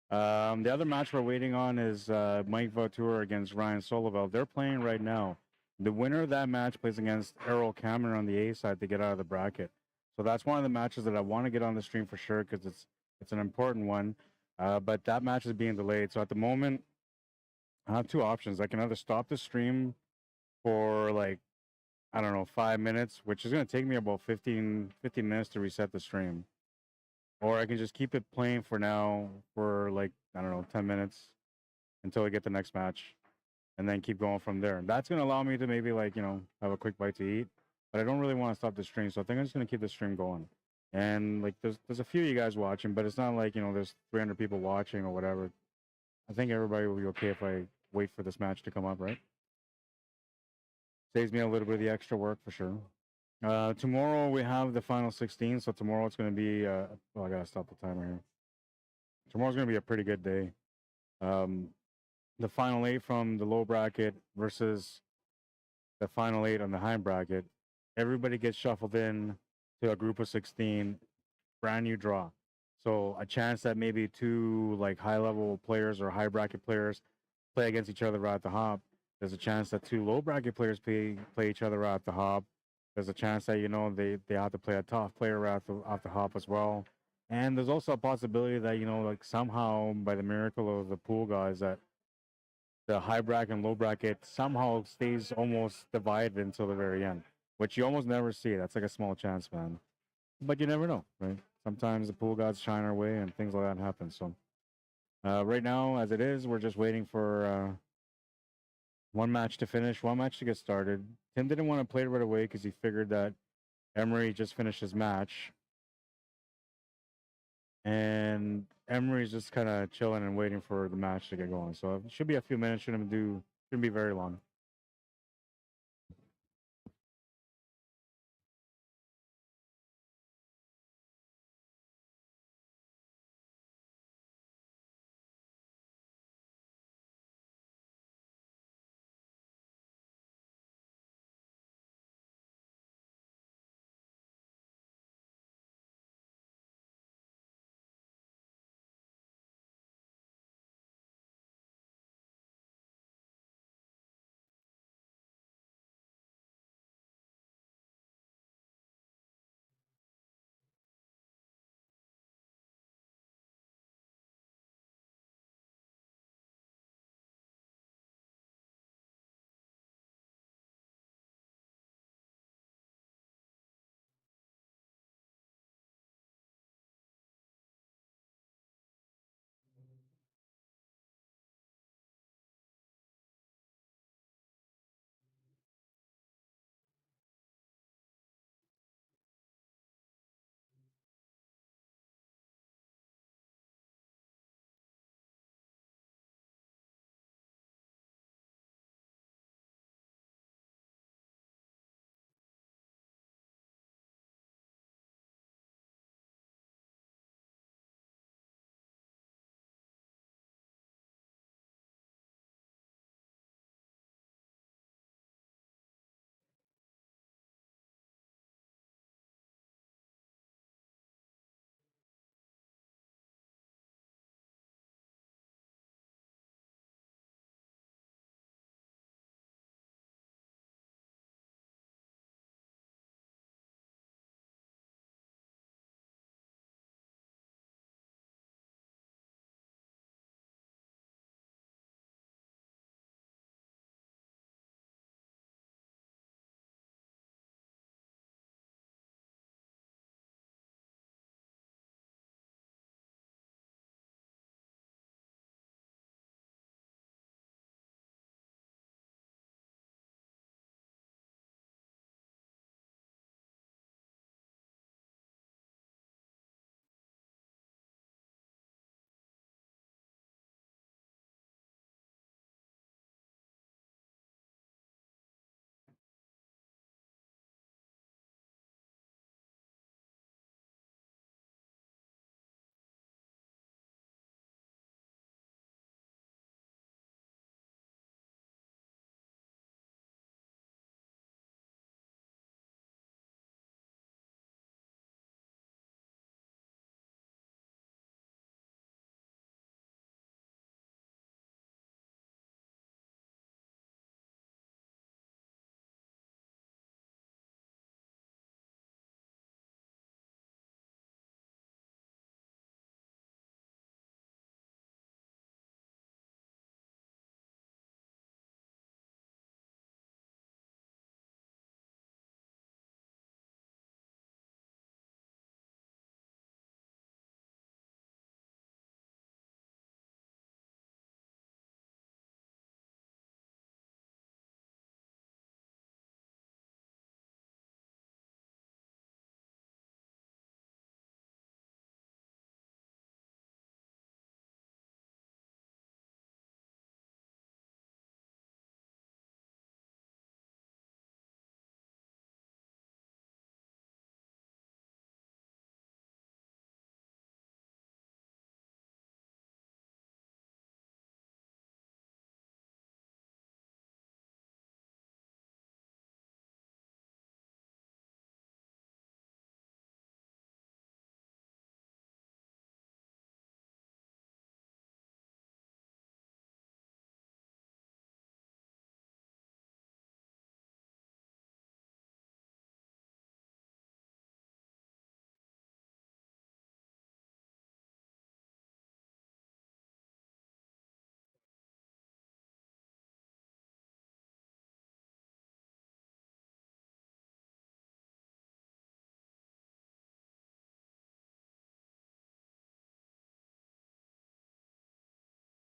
The other match we're waiting on is Mike Vautour against Ryan Solivel. They're playing right now. The winner of that match plays against ERROL Cameron on the A side to get out of the bracket. So that's one of the matches that I want to get on the stream for sure because it's an important one. But that match is being delayed. So at the moment, I have two options. I can either stop the stream for like, I don't know, 5 minutes, which is going to take me about 15 minutes to reset the stream. Or I can just keep it playing for now for like, I don't know, 10 minutes until I get the next match and then keep going from there. That's going to allow me to maybe like, you know, have a quick bite to eat. But I don't really want to stop the stream. So I think I'm just going to keep the stream going. And like, there's a few of you guys watching, but it's not like, you know, there's 300 people watching or whatever. I think everybody will be okay if I wait for this match to come up, right? Saves me a little bit of the extra work for sure. Tomorrow we have the final 16, so tomorrow it's going to be. Well, I gotta stop the timer here. Tomorrow's going to be a pretty good day. The final 8 from the low bracket versus the final 8 on the high bracket. Everybody gets shuffled in to a group of 16, brand new draw. So a chance that maybe 2 like high level players or high bracket players play against each other right at the hop. There's a chance that 2 low bracket players play each other right at the hop. There's a chance that, you know, they have to play a tough player right off the hop as well. And there's also a possibility that, you know, like somehow by the miracle of the pool guys that the high bracket and low bracket somehow stays almost divided until the very end, which you almost never see. That's like a small chance, man. But you never know, right? Sometimes the pool gods shine our way and things like that happen. So right now, as it is, we're just waiting for one match to finish, one match to get started. Tim didn't want to play right away because he figured that Emery just finished his match. And Emery's just kind of chilling and waiting for the match to get going. So it should be a few minutes. Shouldn't be very long.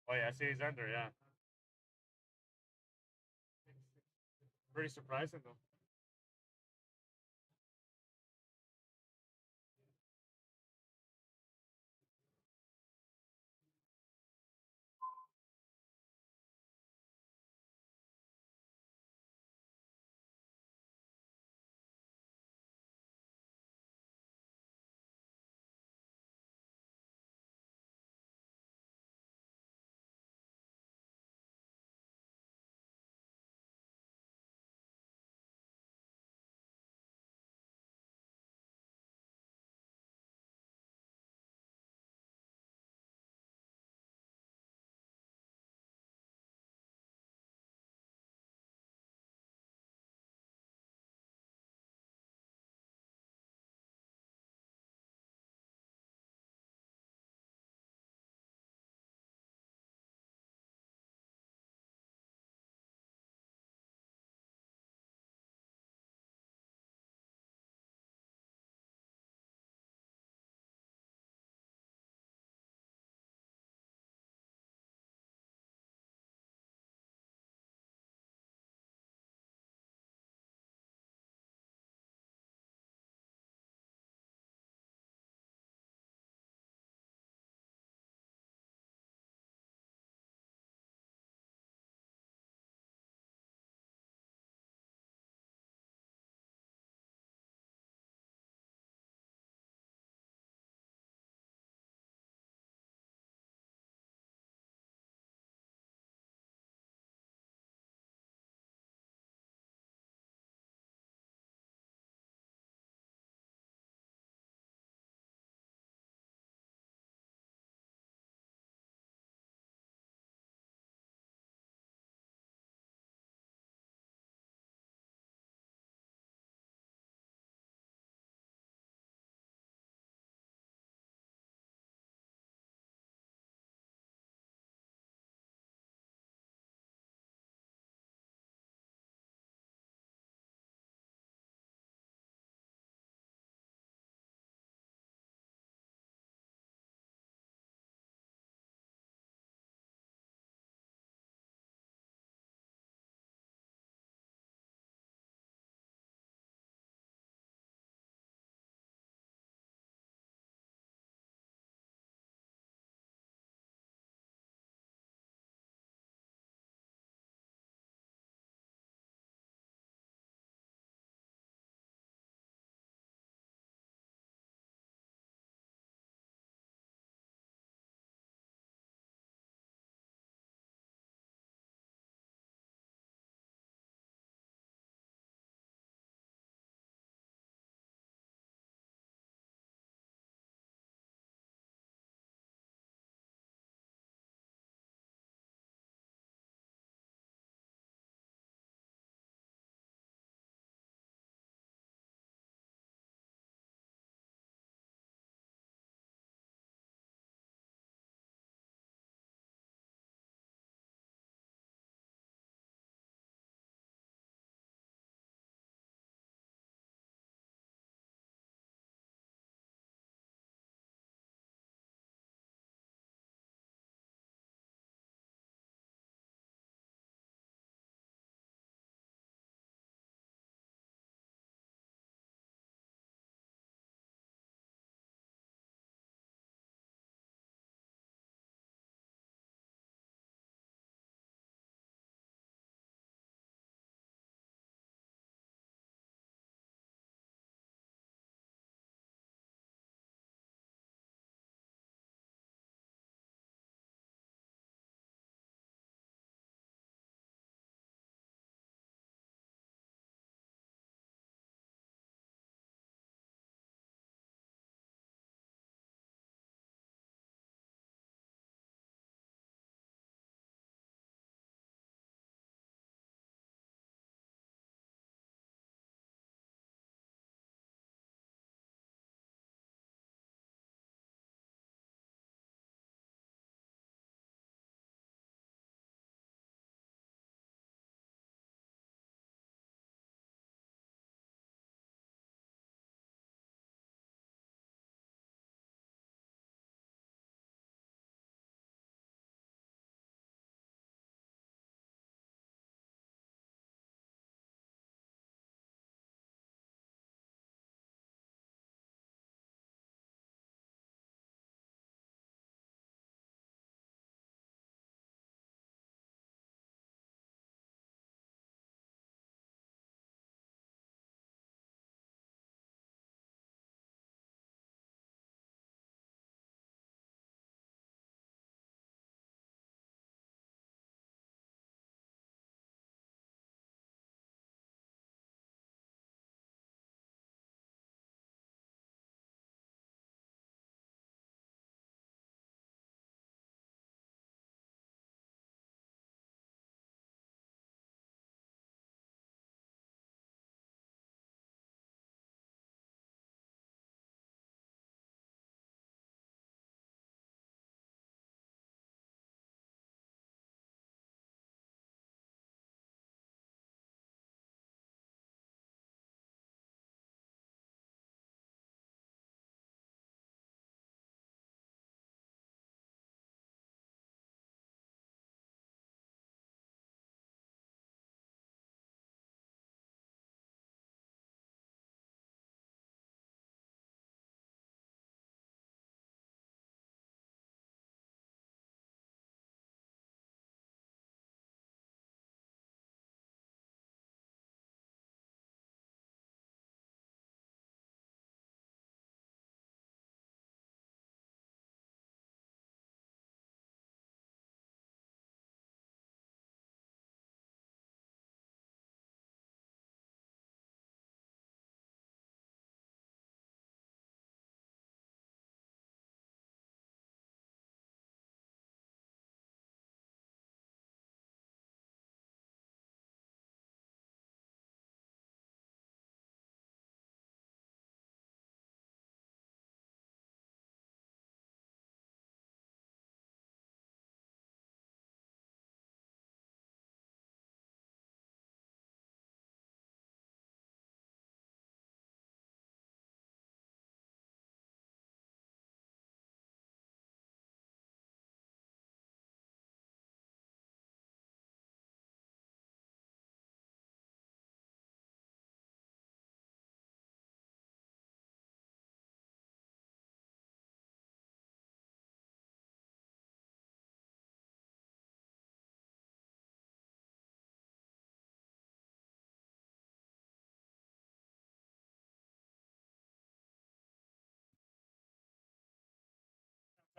Oh yeah, I see he's under. Yeah, pretty surprising though.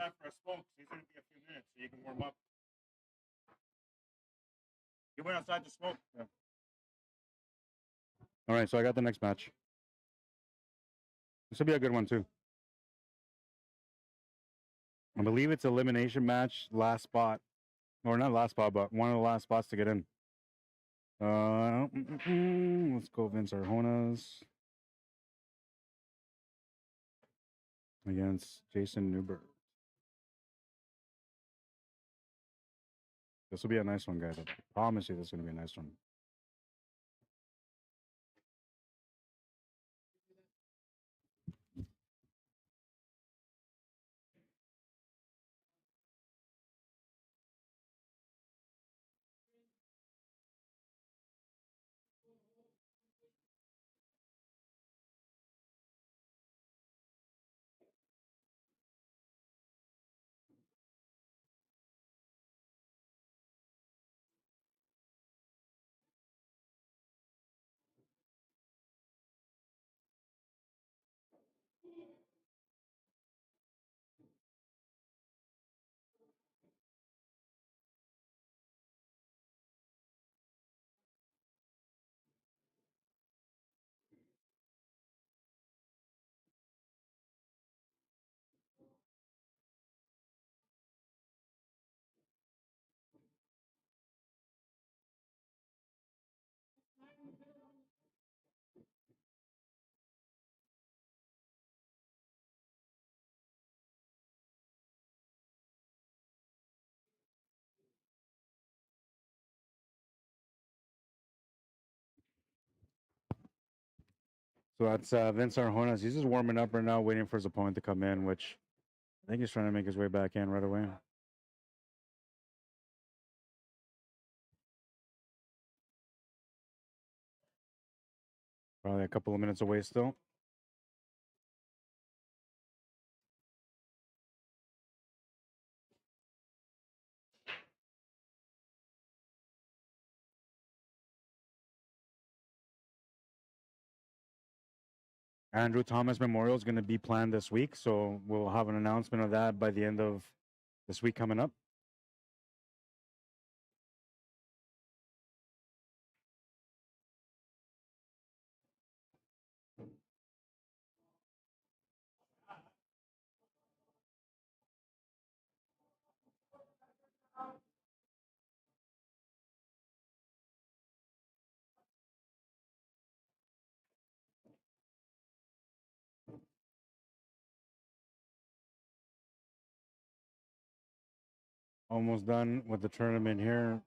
outside for a smoke. He's going to be a few minutes so you can warm up. You went outside to smoke. Yeah. All right, so I got the next match. This will be a good one, too. I believe it's elimination match, last spot. Or not last spot, but one of the last spots to get in. Let's go Vince Arjonas against Jason Newberg. This will be a nice one, guys. I promise you this is going to be a nice one. So that's Vince Arjonas. He's just warming up right now, waiting for his opponent to come in, which I think he's trying to make his way back in right away. Probably a couple of minutes away still. Andrew Thomas Memorial is going to be planned this week, so we'll have an announcement of that by the end of this week coming up. Almost done with the tournament here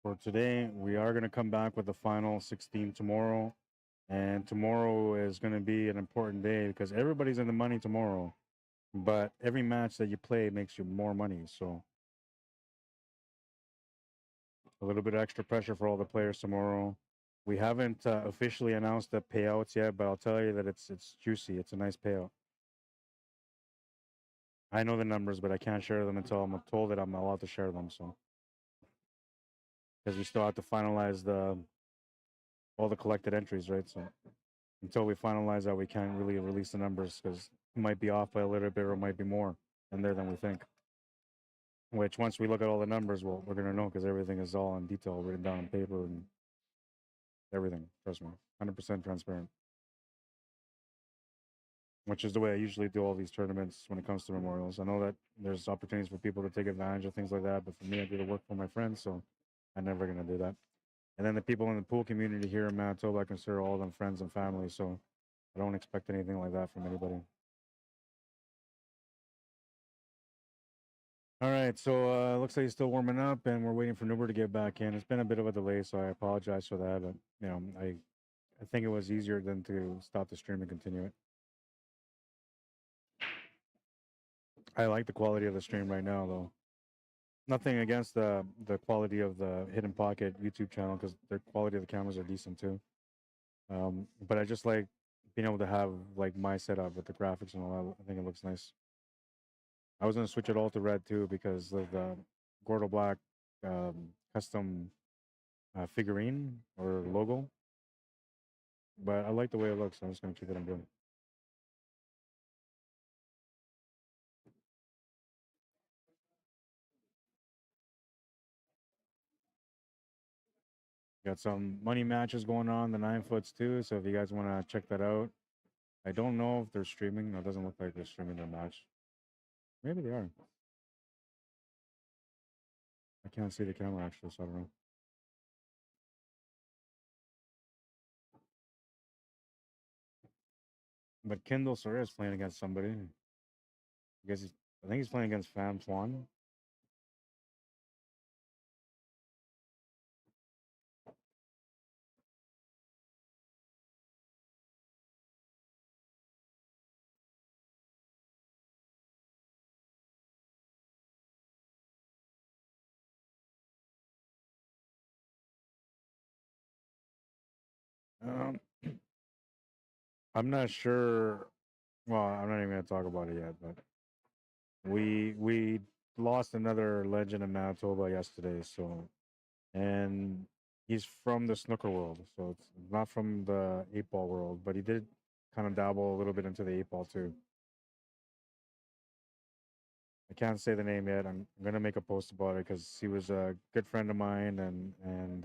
for today. We are going to come back with the final 16 tomorrow. And tomorrow is going to be an important day because everybody's in the money tomorrow. But every match that you play makes you more money. So a little bit of extra pressure for all the players tomorrow. We haven't officially announced the payouts yet, but I'll tell you that it's juicy. It's a nice payout. I know the numbers, but I can't share them until I'm told that I'm allowed to share them. So, because we still have to finalize all the collected entries, right? So, until we finalize that, we can't really release the numbers because it might be off by a little bit or it might be more in there than we think. Which, once we look at all the numbers, well, we're gonna know because everything is all in detail, written down on paper and everything. Trust me, 100% transparent. Which is the way I usually do all these tournaments when it comes to memorials. I know that there's opportunities for people to take advantage of things like that, but for me, I do the work for my friends, so I'm never going to do that. And then the people in the pool community here in Manitoba, I consider all of them friends and family, so I don't expect anything like that from anybody. All right, so looks like he's still warming up, and we're waiting for Nuber to get back in. It's been a bit of a delay, so I apologize for that, but you know, I think it was easier than to stop the stream and continue it. I like the quality of the stream right now, though. Nothing against the quality of the Hidden Pocket YouTube channel because the quality of the cameras are decent too. But I just like being able to have like my setup with the graphics and all that. I think it looks nice. I was gonna switch it all to red too because of the Gordo Black custom figurine or logo. But I like the way it looks. So I'm just gonna keep it on blue. Got some money matches going on, the 9-foots too. So if you guys want to check that out, I don't know if they're streaming. No, it doesn't look like they're streaming their match. Maybe they are. I can't see the camera actually, so I don't know. But Kendall Sora is playing against somebody. I think he's playing against Fam Tuan. Um, I'm not sure. Well, I'm not even gonna talk about it yet, but we lost another legend in Manitoba yesterday. So, and he's from the snooker world, so it's not from the 8-ball world, but he did kind of dabble a little bit into the 8-ball too. I can't say the name yet. I'm gonna make a post about it because he was a good friend of mine, and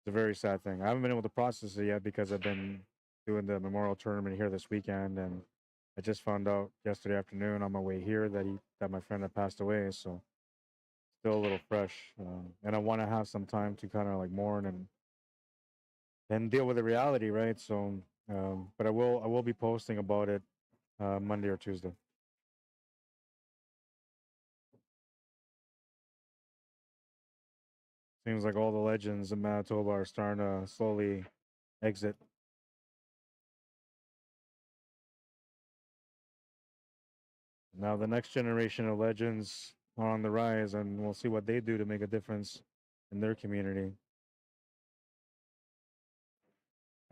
it's a very sad thing. I haven't been able to process it yet because I've been doing the memorial tournament here this weekend, and I just found out yesterday afternoon on my way here that my friend had passed away. So still a little fresh, and I want to have some time to kind of like mourn and deal with the reality, right? So, but I will be posting about it Monday or Tuesday. Seems like all the legends in Manitoba are starting to slowly exit. Now the next generation of legends are on the rise, and we'll see what they do to make a difference in their community.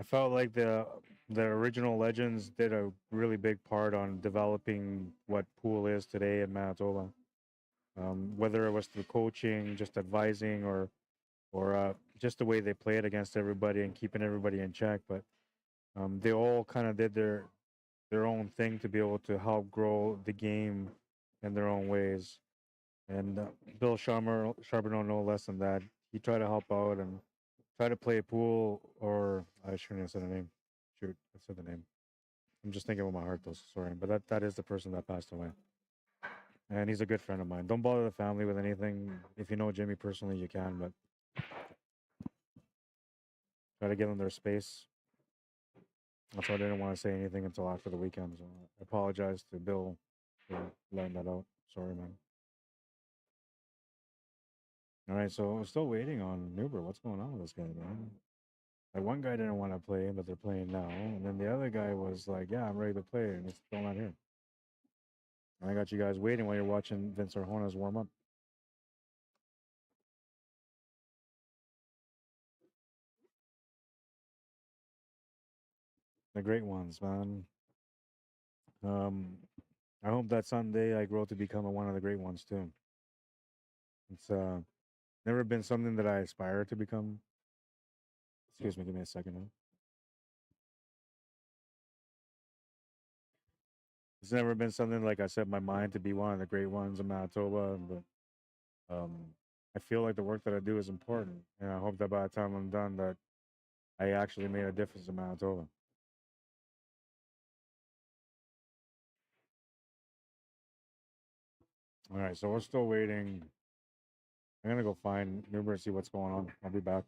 I felt like the original legends did a really big part on developing what pool is today in Manitoba. Whether it was through coaching, just advising, or just the way they played against everybody and keeping everybody in check, but they all kind of did their own thing to be able to help grow the game in their own ways. And Bill Charbonneau, no less than that. He tried to help out and try to play pool, or I shouldn't have said the name. Shoot, I said the name. I'm just thinking with my heart, though. Sorry, but that is the person that passed away, and he's a good friend of mine. Don't bother the family with anything. If you know Jimmy personally, you can, but try to give them their space. That's why I didn't want to say anything until after the weekend. So I apologize to Bill for letting that out. Sorry, man. All right, so I'm still waiting on Nuber. What's going on with this guy, man? Like one guy didn't want to play, but they're playing now, and then the other guy was like, "Yeah, I'm ready to play," and it's still not here. And I got you guys waiting while you're watching Vince Arjona's warm up. The great ones, man. Um, I hope that someday I grow to become one of the great ones too. It's never been something that I aspire to become. Excuse me, give me a second. Huh? It's never been something like I set my mind to be one of the great ones in Manitoba, but I feel like the work that I do is important, and I hope that by the time I'm done, that I actually made a difference in Manitoba. All right, so we're still waiting. I'm gonna go find Nuber and see what's going on. I'll be back.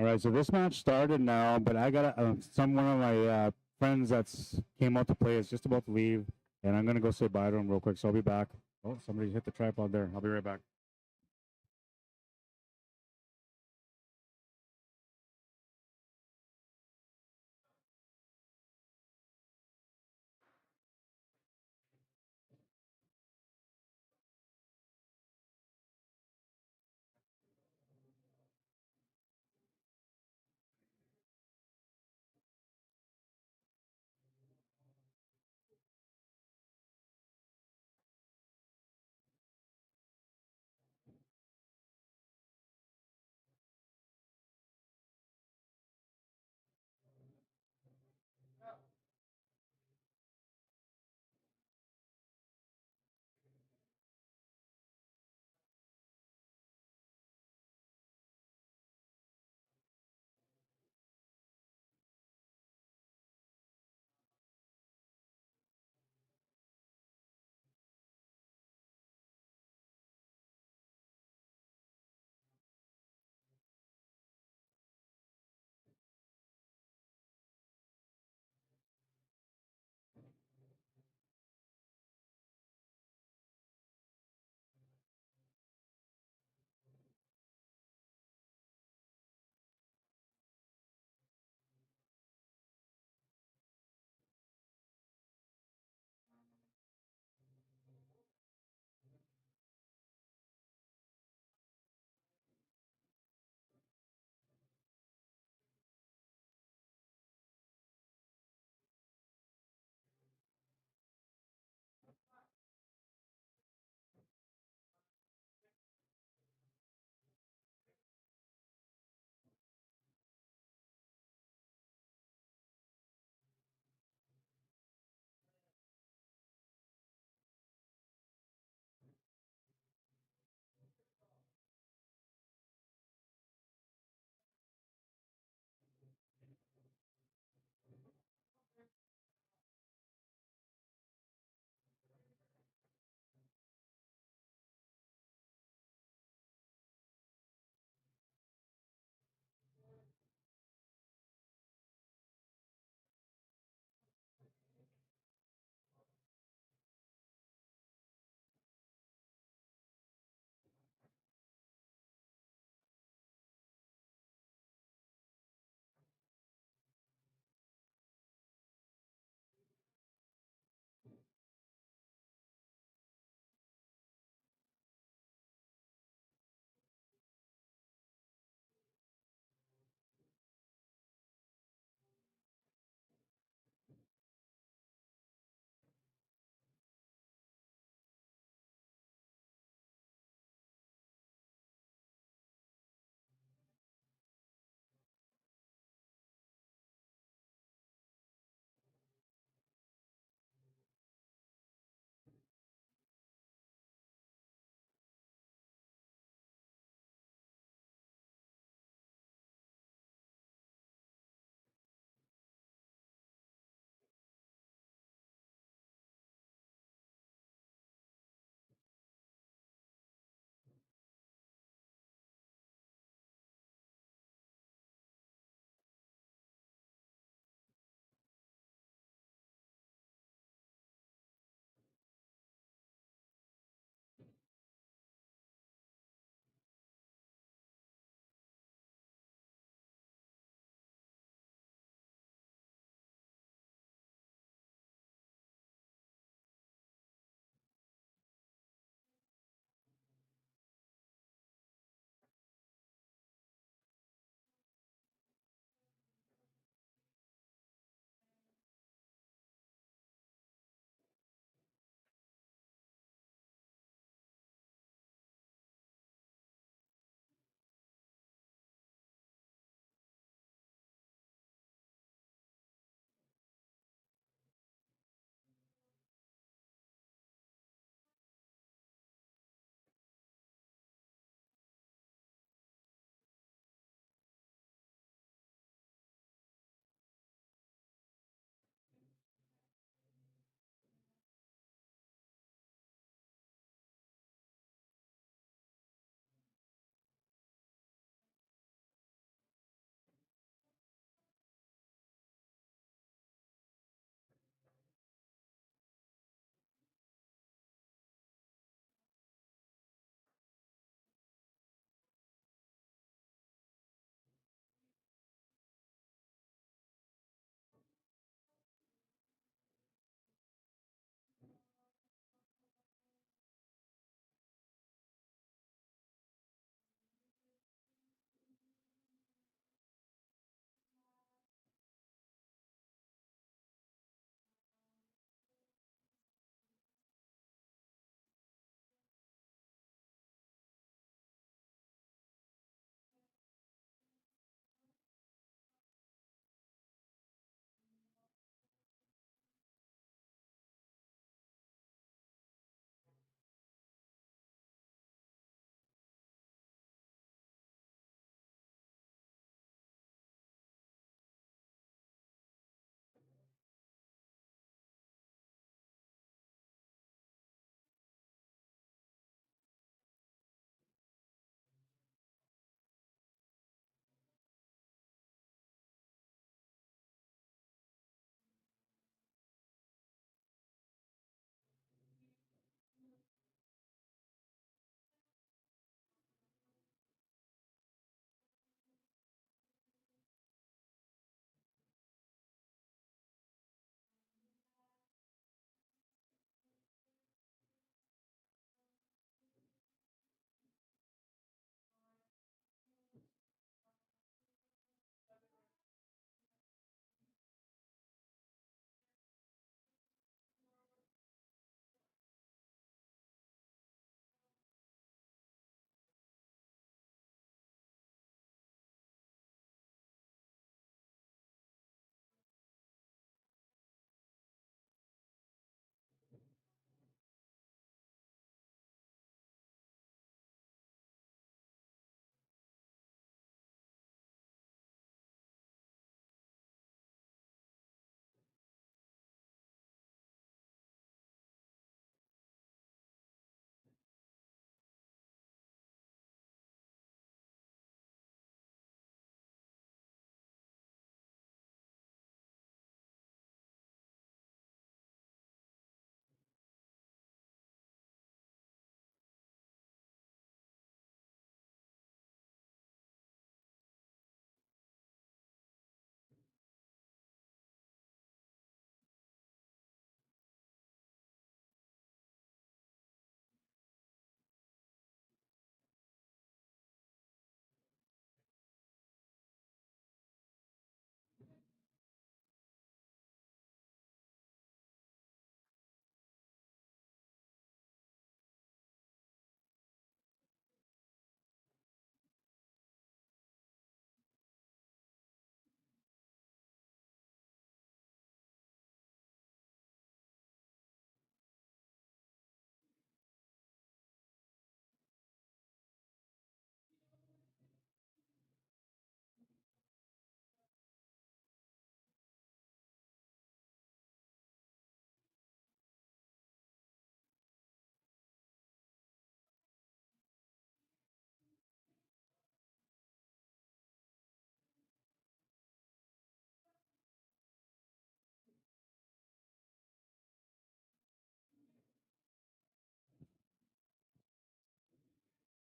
All right, so this match started now, but I got one of my friends that's came out to play is just about to leave, and I'm gonna go say bye to him real quick. So I'll be back. Oh, somebody hit the tripod there. I'll be right back.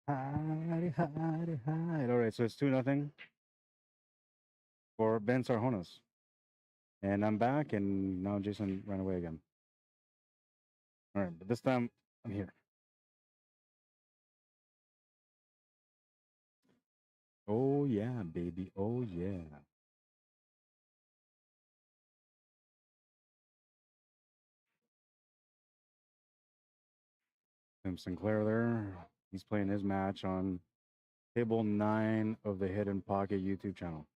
Hide, hide, hide. All right, so it's 2-0 for Ben Sarjonas. And I'm back, and now Jason ran away again. All right, but this time I'm here. Oh, yeah, baby. Oh, yeah. Tim Sinclair there. He's playing his match on table 9 of the Hidden Pocket YouTube channel.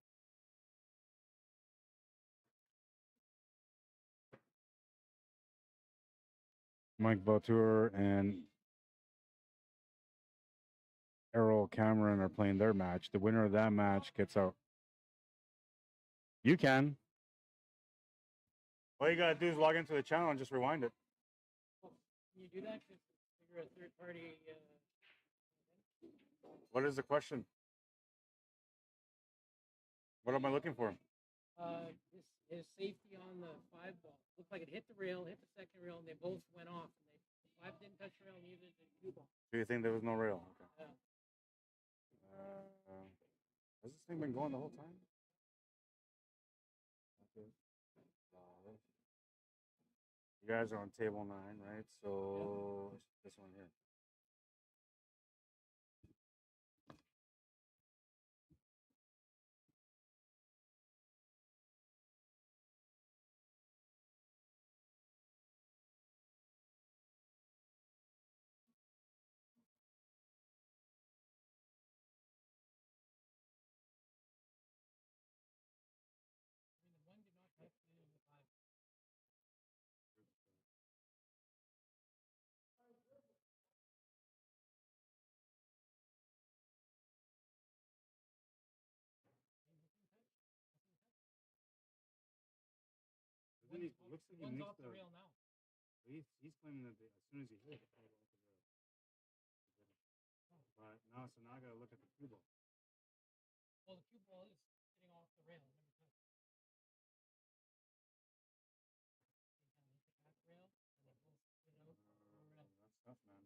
Mike Vautour and Errol Cameron are playing their match. The winner of that match gets out. You can. All you gotta do is log into the channel and just rewind it. Well, can you do that? Because you're a third party. What is the question? What am I looking for? His safety on the 5 ball. Looked like it hit the rail, hit the second rail, and they both went off. And the 5 didn't touch the rail, neither did the 2 ball. Do you think there was no rail? Okay. Yeah. Has this thing been going the whole time? You guys are on table 9, right? So this one here. I mean, the 1 did not touch the 5. Looks like he One's makes off the rail now. He's claiming that as soon as he hit it, it's all off the rail. But now, so now I gotta look at the cue ball. Well, the 2 ball is sitting off the rail. Never touched. Same time, hit the back rail, and they both split out. That's tough, man.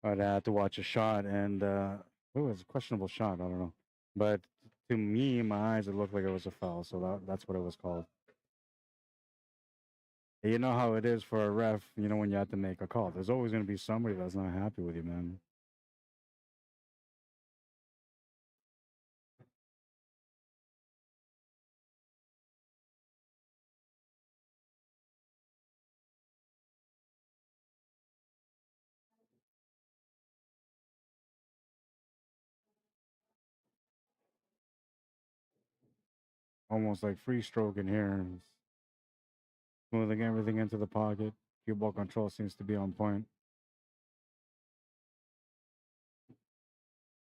I'd have to watch a shot, and it was a questionable shot. I don't know, but to me, in my eyes, it looked like it was a foul. So that's what it was called. You know how it is for a ref. You know when you have to make a call. There's always going to be somebody that's not happy with you, man. Almost like free stroke in here. smoothing everything into the pocket. Cue ball control seems to be on point.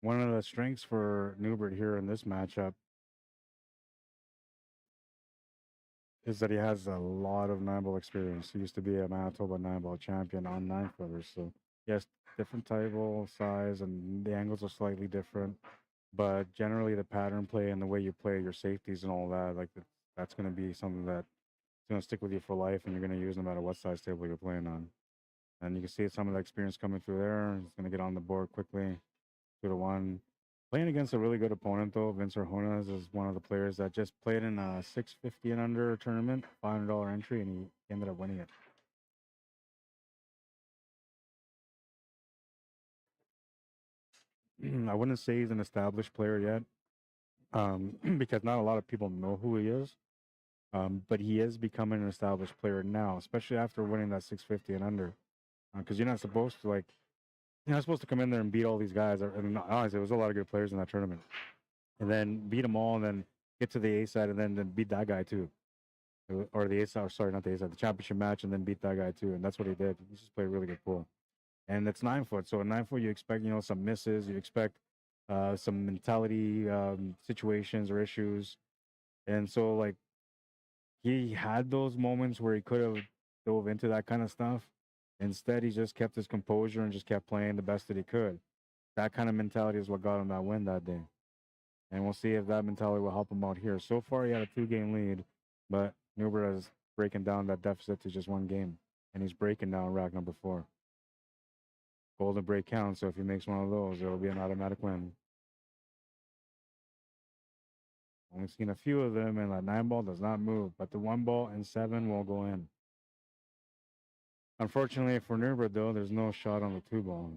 One of the strengths for Newbert here in this matchup is that he has a lot of 9-ball experience. He used to be a Manitoba 9-ball champion on 9-footers. So, yes, different table size and the angles are slightly different. But generally, the pattern play and the way you play your safeties and all that, like that's going to be something that's going to stick with you for life, and you're going to use no matter what size table you're playing on. And you can see some of the experience coming through there. He's going to get on the board quickly, 2-1. Playing against a really good opponent, though. Vince Arjonas is one of the players that just played in a 650 and under tournament, $500 entry, and he ended up winning it. I wouldn't say he's an established player yet, because not a lot of people know who he is. But he is becoming an established player now, especially after winning that 650 and under. Because you're not supposed to, like, you're not supposed to come in there and beat all these guys. And honestly, there was a lot of good players in that tournament. And then beat them all and then get to the A side and then beat that guy too. Or the A side, sorry, not the A side, the championship match, and then beat that guy too. And that's what he did. He just played a really good pool. And it's 9-foot. So at 9-foot, you expect, some misses. You expect some mentality situations or issues. And so, like, he had those moments where he could have dove into that kind of stuff. Instead, he just kept his composure and just kept playing the best that he could. That kind of mentality is what got him that win that day. And we'll see if that mentality will help him out here. So far, he had a 2-game lead, but Newbert is breaking down that deficit to just 1 game. And he's breaking down rack number 4. Golden break counts, so if he makes one of those, it'll be an automatic win. Only seen a few of them, and that 9-ball does not move, but the 1-ball and 7 will go in. Unfortunately for Newbert, though, there's no shot on the 2-ball.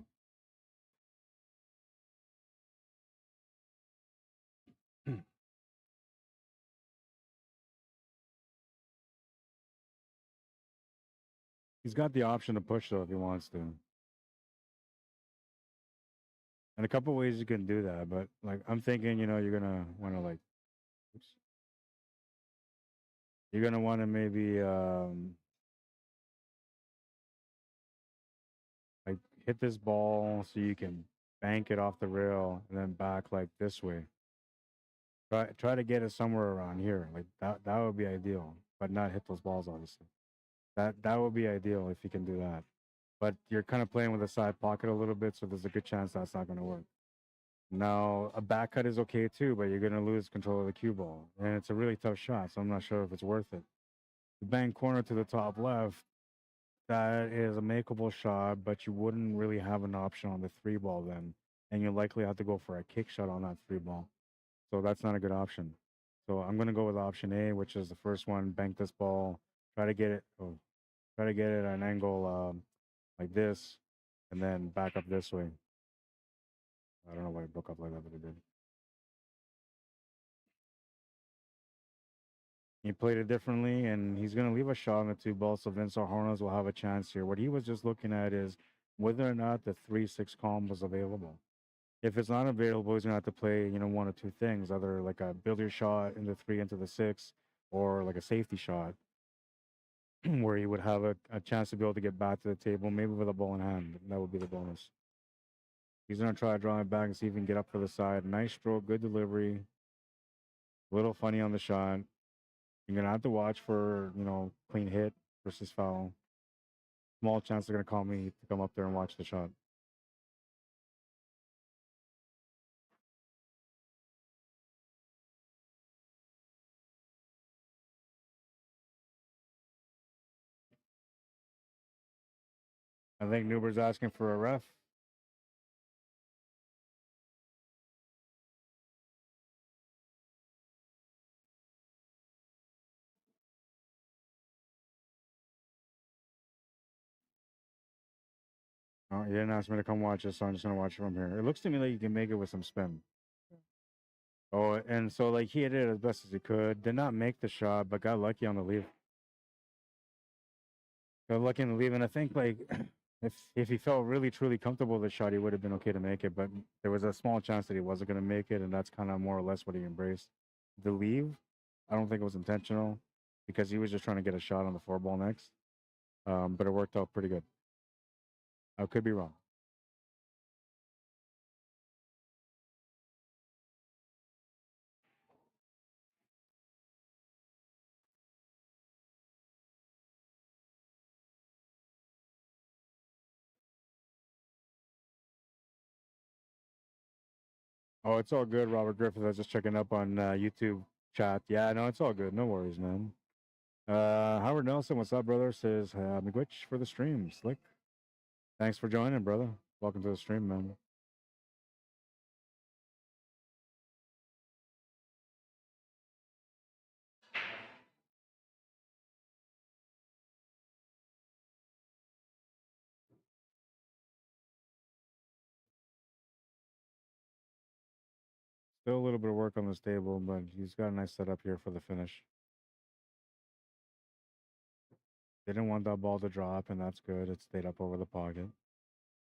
He's got the option to push, though, if he wants to. And a couple ways you can do that, but, like, I'm thinking, you're going to want to, like, oops. You're going to want to maybe, like, hit this ball so you can bank it off the rail and then back, like, this way. Try to get it somewhere around here. Like, that would be ideal, but not hit those balls, obviously. That would be ideal if you can do that. But you're kind of playing with a side pocket a little bit, so there's a good chance that's not going to work. Now, a back cut is okay too, but you're going to lose control of the cue ball. And it's a really tough shot, so I'm not sure if it's worth it. The bang corner to the top left, that is a makeable shot, but you wouldn't really have an option on the 3-ball then. And you likely have to go for a kick shot on that 3-ball. So that's not a good option. So I'm going to go with option A, which is the first one, bank this ball, try to get it at an angle like this, and then back up this way. I don't know why it broke up like that, but it did. He played it differently, and he's going to leave a shot on the 2-ball, so Vince Arjonas will have a chance here. What he was just looking at is whether or not the 3-6 calm was available. If it's not available, he's going to have to play, 1 or 2 things, either like a billiard shot in the 3 into the 6, or like a safety shot, where he would have a chance to be able to get back to the table, maybe with a ball in hand. That would be the bonus. He's going to try to draw it back and see if he can get up for the side. Nice stroke, good delivery. A little funny on the shot. You're going to have to watch for, clean hit versus foul. Small chance they're going to call me to come up there and watch the shot. I think Newbert's asking for a ref. Oh, he didn't ask me to come watch it, so I'm just going to watch it from here. It looks to me like you can make it with some spin. Oh, and so, like, he hit it as best as he could. Did not make the shot, but got lucky on the leave. Got lucky on the leave, and I think, like, if he felt really, truly comfortable with the shot, he would have been okay to make it, but there was a small chance that he wasn't going to make it, and that's kind of more or less what he embraced. The leave, I don't think it was intentional. because he was just trying to get a shot on the 4 ball next. But it worked out pretty good. I could be wrong. Oh, it's all good, Robert Griffith. I was just checking up on YouTube chat. Yeah, no, it's all good. No worries, man. Howard Nelson, what's up, brother? Says, Miigwitch for the stream. Slick. Thanks for joining, brother. Welcome to the stream, man. Still a little bit of work on this table, but he's got a nice setup here for the finish. Didn't want that ball to drop, and that's good. It stayed up over the pocket.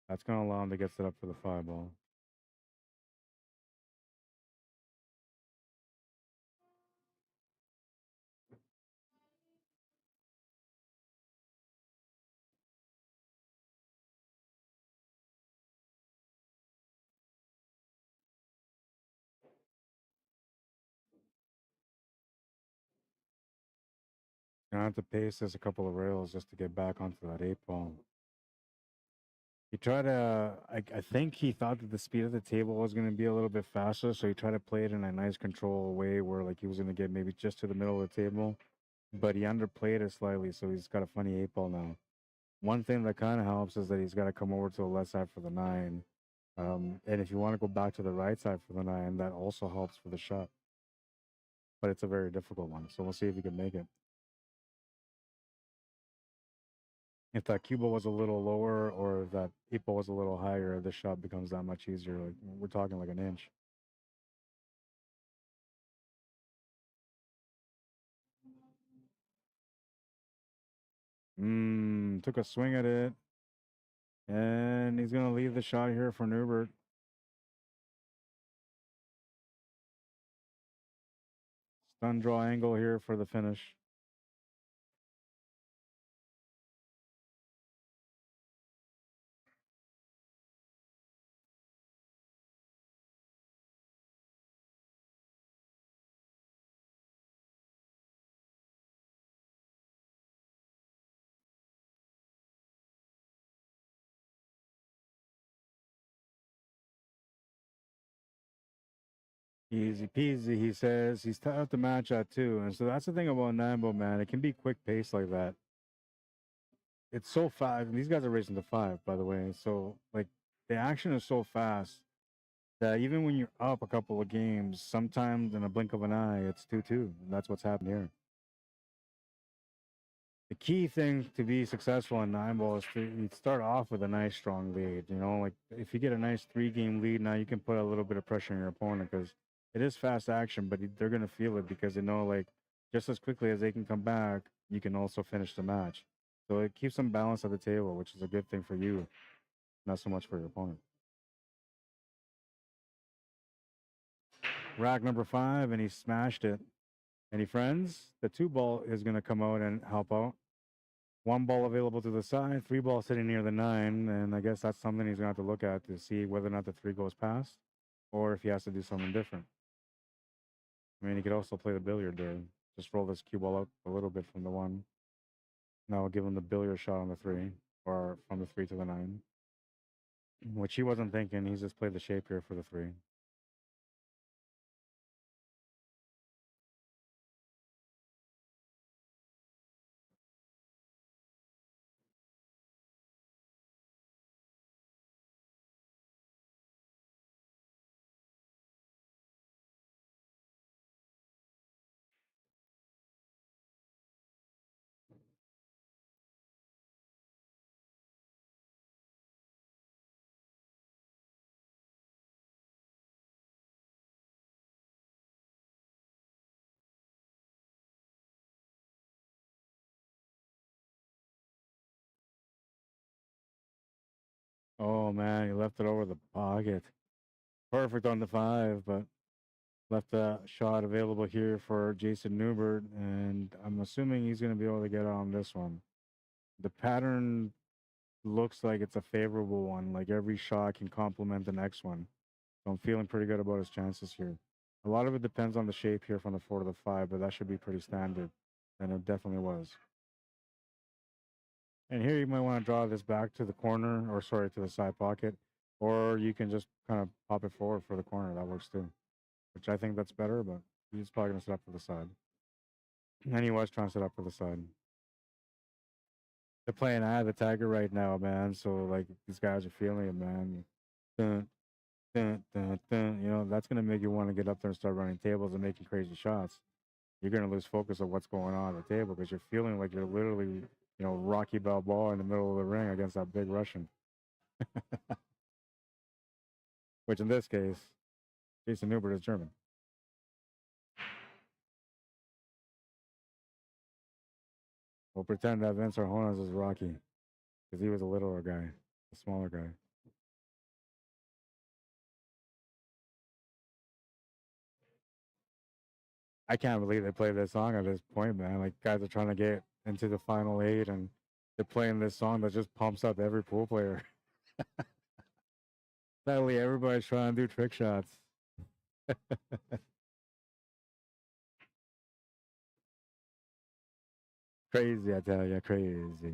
That's going to allow him to get set up for the 5 ball. Gonna have to pace this a couple of rails just to get back onto that 8 ball. He tried to, I think he thought that the speed of the table was going to be a little bit faster, so he tried to play it in a nice control way where like he was going to get maybe just to the middle of the table, but he underplayed it slightly, so he's got a funny 8 ball now. One thing that kind of helps is that he's got to come over to the left side for the 9. And if you want to go back to the right side for the 9, that also helps for the shot. But it's a very difficult one, so we'll see if he can make it. If that cue ball was a little lower or if that 8 ball was a little higher, the shot becomes that much easier. Like we're talking like an inch. Took a swing at it. And he's going to leave the shot here for Newbert. Stun draw angle here for the finish. Easy peasy, he says. He's tough to match at too. And so that's the thing about Nambo, man. It can be quick pace like that. It's so fast. These guys are racing to 5, by the way. So, like, the action is so fast that even when you're up a couple of games, sometimes in a blink of an eye, it's 2-2. And that's what's happened here. The key thing to be successful in 9 ball is to start off with a nice, strong lead. You know, like, if you get a nice 3-game lead, now you can put a little bit of pressure on your opponent because it is fast action, but they're going to feel it because they know, like, just as quickly as they can come back, you can also finish the match. So it keeps them balanced at the table, which is a good thing for you, not so much for your opponent. Rack number 5, and he smashed it. Any friends? The 2 ball is going to come out and help out. 1 ball available to the side, 3 ball sitting near the 9, and I guess that's something he's going to have to look at to see whether or not the 3 goes past, or if he has to do something different. I mean, he could also play the billiard there. Just roll this cue ball up a little bit from the 1. Now we'll give him the billiard shot on the 3, or from the 3 to the 9. Which he wasn't thinking. He's just played the shape here for the 3. Oh man, he left it over the pocket. Perfect on the 5, but Left a shot available here for Jason Newbert, and I'm assuming he's going to be able to get on this one. The pattern looks like it's a favorable one. Like every shot can complement the next one. So I'm feeling pretty good about his chances here. A lot of it depends on the shape here from the 4 to the 5, but that should be pretty standard. And it definitely was. And here you might want to draw this back to the corner, or sorry, to the side pocket. Or you can just kind of pop it forward for the corner. That works too. Which I think that's better, but he's probably going to set up for the side. And he was trying to set up for the side. They're playing the tagger right now, man. So, like, these guys are feeling it, man. Dun, dun, dun, dun. You know, that's going to make you want to get up there and start running tables and making crazy shots. You're going to lose focus of what's going on at the table because you're feeling like you're literally, you know, Rocky Balboa in the middle of the ring against that big Russian. Which in this case, Jason Newbert is German. We'll pretend that Vince Arjonas is Rocky because he was a littler guy, a smaller guy. I can't believe they play this song at this point, man. Like, guys are trying to get into the final 8 and they're playing this song that just pumps up every pool player. Sadly, everybody's trying to do trick shots. Crazy, I tell you, crazy.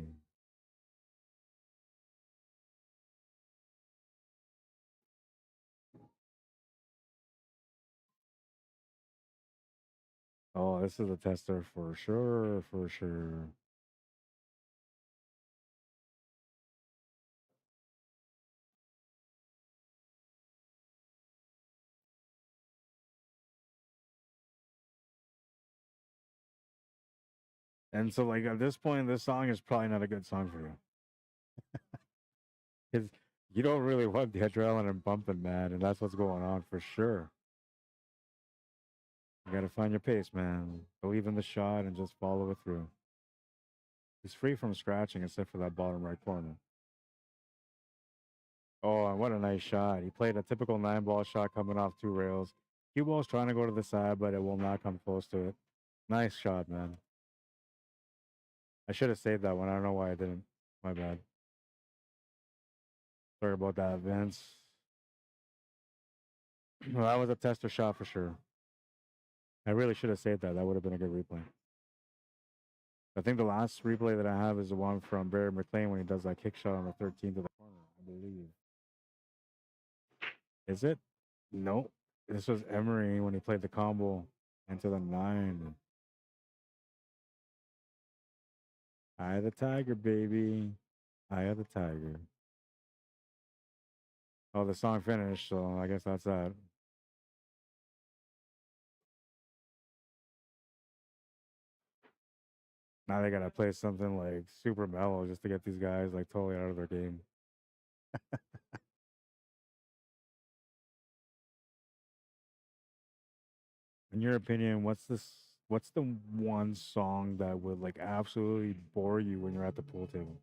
Oh, this is a tester for sure, for sure. And so, like, at this point, this song is probably not a good song for you. Because you don't really want the adrenaline pumping, man. And that's what's going on for sure. You got to find your pace, man. Believe in the shot and just follow it through. He's free from scratching except for that bottom right corner. Oh, and what a nice shot. He played a typical 9-ball shot coming off 2 rails. Cue ball's trying to go to the side, but it will not come close to it. Nice shot, man. I should have saved that one. I don't know why I didn't. My bad. Sorry about that, Vince. Well, that was a tester shot for sure. I really should have saved that. That would have been a good replay. I think the last replay that I have is the one from Barry McLean when he does that kick shot on the 13th of the corner, I believe. Is it? Nope. This was Emery when he played the combo into the 9. Eye of the Tiger, baby. Eye of the Tiger. Oh, the song finished, so I guess that's that. Now they gotta play something like super mellow just to get these guys like totally out of their game. In your opinion, what's the one song that would like absolutely bore you when you're at the pool table?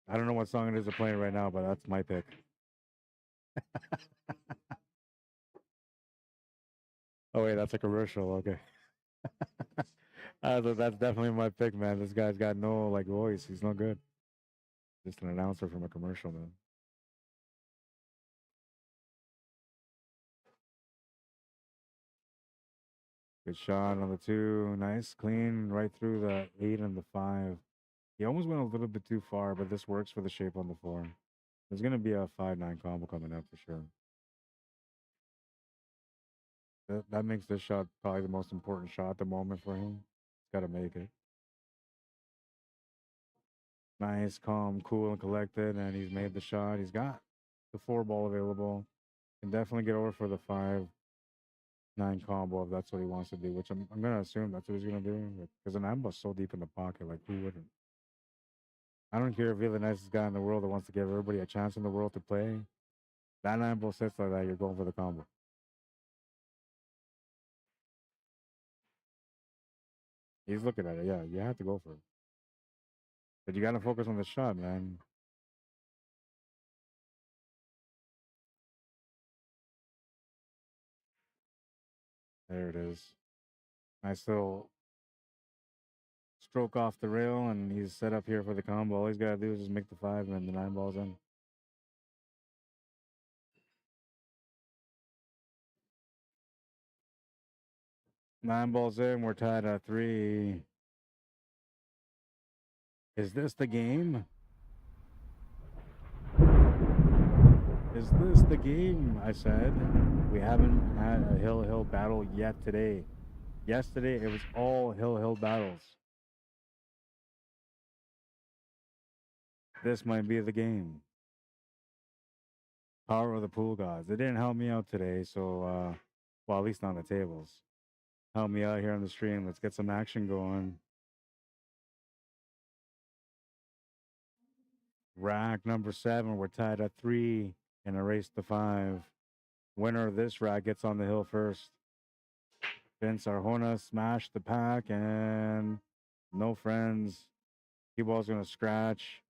I don't know what song it is they're playing right now, but that's my pick. Oh wait, that's a commercial. Okay. That's definitely my pick, man. This guy's got no like voice. He's no good. Just an announcer from a commercial, man. Good shot on the 2. Nice, clean, right through the 8 and the 5. He almost went a little bit too far, but this works for the shape on the 4. There's going to be a 5-9 combo coming up for sure. That makes this shot probably the most important shot at the moment for him. He's got to make it. Nice, calm, cool, and collected, and he's made the shot. He's got the 4 ball available. Can definitely get over for the 5-9 combo if that's what he wants to do, which I'm going to assume that's what he's going to do. Because an ambul's so deep in the pocket, like who wouldn't? I don't care if you're the nicest guy in the world that wants to give everybody a chance in the world to play. That 9-ball sits like that, you're going for the combo. He's looking at it. Yeah, you have to go for it. But you got to focus on the shot, man. There it is. Nice little stroke off the rail, and he's set up here for the combo. All he's got to do is just make the 5 and the 9 balls in. Nine balls in, we're tied at 3. Is this the game? Is this the game? I said. We haven't had a hill battle yet today. Yesterday, it was all hill battles. This might be the game. Power of the pool gods. It didn't help me out today, so, well, at least not on the tables. Help me out here on the stream. Let's get some action going. Rack number 7. We're tied at 3 in a race to 5. Winner of this rack gets on the hill first. Vince Arjona smashed the pack and no friends. Cue ball's going to scratch.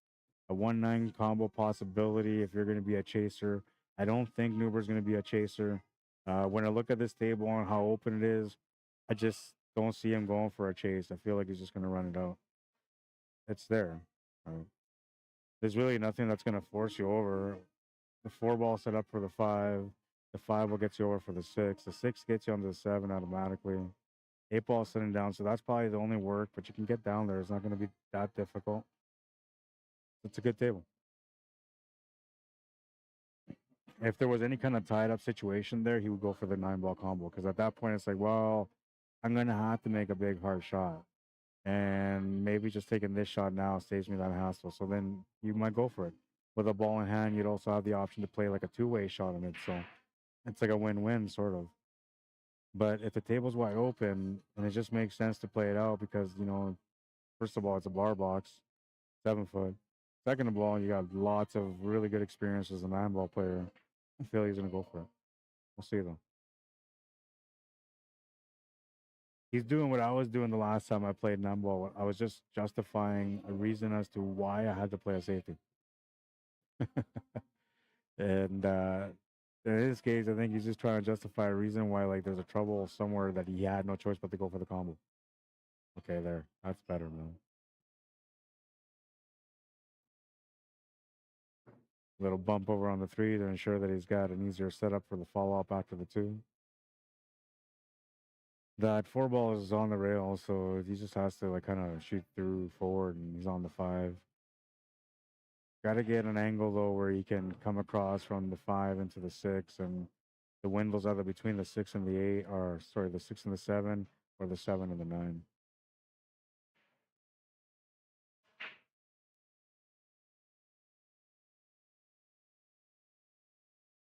A 1-9 combo possibility if you're going to be a chaser. I don't think Nuber's going to be a chaser. When I look at this table and how open it is, I just don't see him going for a chase. I feel like he's just going to run it out. It's there. There's really nothing that's going to force you over. The 4 ball set up for the 5. The 5 will get you over for the 6. The 6 gets you onto the 7 automatically. 8 ball sitting down, so that's probably the only work, but you can get down there. It's not going to be that difficult. It's a good table. If there was any kind of tied up situation there, he would go for the 9 ball combo, because at that point it's like, well, I'm going to have to make a big hard shot. And maybe just taking this shot now saves me that hassle. So then you might go for it. With a ball in hand, you'd also have the option to play like a 2-way shot on it. So it's like a win-win, sort of. But if the table's wide open, and it just makes sense to play it out because, you know, first of all, it's a bar box, 7 foot. Second of all, you got lots of really good experience as a 9-ball player. I feel he's going to go for it. We'll see, though. He's doing what I was doing the last time I played 9-ball. I was just justifying a reason as to why I had to play a safety. And in this case, I think he's just trying to justify a reason why, like, there's a trouble somewhere that he had no choice but to go for the combo. Okay, there. That's better, man. Little bump over on the 3 to ensure that he's got an easier setup for the follow-up after the 2. That 4 ball is on the rail, so he just has to, like, kind of shoot through forward, and he's on the 5. Got to get an angle, though, where he can come across from the 5 into the 6, and the window's either between the 6 and the 8, or, sorry, the 6 and the 7, or the 7 and the 9.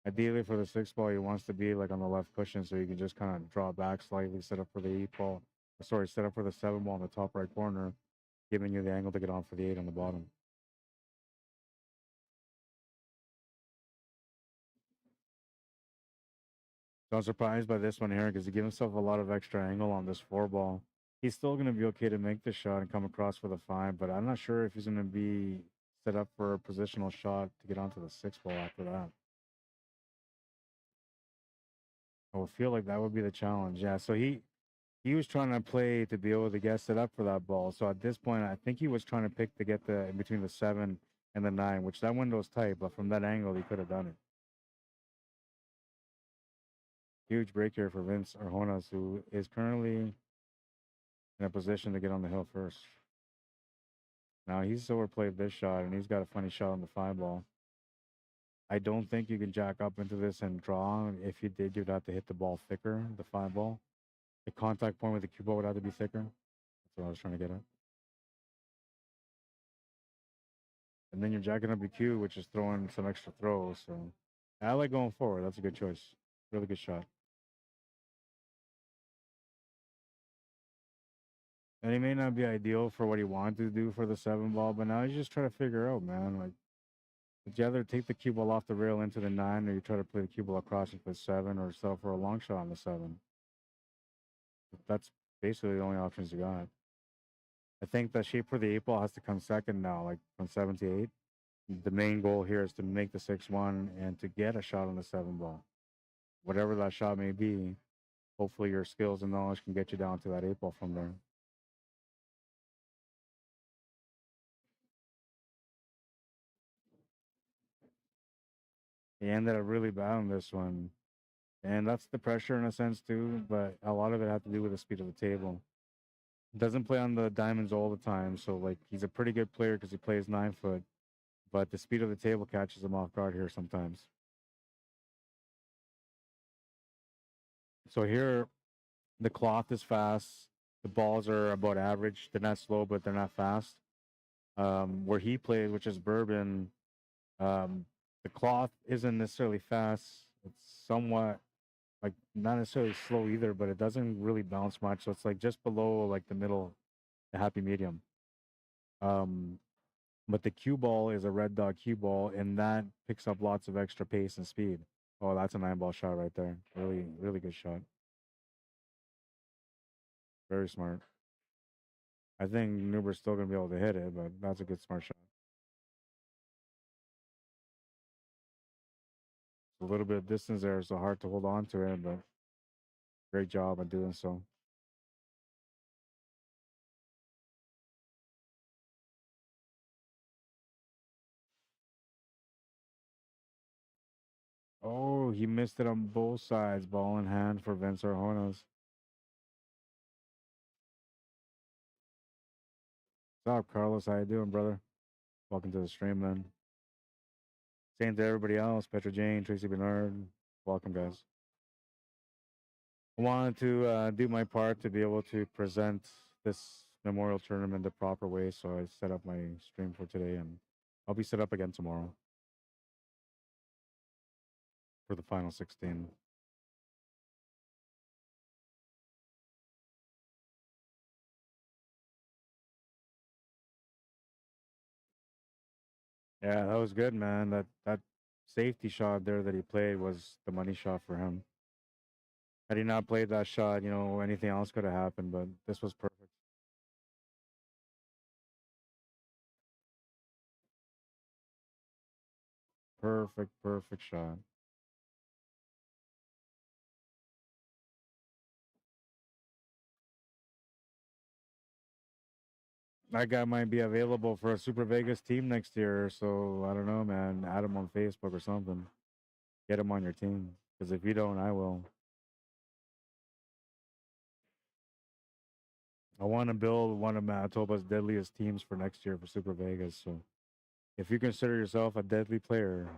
Ideally, for the 6 ball, he wants to be, like, on the left cushion, so you can just kind of draw back slightly, set up for the 8 ball. Sorry, set up for the 7 ball in the top right corner, giving you the angle to get on for the 8 on the bottom. So I'm surprised by this one here because he gave himself a lot of extra angle on this 4 ball. He's still going to be okay to make the shot and come across for the 5, but I'm not sure if he's going to be set up for a positional shot to get onto the 6 ball after that. I would feel like that would be the challenge. Yeah, so he was trying to play to be able to get set up for that ball. So at this point, I think he was trying to pick to get the in between the 7 and the 9, which that window's tight, but from that angle, he could have done it. Huge break here for Vince Arjona, who is currently in a position to get on the hill first. Now he's overplayed this shot, and he's got a funny shot on the 5 ball. I don't think you can jack up into this and draw. If you did, you'd have to hit the ball thicker, the 5 ball. The contact point with the cue ball would have to be thicker. That's what I was trying to get at. And then you're jacking up your cue, which is throwing some extra throws. So I like going forward. That's a good choice. Really good shot. And he may not be ideal for what he wanted to do for the 7 ball, but now he's just trying to figure out, man. Like, would you either take the cue ball off the rail into the 9, or you try to play the cue ball across into the 7, or settle for a long shot on the 7? That's basically the only options you got. I think the shape for the 8 ball has to come second now, like from 7 to 8. The main goal here is to make the 6-1 and to get a shot on the 7 ball. Whatever that shot may be, hopefully your skills and knowledge can get you down to that 8-ball from there. He ended up really bad on this one. And that's the pressure in a sense too, but a lot of it had to do with the speed of the table. Doesn't play on the diamonds all the time, so like he's a pretty good player because he plays 9-foot, but the speed of the table catches him off guard here sometimes. So here, the cloth is fast. The balls are about average. They're not slow, but they're not fast. Where he played, which is bourbon, the cloth isn't necessarily fast. It's somewhat like not necessarily slow either, but it doesn't really bounce much. So it's like just below like the middle, the happy medium. But the cue ball is a red dot cue ball, and that picks up lots of extra pace and speed. Oh, that's a 9-ball shot right there. Really, really good shot. Very smart. I think Nuber's still gonna be able to hit it, but that's a good smart shot. A little bit of distance there, so hard to hold on to it, but great job at doing so. Oh, he missed it on both sides. Ball in hand for Vince Arjonas. What's up, Carlos? How you doing, brother? Welcome to the stream, man. Same to everybody else. Petra Jane, Tracy Bernard. Welcome, guys. I wanted to do my part to be able to present this memorial tournament the proper way, so I set up my stream for today, and I'll be set up again tomorrow for the final 16. Yeah, that was good, man. That safety shot there that he played was the money shot for him. Had he not played that shot, you know, anything else could have happened, but this was perfect. Perfect shot. That guy might be available for a Super Vegas team next year, so I don't know, man. Add him on Facebook or something. Get him on your team, because if you don't, I will. I want to build one of Manitoba's deadliest teams for next year for Super Vegas. So if you consider yourself a deadly player,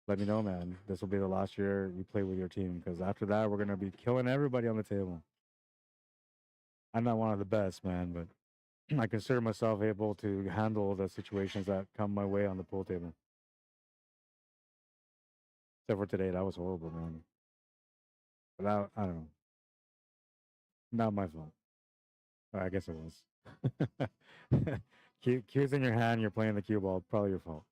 let me know, man. This will be the last year you play with your team, because after that, we're going to be killing everybody on the table. I'm not one of the best, man, but I consider myself able to handle the situations that come my way on the pool table. Except for today, that was horrible, man. But that, I don't know. Not my fault. I guess it was. Cues in your hand, you're playing the cue ball. Probably your fault.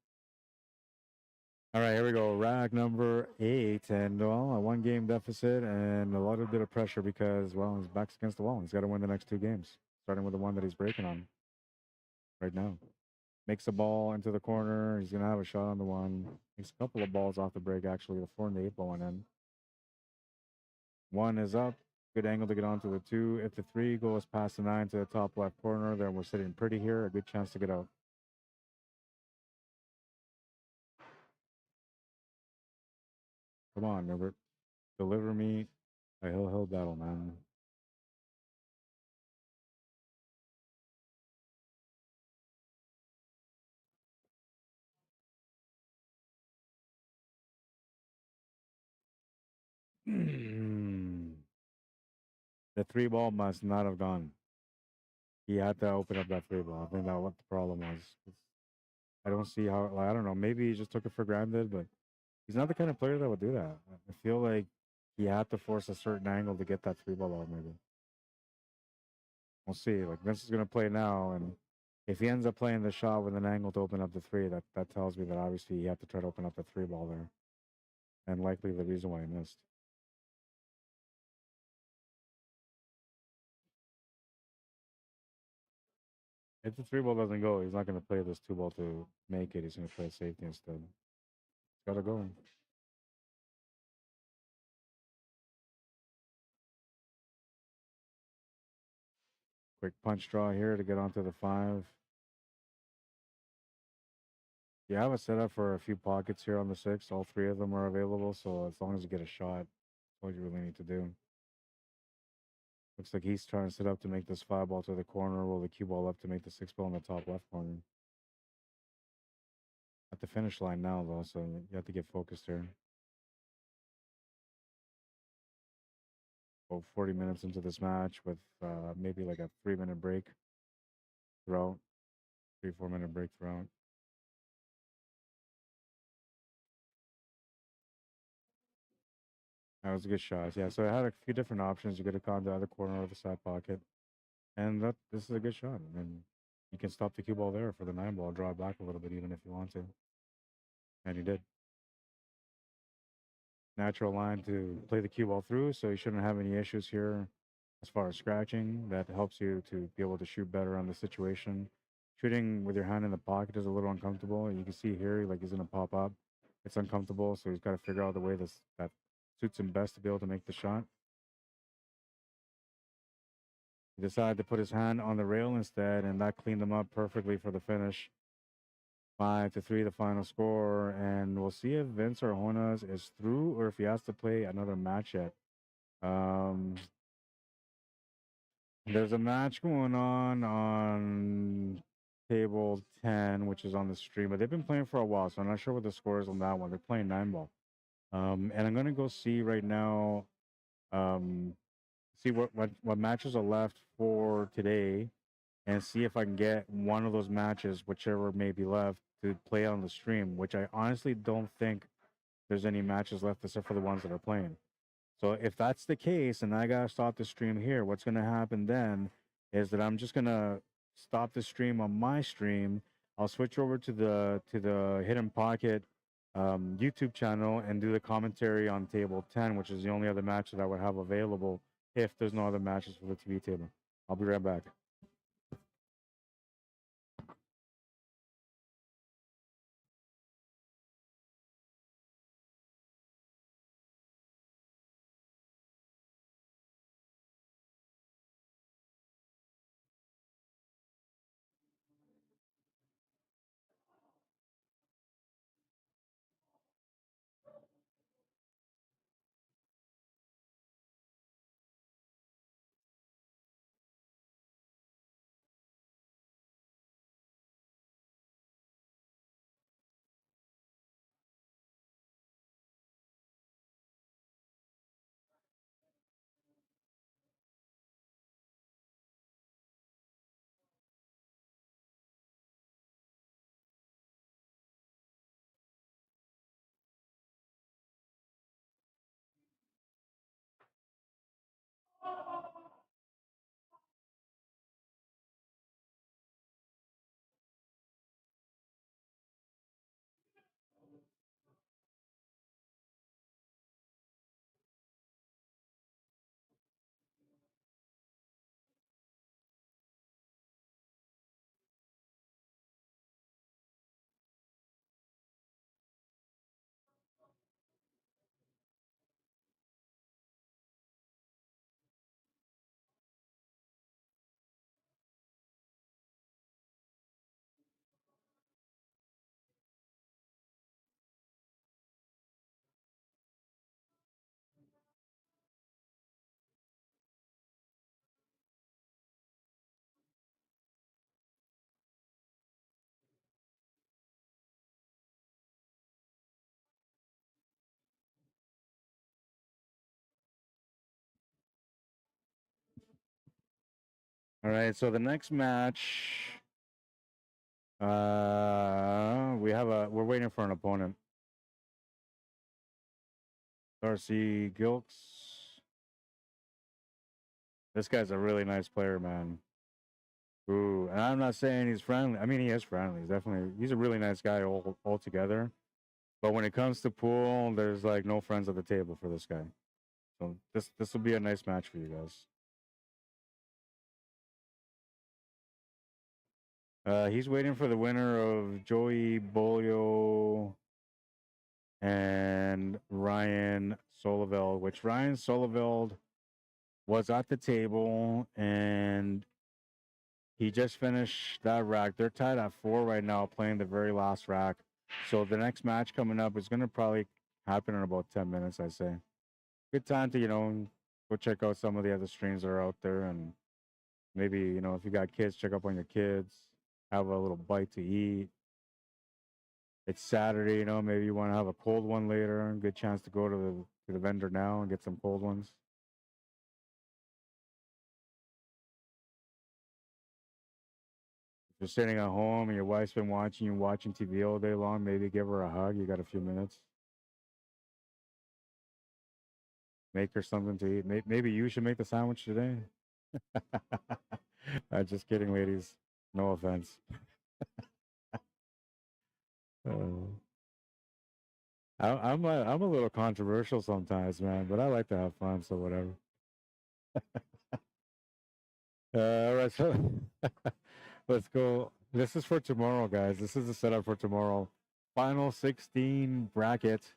All right, here we go. Rack number 8. And, well, a 1-game deficit and a little bit of pressure because, well, his back's against the wall. He's got to win the next 2 games, starting with the one that he's breaking on right now. Makes the ball into the corner. He's going to have a shot on the one. Makes a couple of balls off the break, actually. The 4 and the 8 ball went in. 1 is up. Good angle to get onto the 2. If the 3 goes past the 9 to the top left corner, then we're sitting pretty here. A good chance to get out. Come on, Robert. Deliver me a hill battle, man. The 3 ball must not have gone. He had to open up that 3 ball. I think that's what the problem was. I don't see how, like, I don't know. Maybe he just took it for granted, but he's not the kind of player that would do that. I feel like he had to force a certain angle to get that 3 ball out, maybe. We'll see. Like, Vince is going to play now, and if he ends up playing the shot with an angle to open up the 3, that tells me that obviously you have to try to open up the 3 ball there. And likely the reason why he missed. If the 3 ball doesn't go, he's not going to play this 2 ball to make it. He's going to play safety instead. It's got to go. Quick punch draw here to get onto the 5. You have it set up for a few pockets here on the 6. All 3 of them are available, so as long as you get a shot, that's all you really need to do. Looks like he's trying to set up to make this 5 ball to the corner, roll the cue ball up to make the 6 ball in the top left corner. At the finish line now, though, so you have to get focused here. About 40 minutes into this match with maybe like a 3-minute break throughout. 3-4 minute break throughout. That was a good shot. Yeah, so I had a few different options. You could have gone to the other corner of the side pocket. And this is a good shot. I mean, you can stop the cue ball there for the 9 ball, draw it back a little bit even if you want to. And he did. Natural line to play the cue ball through, so you shouldn't have any issues here as far as scratching. That helps you to be able to shoot better on the situation. Shooting with your hand in the pocket is a little uncomfortable. You can see here, like he's gonna pop up. It's uncomfortable, so he's got to figure out the way that suits him best to be able to make the shot. He decided to put his hand on the rail instead, and that cleaned him up perfectly for the finish. 5-3, the final score, and we'll see if Vince Arjonas is through or if he has to play another match yet. There's a match going on table 10, which is on the stream, but they've been playing for a while, so I'm not sure what the score is on that one. They're playing 9 ball. And I'm gonna go see right now, see what matches are left for today, and see if I can get one of those matches, whichever may be left, to play on the stream, which I honestly don't think there's any matches left except for the ones that are playing. So if that's the case and I gotta stop the stream here, what's gonna happen then is that I'm just gonna stop the stream on my stream. I'll switch over to the Hidden Pocket YouTube channel and do the commentary on table 10, which is the only other match that I would have available if there's no other matches for the TV table. I'll be right back. All right, so the next match, we're waiting for an opponent. Darcy Gilks. This guy's a really nice player, man. Ooh, and I'm not saying he's friendly. I mean, he is friendly. He's a really nice guy altogether. But when it comes to pool, there's like no friends at the table for this guy. So this will be a nice match for you guys. He's waiting for the winner of Joey Bolio and Ryan Soloveld, which Ryan Soloveld was at the table and He just finished that rack. They're tied at 4 right now, playing the very last rack. So the next match coming up is going to probably happen in about 10 minutes, I say. Good time to, go check out some of the other streams that are out there. And maybe, if you got kids, check up on your kids. Have a little bite to eat. It's Saturday, maybe you want to have a cold one later. Good chance to go to the vendor now and get some cold ones. If you're sitting at home and your wife's been watching TV all day long, maybe give her a hug. You got a few minutes. Make her something to eat. Maybe you should make the sandwich today. Just kidding, ladies. No offense. I'm a little controversial sometimes, man, but I like to have fun, so whatever. All right, so let's go. This is for tomorrow, guys. This is the setup for tomorrow. Final 16 bracket,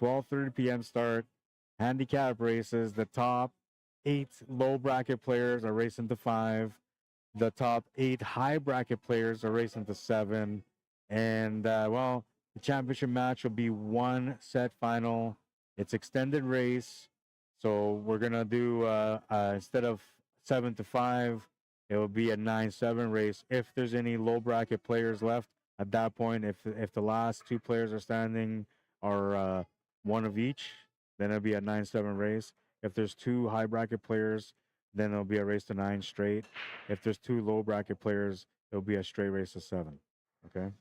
12:30 p.m. start. Handicap races. The top 8 low bracket players are racing to 5. The top 8 high bracket players are racing to 7. And, the championship match will be 1 set final. It's extended race. So we're going to do, instead of 7 to 5, it will be a 9-7 race. If there's any low bracket players left at that point, if the last 2 players are standing are one of each, then it'll be a 9-7 race. If there's 2 high bracket players, then it'll be a race to 9 straight. If there's 2 low bracket players, it'll be a straight race to 7. Okay.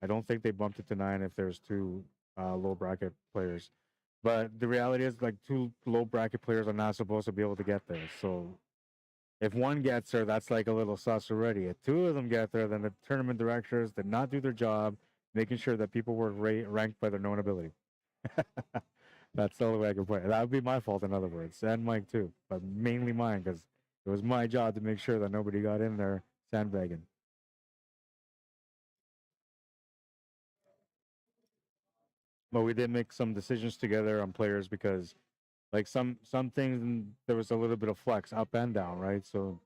I don't think they bumped it to 9 if there's 2 low bracket players. But the reality is, like, 2 low bracket players are not supposed to be able to get there. So if one gets there, that's like a little sus already. If 2 of them get there, then the tournament directors did not do their job, making sure that people were ranked by their known ability. That's the only way I can put it. That would be my fault, in other words, and Mike too, but mainly mine, because it was my job to make sure that nobody got in there sandbagging. But we did make some decisions together on players because, like, some things there was a little bit of flex up and down, right? So,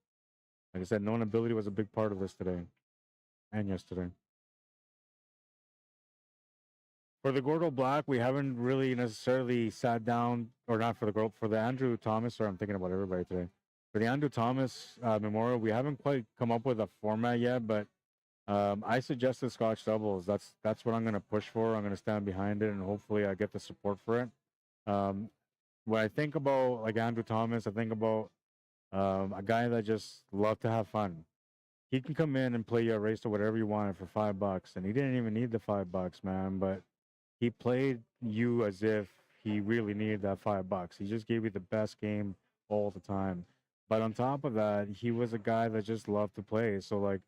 like I said, known ability was a big part of this today and yesterday. For the Gordo Black, we haven't really necessarily sat down, or not for the Andrew Thomas, or I'm thinking about everybody today. For the Andrew Thomas Memorial, we haven't quite come up with a format yet, but I suggested Scotch doubles. That's what I'm going to push for. I'm going to stand behind it, and hopefully I get the support for it. When I think about, like, Andrew Thomas, I think about a guy that just loved to have fun. He can come in and play you a race or whatever you wanted for $5, and he didn't even need the $5, man, but he played you as if he really needed that $5. He just gave you the best game all the time. But on top of that, he was a guy that just loved to play. So, like,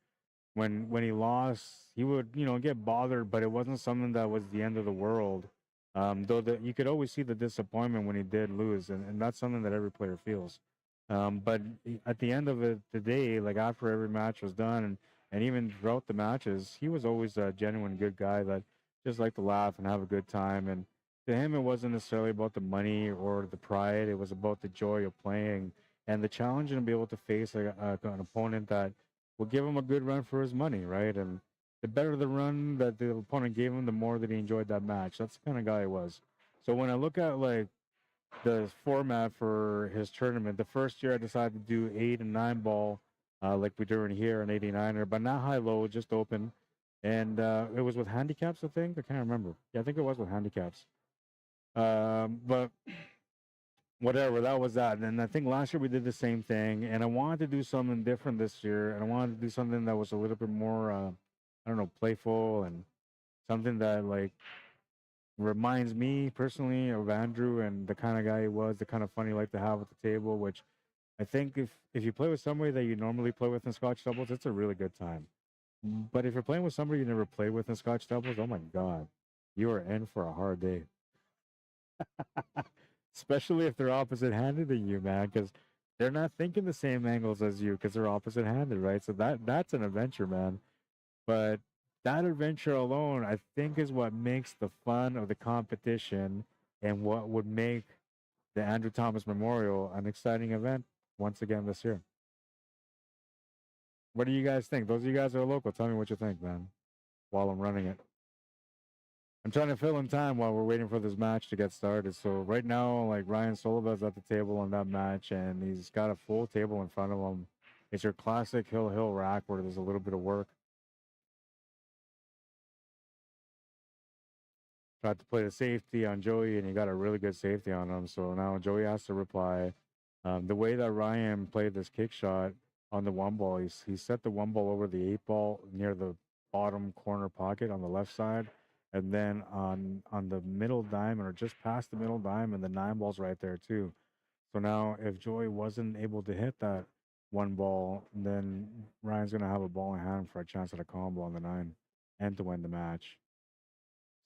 when he lost, he would, get bothered, but it wasn't something that was the end of the world. Though you could always see the disappointment when he did lose, and that's something that every player feels. But at the end of the day, like, after every match was done, and even throughout the matches, he was always a genuine good guy that just liked to laugh and have a good time. And to him, it wasn't necessarily about the money or the pride. It was about the joy of playing and the challenge and be able to face an opponent that will give him a good run for his money, right? And the better the run that the opponent gave him, the more that he enjoyed that match. That's the kind of guy he was. So when I look at, like, the format for his tournament, the first year I decided to do 8 and 9 ball, like we do in here, an 89er, but not high-low, just open. And it was with handicaps, I think. I can't remember. Yeah, I think it was with handicaps. But whatever, that was that. And I think last year we did the same thing. And I wanted to do something different this year. And I wanted to do something that was a little bit more, I don't know, playful, and something that, like, reminds me personally of Andrew and the kind of guy he was, the kind of fun he liked to have at the table, which I think if you play with somebody that you normally play with in Scotch doubles, it's a really good time. But if you're playing with somebody you never played with in Scotch doubles, oh my God, you are in for a hard day. Especially if they're opposite-handed than you, man, because they're not thinking the same angles as you because they're opposite-handed, right? So that's an adventure, man. But that adventure alone, I think, is what makes the fun of the competition and what would make the Andrew Thomas Memorial an exciting event once again this year. What do you guys think? Those of you guys that are local, tell me what you think, man, while I'm running it. I'm trying to fill in time while we're waiting for this match to get started. So right now, like Ryan Solobev's at the table on that match, and he's got a full table in front of him. It's your classic hill rack where there's a little bit of work. Tried to play the safety on Joey, and he got a really good safety on him. So now Joey has to reply. The way that Ryan played this kick shot on the one ball, he set the one ball over the 8-ball near the bottom corner pocket on the left side. And then on the middle diamond, or just past the middle diamond, the 9-ball's right there too. So now if Joey wasn't able to hit that one ball, then Ryan's going to have a ball in hand for a chance at a combo on the 9 and to win the match.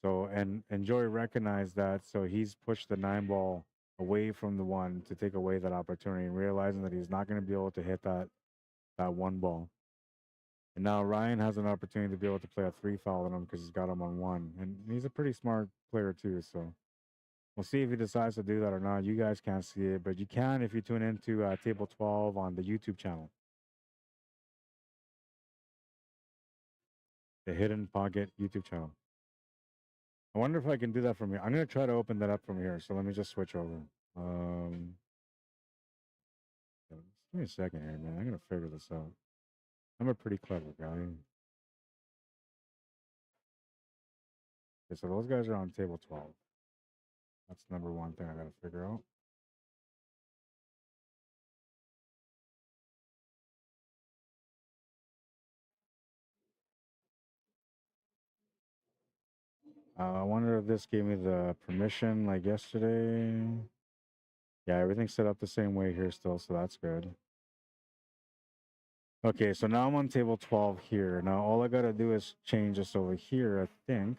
So, and Joey recognized that, so he's pushed the 9-ball away from the 1 to take away that opportunity, and realizing that he's not going to be able to hit that 1 ball. And now Ryan has an opportunity to be able to play a 3 foul on him because he's got him on 1. And he's a pretty smart player too, so we'll see if he decides to do that or not. You guys can't see it, but you can if you tune into Table 12 on the YouTube channel. The Hidden Pocket YouTube channel. I wonder if I can do that from here. I'm going to try to open that up from here. So let me just switch over. Give me a second here, man. I'm going to figure this out. I'm a pretty clever guy. Okay, so those guys are on table 12. That's number one thing I got to figure out. I wonder if this gave me the permission like yesterday. Yeah, everything's set up the same way here still, so that's good. Okay, so now I'm on table 12 here. Now all I got to do is change this over here, I think.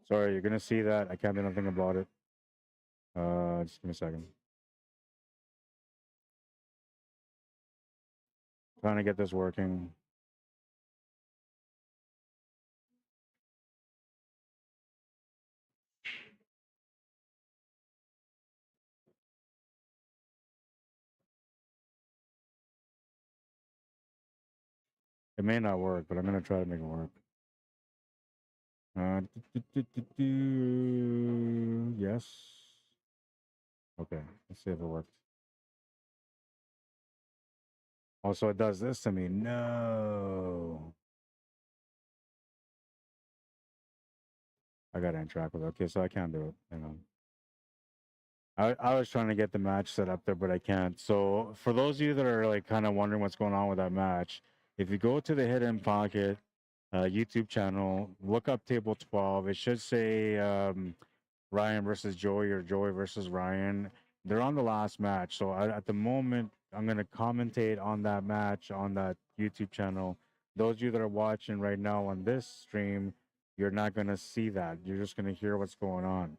Sorry, you're going to see that. I can't do nothing about it. Just give me a second. Trying to get this working. It may not work, but I'm going to try to make it work. Yes. Okay, let's see if it worked. Also, it does this to me. No. I got to interact with it. Okay, so I can't do it. Hang on. I was trying to get the match set up there, but I can't. So for those of you that are like kind of wondering what's going on with that match, if you go to the Hidden Pocket YouTube channel, look up table 12. It should say Ryan versus Joey or Joey versus Ryan. They're on the last match. So at the moment, I'm going to commentate on that match on that YouTube channel. Those of you that are watching right now on this stream, you're not going to see that. You're just going to hear what's going on.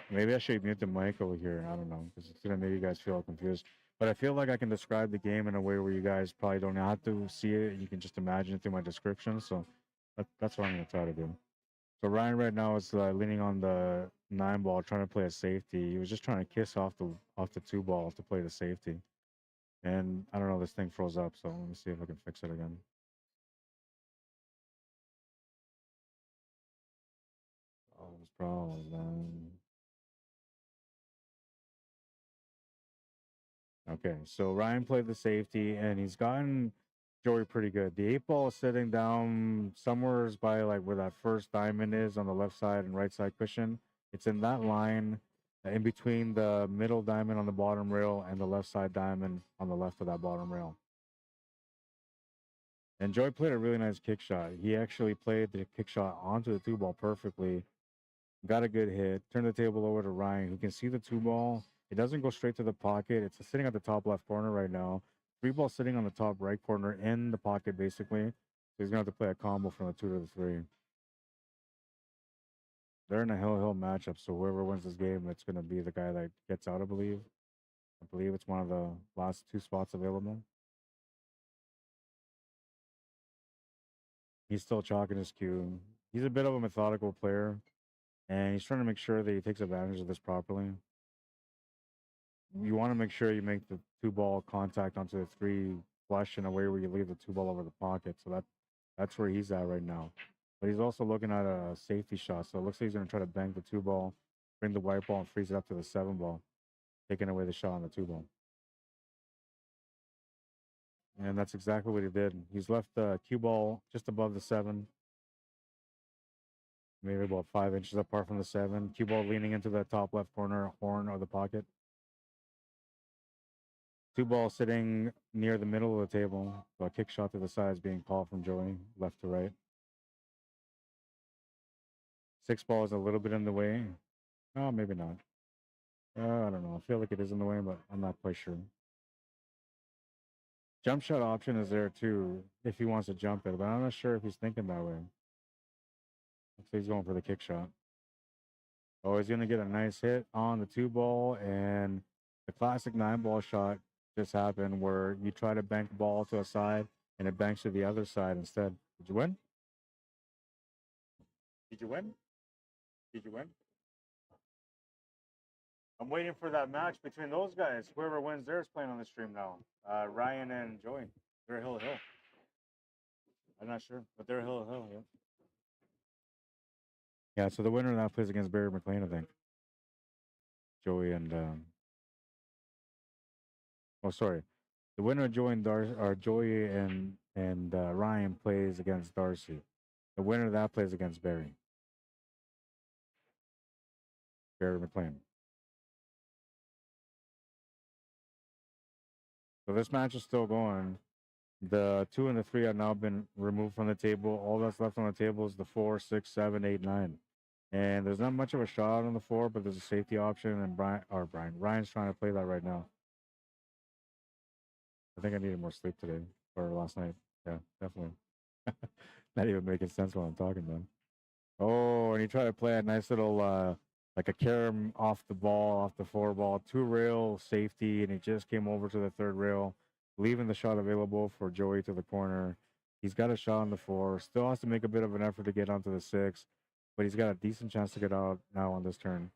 Maybe I should mute the mic over here. I don't know, because it's going to make you guys feel confused. But I feel like I can describe the game in a way where you guys probably don't have to see it. You can just imagine it through my description. So that's what I'm going to try to do. So Ryan right now is leaning on the 9-ball, trying to play a safety. He was just trying to kiss off the 2-ball to play the safety. And I don't know, this thing froze up. So let me see if I can fix it again. Problems, man. Okay, so Ryan played the safety, and he's gotten Joey pretty good. The 8-ball is sitting down somewhere by like where that first diamond is on the left side and right side cushion. It's in that line in between the middle diamond on the bottom rail and the left side diamond on the left of that bottom rail. And Joey played a really nice kick shot. He actually played the kick shot onto the 2-ball perfectly. Got a good hit. Turned the table over to Ryan, who can see the 2-ball. It doesn't go straight to the pocket. It's sitting at the top left corner right now. 3-ball sitting on the top right corner in the pocket, basically. So he's going to have to play a combo from the 2 to the 3. They're in a hill matchup, so whoever wins this game, it's going to be the guy that gets out, I believe. I believe it's one of the last 2 spots available. He's still chalking his cue. He's a bit of a methodical player, and he's trying to make sure that he takes advantage of this properly. You want to make sure you make the 2-ball contact onto the 3 flush in a way where you leave the 2-ball over the pocket. So that's where he's at right now. But he's also looking at a safety shot. So it looks like he's going to try to bank the 2-ball, bring the white ball, and freeze it up to the 7-ball, taking away the shot on the 2-ball. And that's exactly what he did. He's left the cue ball just above the 7, maybe about 5 inches apart from the 7. Cue ball leaning into the top left corner horn of the pocket. 2-ball sitting near the middle of the table. So a kick shot to the side is being called from Joey, left to right. 6-ball is a little bit in the way. Oh, maybe not. I don't know. I feel like it is in the way, but I'm not quite sure. Jump shot option is there too if he wants to jump it, but I'm not sure if he's thinking that way. Looks like he's going for the kick shot. Oh, he's going to get a nice hit on the 2-ball, and the classic 9-ball shot just happened where you try to bank the ball to a side and it banks to the other side instead. Did you win? Did you win? Did you win? I'm waiting for that match between those guys. Whoever wins there is playing on the stream now. Ryan and Joey. They're hill to hill. I'm not sure, but they're hill to hill. Yeah. Yeah. So the winner of that plays against Barry McLean, I think. Joey and oh, sorry. The winner of Joey and Joey and Ryan plays against Darcy. The winner of that plays against Barry. Barry McLean. So this match is still going. The 2 and the 3 have now been removed from the table. All that's left on the table is the 4, 6, 7, 8, 9. And there's not much of a shot on the 4, but there's a safety option. And Ryan's trying to play that right now. I think I needed more sleep today or last night. Yeah, definitely. Not even making sense while I'm talking, man. Oh, and he tried to play a nice little like a carom off the ball, off the 4-ball, 2-rail safety, and he just came over to the 3rd rail, leaving the shot available for Joey to the corner. He's got a shot on the 4, still has to make a bit of an effort to get onto the 6, but he's got a decent chance to get out now on this turn.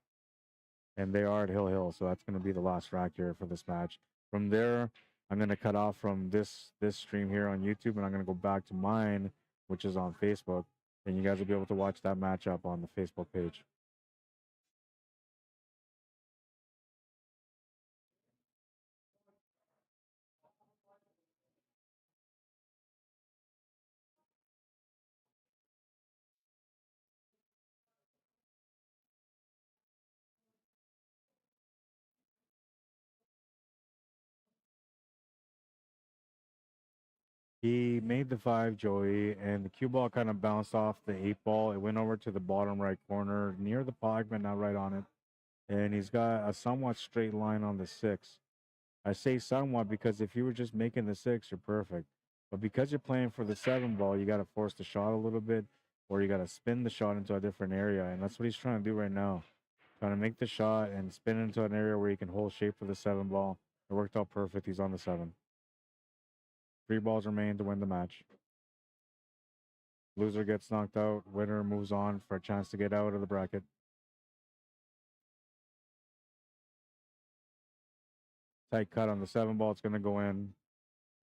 And they are at Hill, so that's going to be the last rack here for this match. From there, I'm going to cut off from this stream here on YouTube, and I'm going to go back to mine, which is on Facebook, and you guys will be able to watch that matchup on the Facebook page. He made the 5, Joey, and the cue ball kind of bounced off the 8-ball. It went over to the bottom right corner near the puck, but not right on it. And he's got a somewhat straight line on the 6. I say somewhat because if you were just making the 6, you're perfect. But because you're playing for the 7-ball, you got to force the shot a little bit, or you got to spin the shot into a different area. And that's what he's trying to do right now. Trying to make the shot and spin into an area where he can hold shape for the 7-ball. It worked out perfect. He's on the 7. 3 balls remain to win the match. Loser gets knocked out. Winner moves on for a chance to get out of the bracket. Tight cut on the 7-ball. It's going to go in.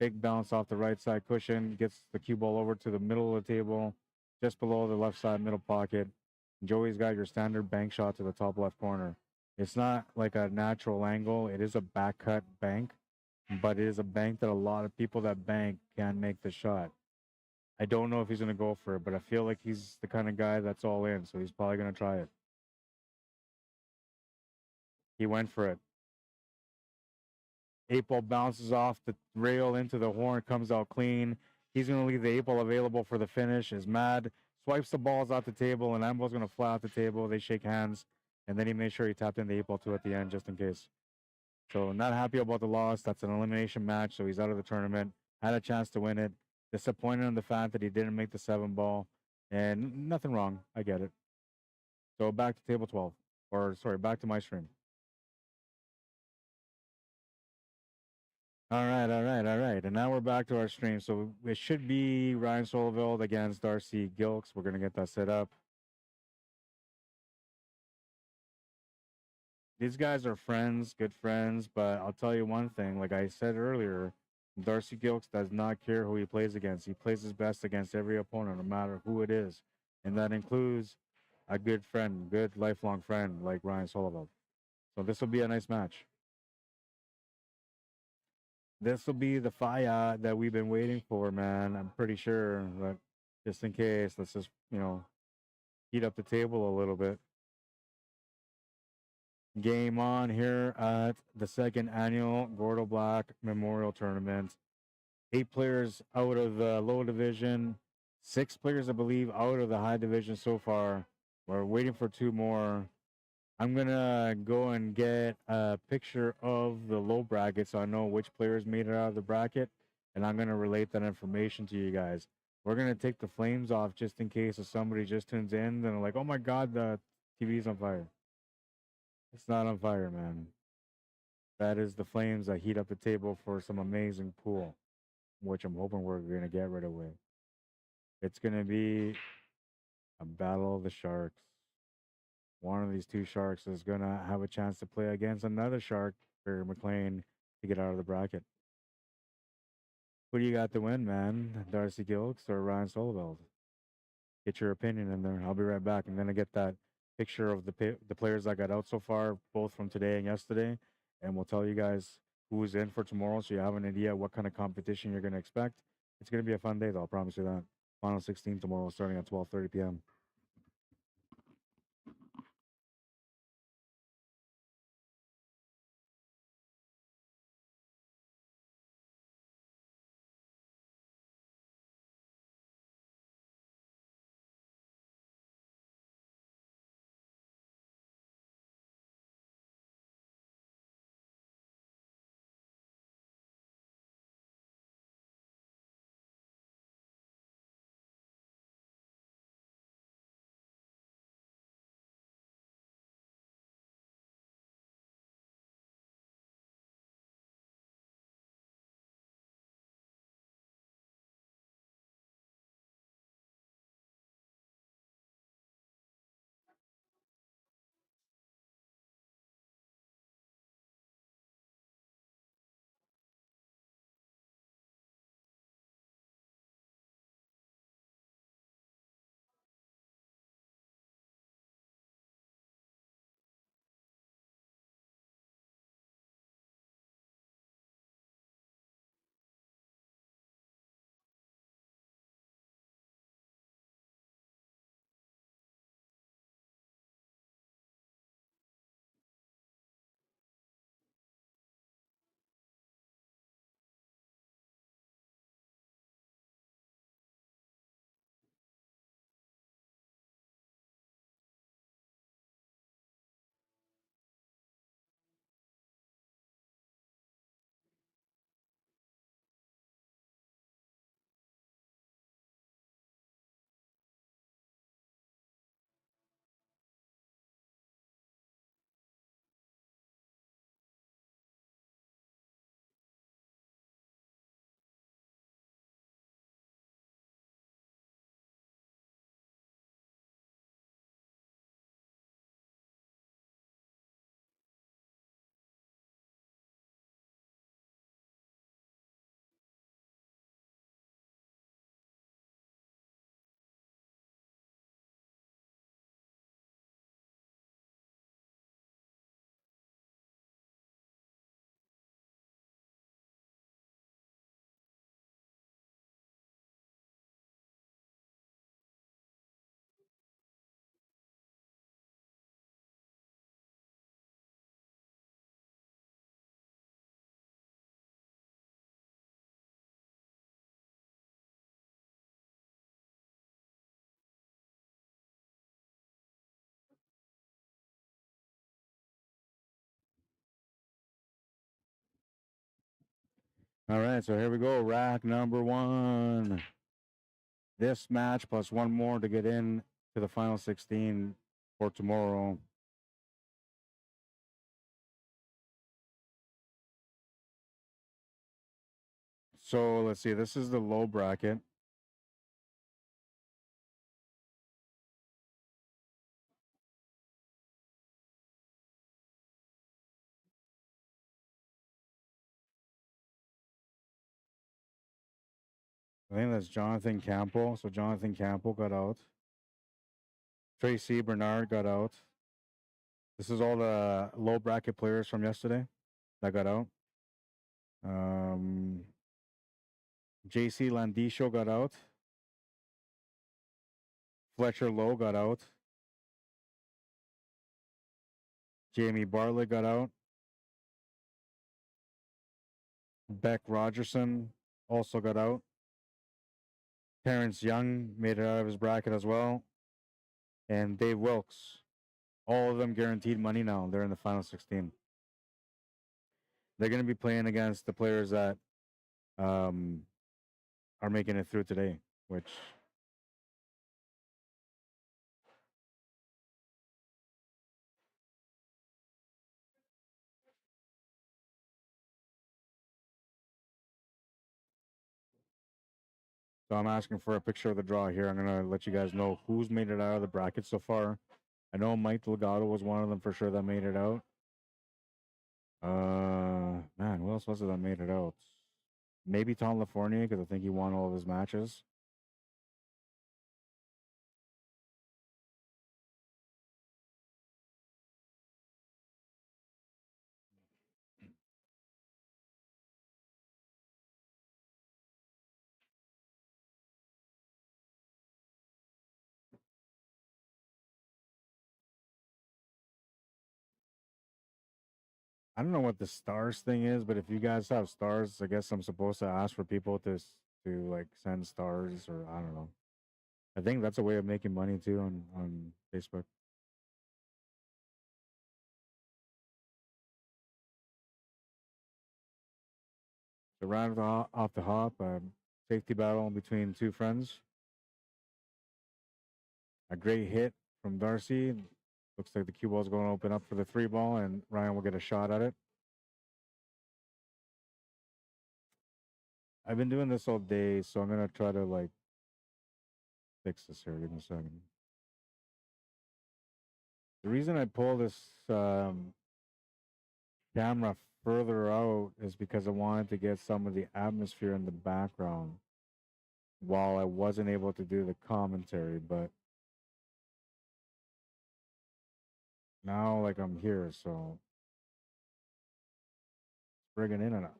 Big bounce off the right side cushion. Gets the cue ball over to the middle of the table, just below the left side middle pocket. Joey's got your standard bank shot to the top left corner. It's not like a natural angle. It is a back cut bank, but it is a bank that a lot of people that bank can't make the shot. I don't know if he's going to go for it, but I feel like he's the kind of guy that's all in, so he's probably going to try it. He went for it. 8-ball bounces off the rail into the horn, comes out clean. He's going to leave the 8-ball available for the finish. Is mad, swipes the balls off the table, and 9-ball's going to fly off the table. They shake hands, and then he made sure he tapped in the 8-ball too at the end just in case. So not happy about the loss. That's an elimination match, so he's out of the tournament. Had a chance to win it. Disappointed in the fact that he didn't make the 7-ball, and nothing wrong. I get it. So back to table 12, or sorry, back to my stream. All right, all right, all right. And now we're back to our stream. So it should be Ryan Solveld against Darcy Gilks. We're going to get that set up. These guys are friends, good friends, but I'll tell you one thing. Like I said earlier, Darcy Gilks does not care who he plays against. He plays his best against every opponent, no matter who it is. And that includes a good friend, good lifelong friend like Ryan Solveld. So this will be a nice match. This will be the fire that we've been waiting for, man. I'm pretty sure, but just in case, let's just, heat up the table a little bit. Game on here at the second annual Gordo Black Memorial Tournament. 8 players out of the low division, 6 players, I believe, out of the high division so far. We're waiting for 2 more. I'm gonna go and get a picture of the low bracket so I know which players made it out of the bracket, and I'm gonna relate that information to you guys. We're gonna take the flames off just in case if somebody just tunes in and they're like, "Oh my God, the TV's on fire." It's not on fire, man. That is the flames that heat up the table for some amazing pool, which I'm hoping we're gonna get right away. It's gonna be a battle of the sharks. One of these 2 sharks is gonna have a chance to play against another shark, Barry McLean, to get out of the bracket. Who do you got to win, man? Darcy Gilks or Ryan Solveld? Get your opinion in there. I'll be right back. I'm gonna get that picture of the players that got out so far, both from today and yesterday, and we'll tell you guys who's in for tomorrow, so you have an idea what kind of competition you're gonna expect. It's gonna be a fun day, though. I'll promise you that. Final 16 tomorrow, starting at 12:30 p.m. All right, so here we go. Rack number 1. This match plus 1 more to get in to the final 16 for tomorrow. So let's see. This is the low bracket. I think that's Jonathan Campbell. So Jonathan Campbell got out. Tracy Bernard got out. This is all the low bracket players from yesterday that got out. JC Landisho got out. Fletcher Lowe got out. Jamie Bartlett got out. Beck Rogerson also got out. Terrence Young made it out of his bracket as well. And Dave Wilkes. All of them guaranteed money now. They're in the final 16. They're going to be playing against the players that are making it through today, which so I'm asking for a picture of the draw here. I'm going to let you guys know who's made it out of the bracket so far. I know Mike Delgado was one of them for sure that made it out. Man, who else was it that made it out? Maybe Tom LaFournier, because I think he won all of his matches. I don't know what the stars thing is, but if you guys have stars, I guess I'm supposed to ask for people to like send stars, or I don't know. I think that's a way of making money too on Facebook. So round off the hop, safety battle between two friends. A great hit from Darcy. Looks like the cue ball is going to open up for the 3 ball, and Ryan will get a shot at it. I've been doing this all day, so I'm gonna try to like fix this here. Give me a second. The reason I pull this camera further out is because I wanted to get some of the atmosphere in the background while I wasn't able to do the commentary, but now like I'm here, so let's bring it in a notch,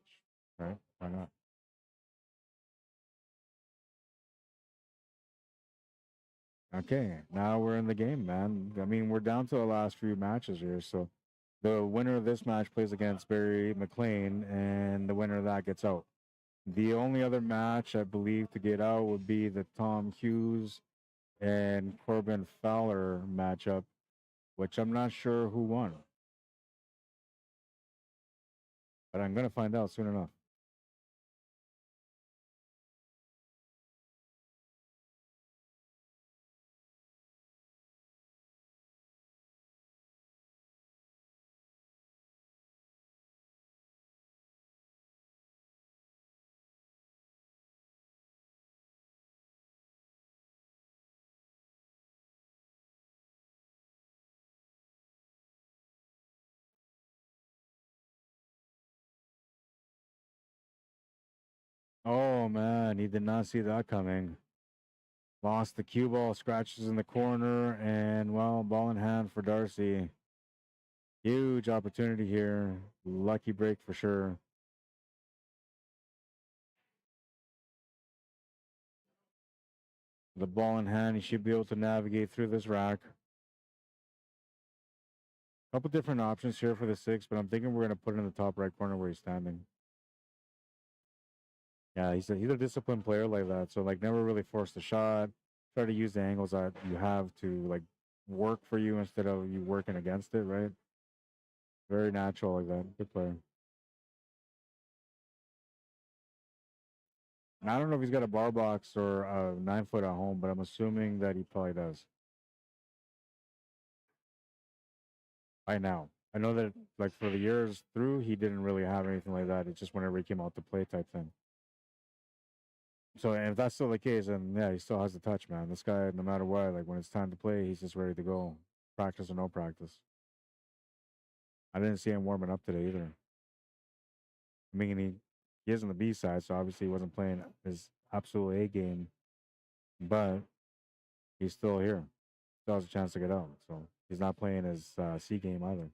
right? Why not? Okay, now we're in the game, man. I mean, we're down to the last few matches here, so the winner of this match plays against Barry McLean, and the winner of that gets out. The only other match I believe to get out would be the Tom Hughes and Corbin Fowler matchup, which I'm not sure who won. But I'm going to find out soon enough. Oh, man, he did not see that coming. Lost the cue ball, scratches in the corner, and, well, ball in hand for Darcy. Huge opportunity here. Lucky break for sure. The ball in hand, he should be able to navigate through this rack. Couple different options here for the 6, but I'm thinking we're going to put it in the top right corner where he's standing. Yeah, he's a disciplined player like that. So like never really force the shot. Try to use the angles that you have to like work for you instead of you working against it, right? Very natural like that. Good player. And I don't know if he's got a bar box or a 9-foot at home, but I'm assuming that he probably does. By now. I know that like for the years through, he didn't really have anything like that. It's just whenever he came out to play type thing. So if that's still the case, then yeah, he still has the touch, man. This guy, no matter what, like when it's time to play, he's just ready to go, practice or no practice. I didn't see him warming up today either. I mean, he is on the B side, so obviously he wasn't playing his absolute A game, but he's still here. Still has a chance to get out, so he's not playing his C game either.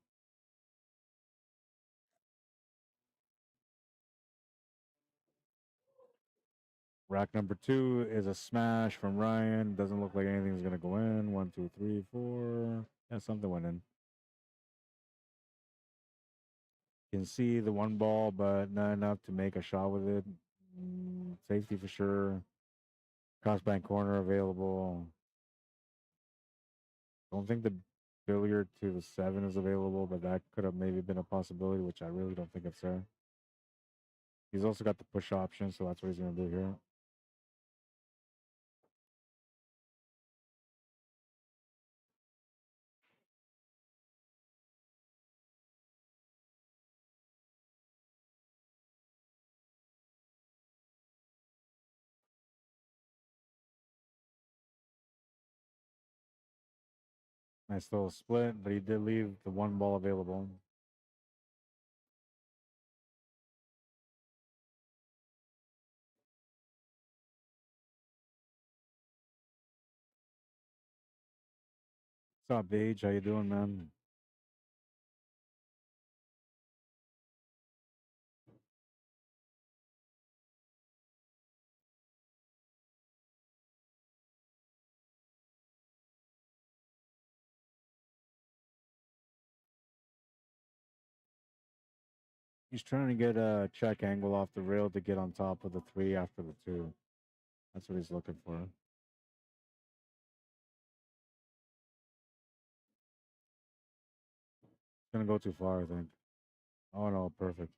Rack number 2 is a smash from Ryan. Doesn't look like anything's gonna go in. 1, 2, 3, 4. Yeah, something went in. You can see the one ball, but not enough to make a shot with it. Safety for sure. Crossbank corner available. Don't think the billiard to the 7 is available, but that could have maybe been a possibility, which I really don't think it's there. He's also got the push option, so that's what he's gonna do here. Nice little split, but he did leave the one ball available. What's up, Beige? How you doing, man? He's trying to get a check angle off the rail to get on top of the 3 after the 2. That's what he's looking for. Gonna go too far, I think. Oh no, perfect.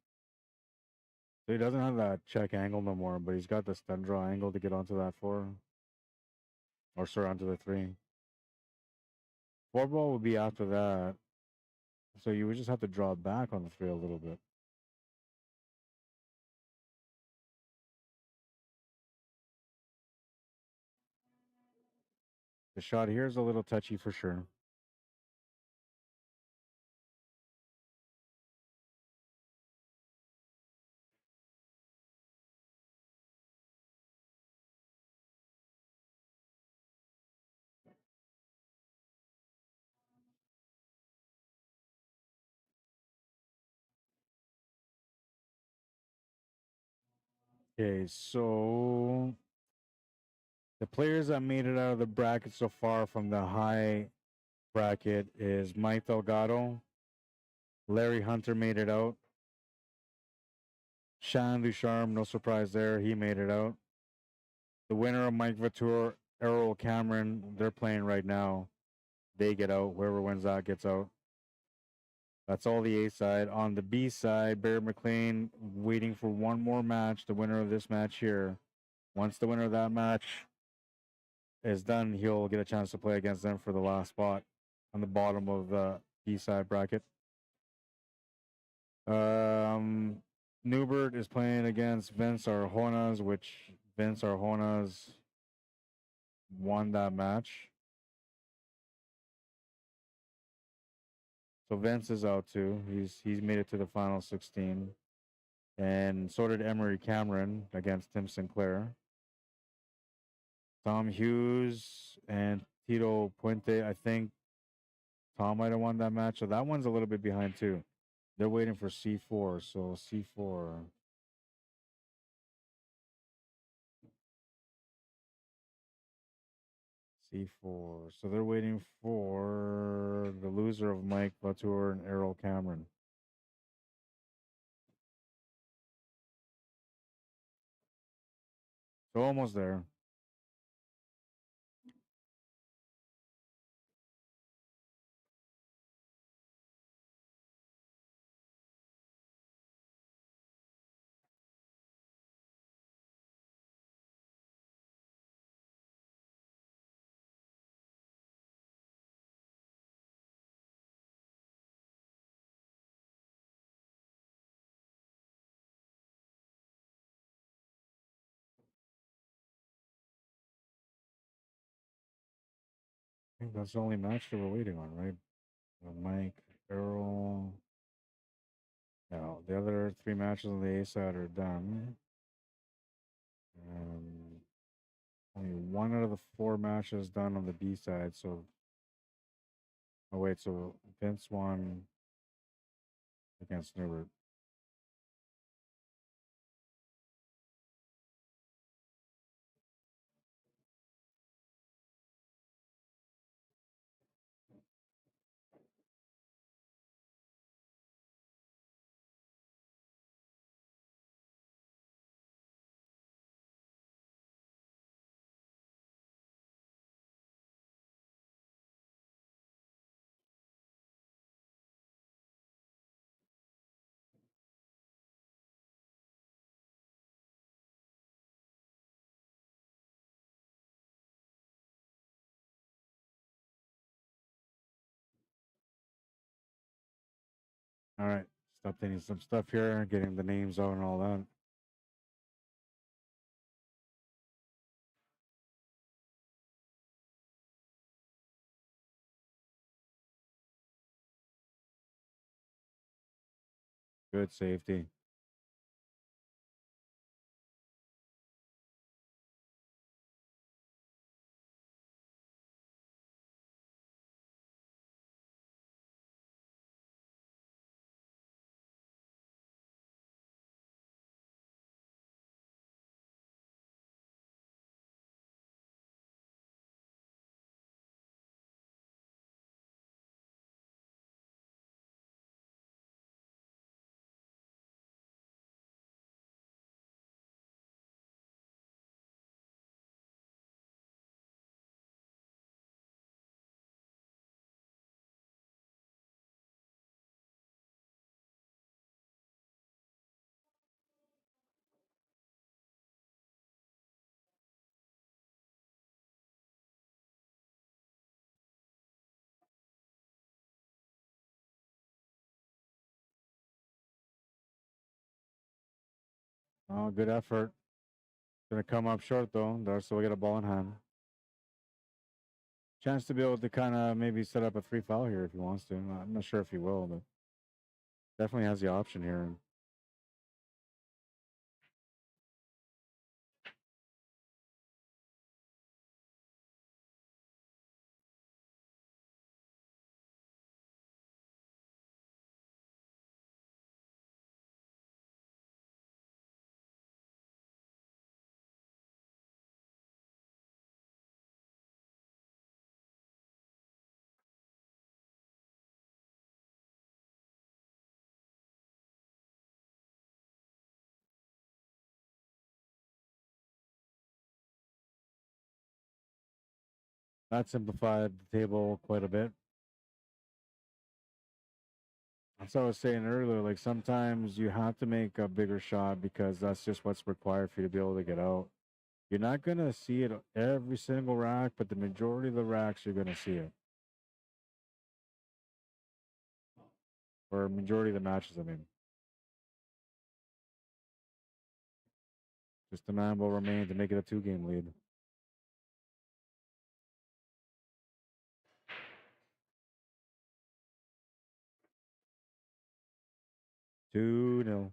So he doesn't have that check angle no more, but he's got the stun draw angle to get onto that 4. Or sorry, onto the 3. 4 ball would be after that. So you would just have to draw back on the 3 a little bit. The shot here is a little touchy for sure. Okay, so the players that made it out of the bracket so far from the high bracket is Mike Delgado. Larry Hunter made it out. Shannon Ducharme, no surprise there, he made it out. The winner of Mike Vatour, Errol Cameron, they're playing right now. They get out. Whoever wins that gets out. That's all the A side. On the B side, Barry McLean waiting for one more match, the winner of this match here. Once the winner of that match is done, he'll get a chance to play against them for the last spot on the bottom of the B side bracket. Newbert is playing against Vince Arjonas, which Vince Arjonas won that match. So Vince is out too. He's made it to the final 16. And so did Emery Cameron against Tim Sinclair. Tom Hughes and Tito Puente. I think Tom might have won that match. So that one's a little bit behind too. They're waiting for C4. So C4. C4. So they're waiting for the loser of Mike Latour and Errol Cameron. So almost there. think that's the only match that we're waiting on, right? Mike, Errol. No, the other 3 matches on the A side are done. And only 1 out of the 4 matches done on the B side. So, oh wait, so Vince won against Newbert. All right, stop updating some stuff here, getting the names out and all that. Good safety. Oh, good effort. Gonna come up short though. Darcy will get a ball in hand. Chance to be able to kind of maybe set up a 3 foul here if he wants to. I'm not sure if he will, but definitely has the option here. That simplified the table quite a bit. That's what I was saying earlier. Like sometimes you have to make a bigger shot because that's just what's required for you to be able to get out. You're not gonna see it every single rack, but the majority of the racks you're gonna see it. Or majority of the matches, I mean. Just a man will remain to make it a 2-game lead. Two nil.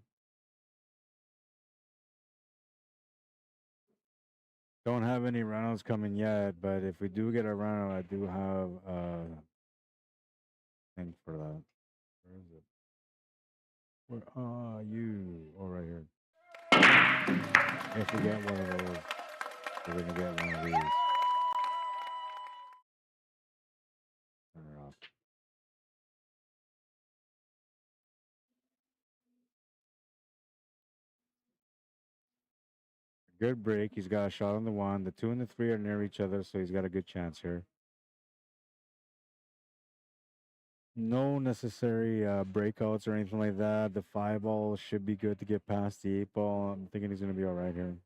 Don't have any rounds coming yet, but if we do get a round, I do have thing for that. Where is it? Where are you? Oh, right here. If we get one of those, we're gonna get one of these. Turn it off. Good break. He's got a shot on the 1. The 2 and the 3 are near each other, so he's got a good chance here. No necessary breakouts or anything like that. The 5 ball should be good to get past the 8 ball. I'm thinking he's going to be all right here.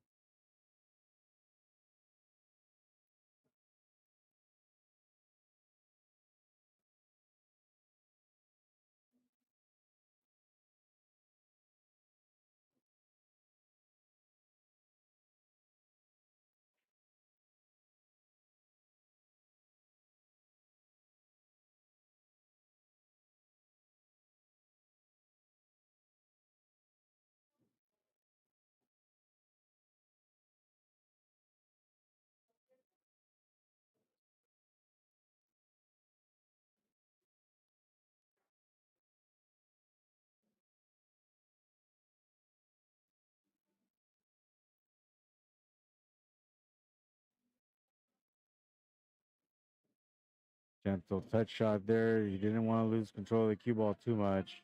Gentle touch shot there. He didn't want to lose control of the cue ball too much.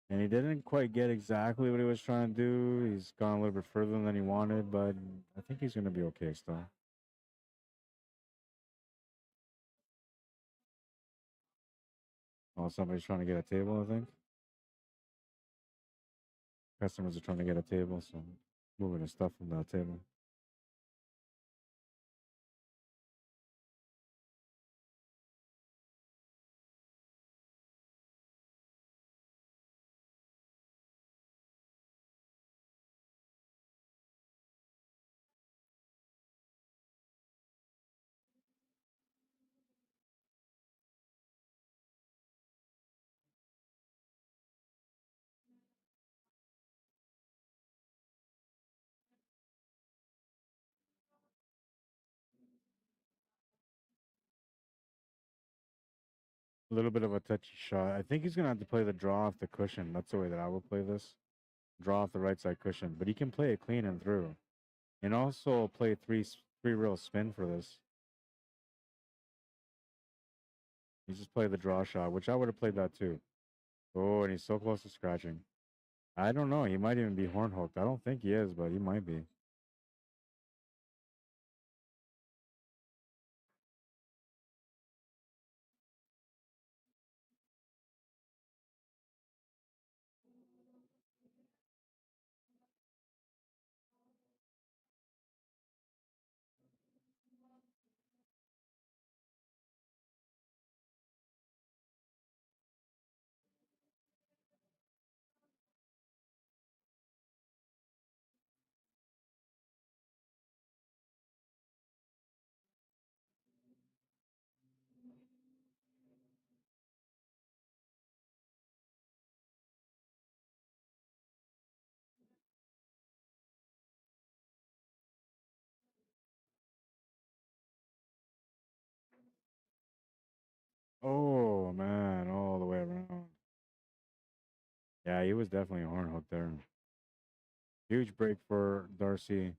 And he didn't quite get exactly what he was trying to do. He's gone a little bit further than he wanted, but I think he's going to be okay still. Oh, somebody's trying to get a table, I think. Customers are trying to get a table, so moving his stuff from that table. A little bit of a touchy shot. I think he's going to have to play the draw off the cushion. That's the way that I would play this. Draw off the right side cushion. But he can play it clean and through. And also play three real spin for this. He just played the draw shot, which I would have played that too. Oh, and he's so close to scratching. I don't know. He might even be horn hooked. I don't think he is, but he might be. Oh, man. All the way around. Yeah, he was definitely a horn hook there. Huge break for Darcy.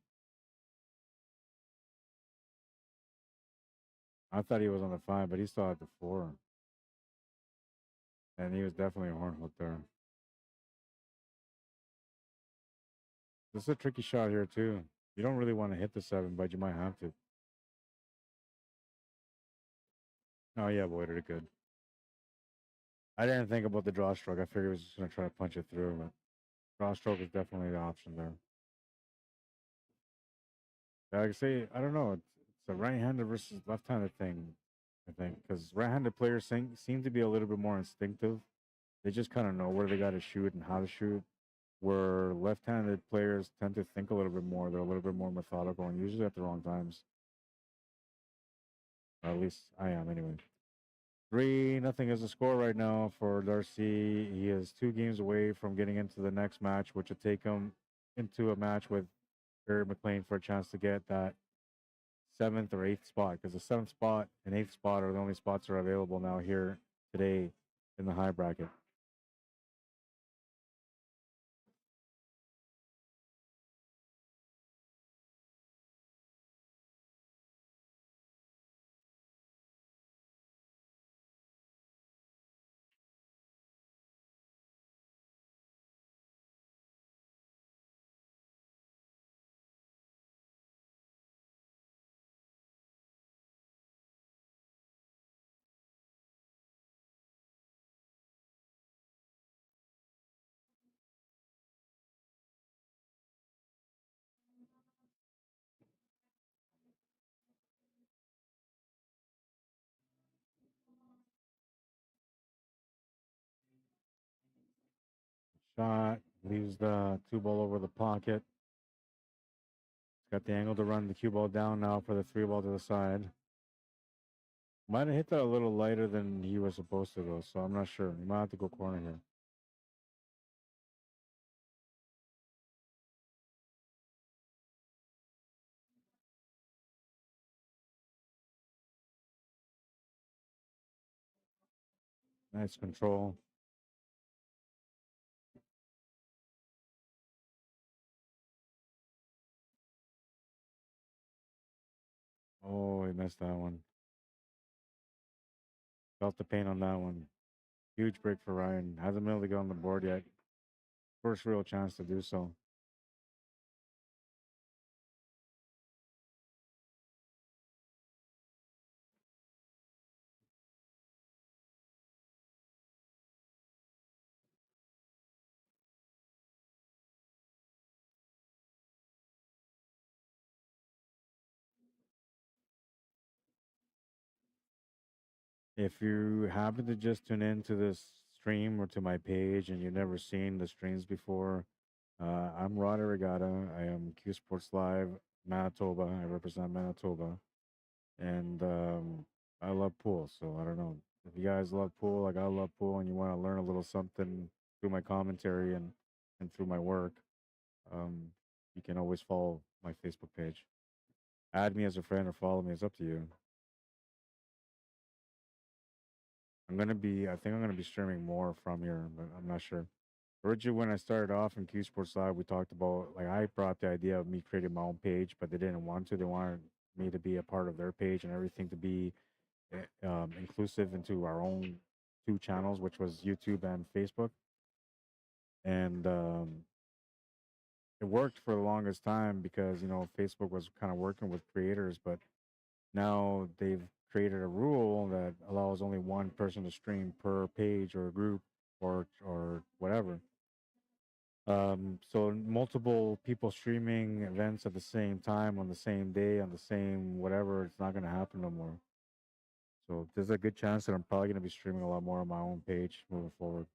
I thought he was on the 5, but he still had the 4. And he was definitely a horn hook there. This is a tricky shot here, too. You don't really want to hit the 7, but you might have to. Oh, yeah, avoided it good. I didn't think about the draw stroke. I figured he was just going to try to punch it through, but draw stroke is definitely the option there. Like I say, I don't know. It's a right-handed versus left-handed thing, I think, because right-handed players seem to be a little bit more instinctive. They just kind of know where they got to shoot and how to shoot. Where left-handed players tend to think a little bit more. They're a little bit more methodical and usually at the wrong times. Or at least I am, anyway. 3-0 is the score right now for Darcy. He is 2 games away from getting into the next match, which will take him into a match with Barry McLean for a chance to get that 7th or 8th spot, because the 7th spot and 8th spot are the only spots that are available now here today in the high bracket. Shot leaves the 2 ball over the pocket. Got the angle to run the cue ball down now for the 3 ball to the side. Might have hit that a little lighter than he was supposed to, though, so I'm not sure. He might have to go corner here. Nice control. Oh, he missed that one. Felt the pain on that one. Huge break for Ryan. Hasn't been able to get on the board yet. First real chance to do so. If you happen to just tune into this stream or to my page and you've never seen the streams before, I'm Rod Arriagada. I am Q Sports Live, Manitoba. I represent Manitoba. And I love pool. So I don't know. If you guys love pool, like I love pool, and you want to learn a little something through my commentary and through my work, um, you can always follow my Facebook page. Add me as a friend or follow me. It's up to you. I think I'm gonna be streaming more from here, but I'm not sure. Originally, when I started off in Q Sports Live, we talked about, like, I brought the idea of me creating my own page, but they didn't want to. They wanted me to be a part of their page and everything to be inclusive into our own two channels, which was YouTube and Facebook. And it worked for the longest time because, Facebook was kind of working with creators, but now they've created a rule that allows only one person to stream per page or group or whatever. So multiple people streaming events at the same time on the same day on the same whatever, it's not going to happen no more. So there's a good chance that I'm probably going to be streaming a lot more on my own page moving forward.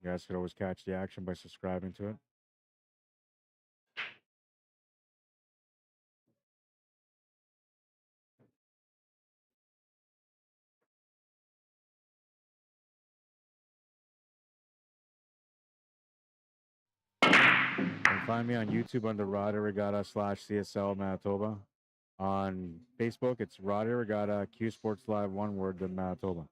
You guys could always catch the action by subscribing to it. You can find me on YouTube under Rod Arriagada /CSL Manitoba. On Facebook, it's Rod Arriagada Q Sports Live, one word, then Manitoba.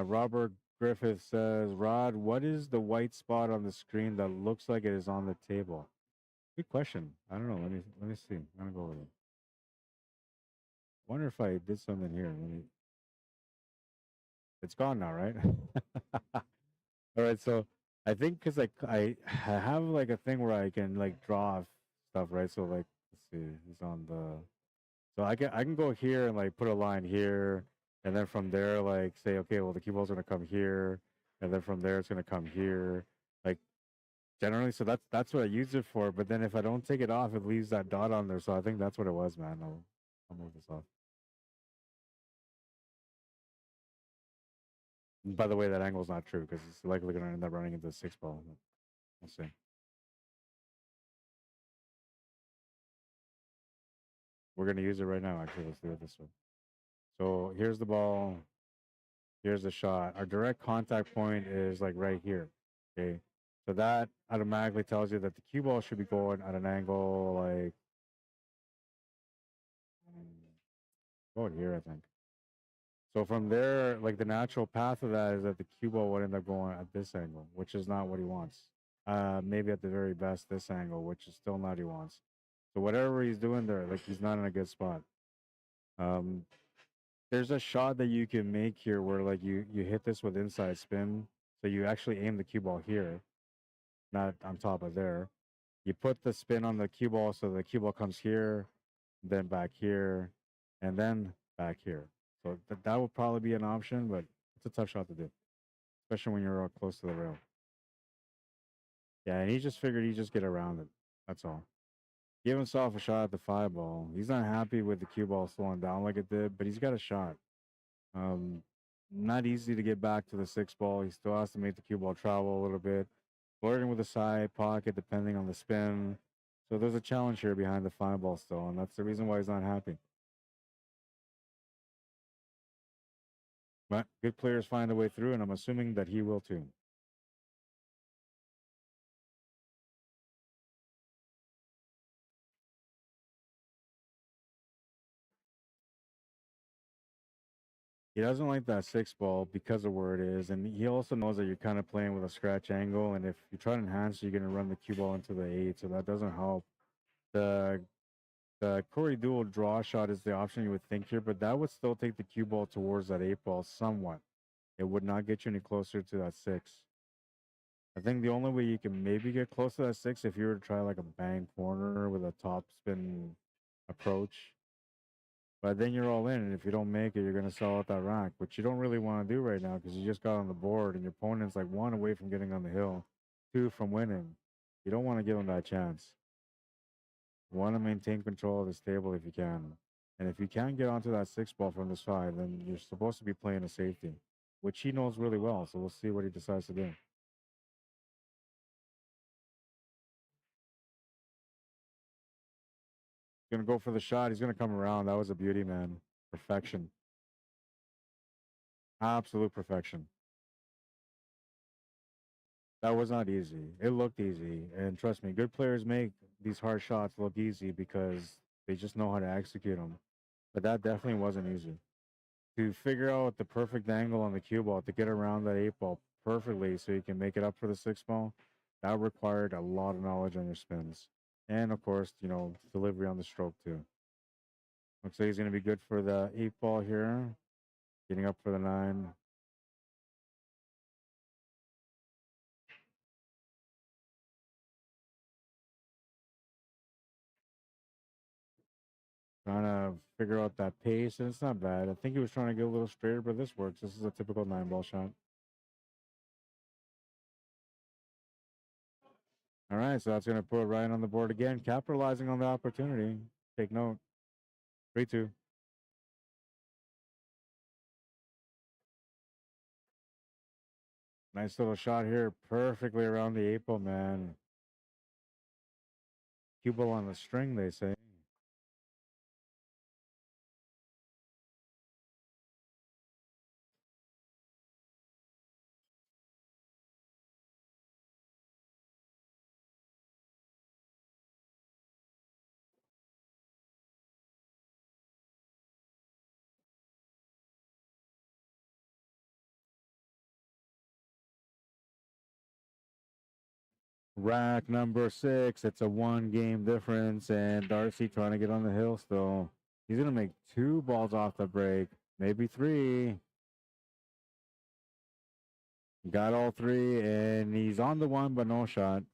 Robert Griffith says, Rod, what is the white spot on the screen that looks like it is on the table? Good question. I don't know. Let me see. I'm gonna go over it. Wonder if I did something here. It's gone now, right? All right. So I think because like I have like a thing where I can like draw stuff, right? So like let's see, it's on the. So I can go here and like put a line here, and then from there like say, okay, well the key ball's gonna come here, and then from there it's gonna come here, like generally. So that's what I use it for. But then if I don't take it off, it leaves that dot on there. So I think that's what it was, man. I'll move this off. And by the way, that angle's not true because it's likely gonna end up running into the 6 ball. We'll see. We're gonna use it right now. Actually, let's do it this way. So here's the ball. Here's the shot. Our direct contact point is like right here. Okay. So that automatically tells you that the cue ball should be going at an angle like going here, I think. So from there, like the natural path of that is that the cue ball would end up going at this angle, which is not what he wants. Maybe at the very best this angle, which is still not what he wants. So whatever he's doing there, like he's not in a good spot. There's a shot that you can make here where like you hit this with inside spin. So you actually aim the cue ball here, not on top of there. You put the spin on the cue ball so the cue ball comes here, then back here, and then back here. So that would probably be an option, but it's a tough shot to do, especially when you're close to the rail. Yeah, and he just figured he'd just get around it. That's all. Give himself a shot at the 5 ball. He's not happy with the cue ball slowing down like it did, but he's got a shot. Not easy to get back to the 6 ball. He still has to make the cue ball travel a little bit, flirting with the side pocket depending on the spin. So there's a challenge here behind the 5 ball still, and that's the reason why he's not happy. But good players find a way through, and I'm assuming that he will too. He doesn't like that 6 ball because of where it is, and he also knows that you're kind of playing with a scratch angle, and if you try to enhance, you're going to run the cue ball into the 8, so that doesn't help. The Corey dual draw shot is the option you would think here, but that would still take the cue ball towards that 8 ball somewhat. It would not get you any closer to that 6. I think the only way you can maybe get close to that 6 if you were to try like a bang corner with a top spin approach. But then you're all in, and if you don't make it, you're going to sell out that rack, which you don't really want to do right now because you just got on the board and your opponent's like 1 away from getting on the hill, 2 from winning. You don't want to give them that chance. You want to maintain control of this table if you can. And if you can get onto that 6 ball from the side, then you're supposed to be playing a safety, which he knows really well. So we'll see what he decides to do. Gonna go for the shot. He's gonna come around. That was a beauty, man. Perfection. Absolute perfection. That was not easy. It looked easy. And trust me, good players make these hard shots look easy because they just know how to execute them. But that definitely wasn't easy. To figure out the perfect angle on the cue ball to get around that 8 ball perfectly so you can make it up for the 6 ball, that required a lot of knowledge on your spins. And of course, you know, delivery on the stroke too. Looks like he's going to be good for the 8 ball here. Getting up for the 9. Trying to figure out that pace, and it's not bad. I think he was trying to get a little straighter, but this works. This is a typical 9 ball shot. All right, so that's going to put Ryan on the board again, capitalizing on the opportunity. Take note. 3-2. Nice little shot here, perfectly around the 8 ball, man. Cue ball on the string, they say. Rack number 6. It's a 1-game difference, and Darcy trying to get on the hill still. He's going to make 2 balls off the break, maybe 3. Got all 3, and he's on the 1, but no shot.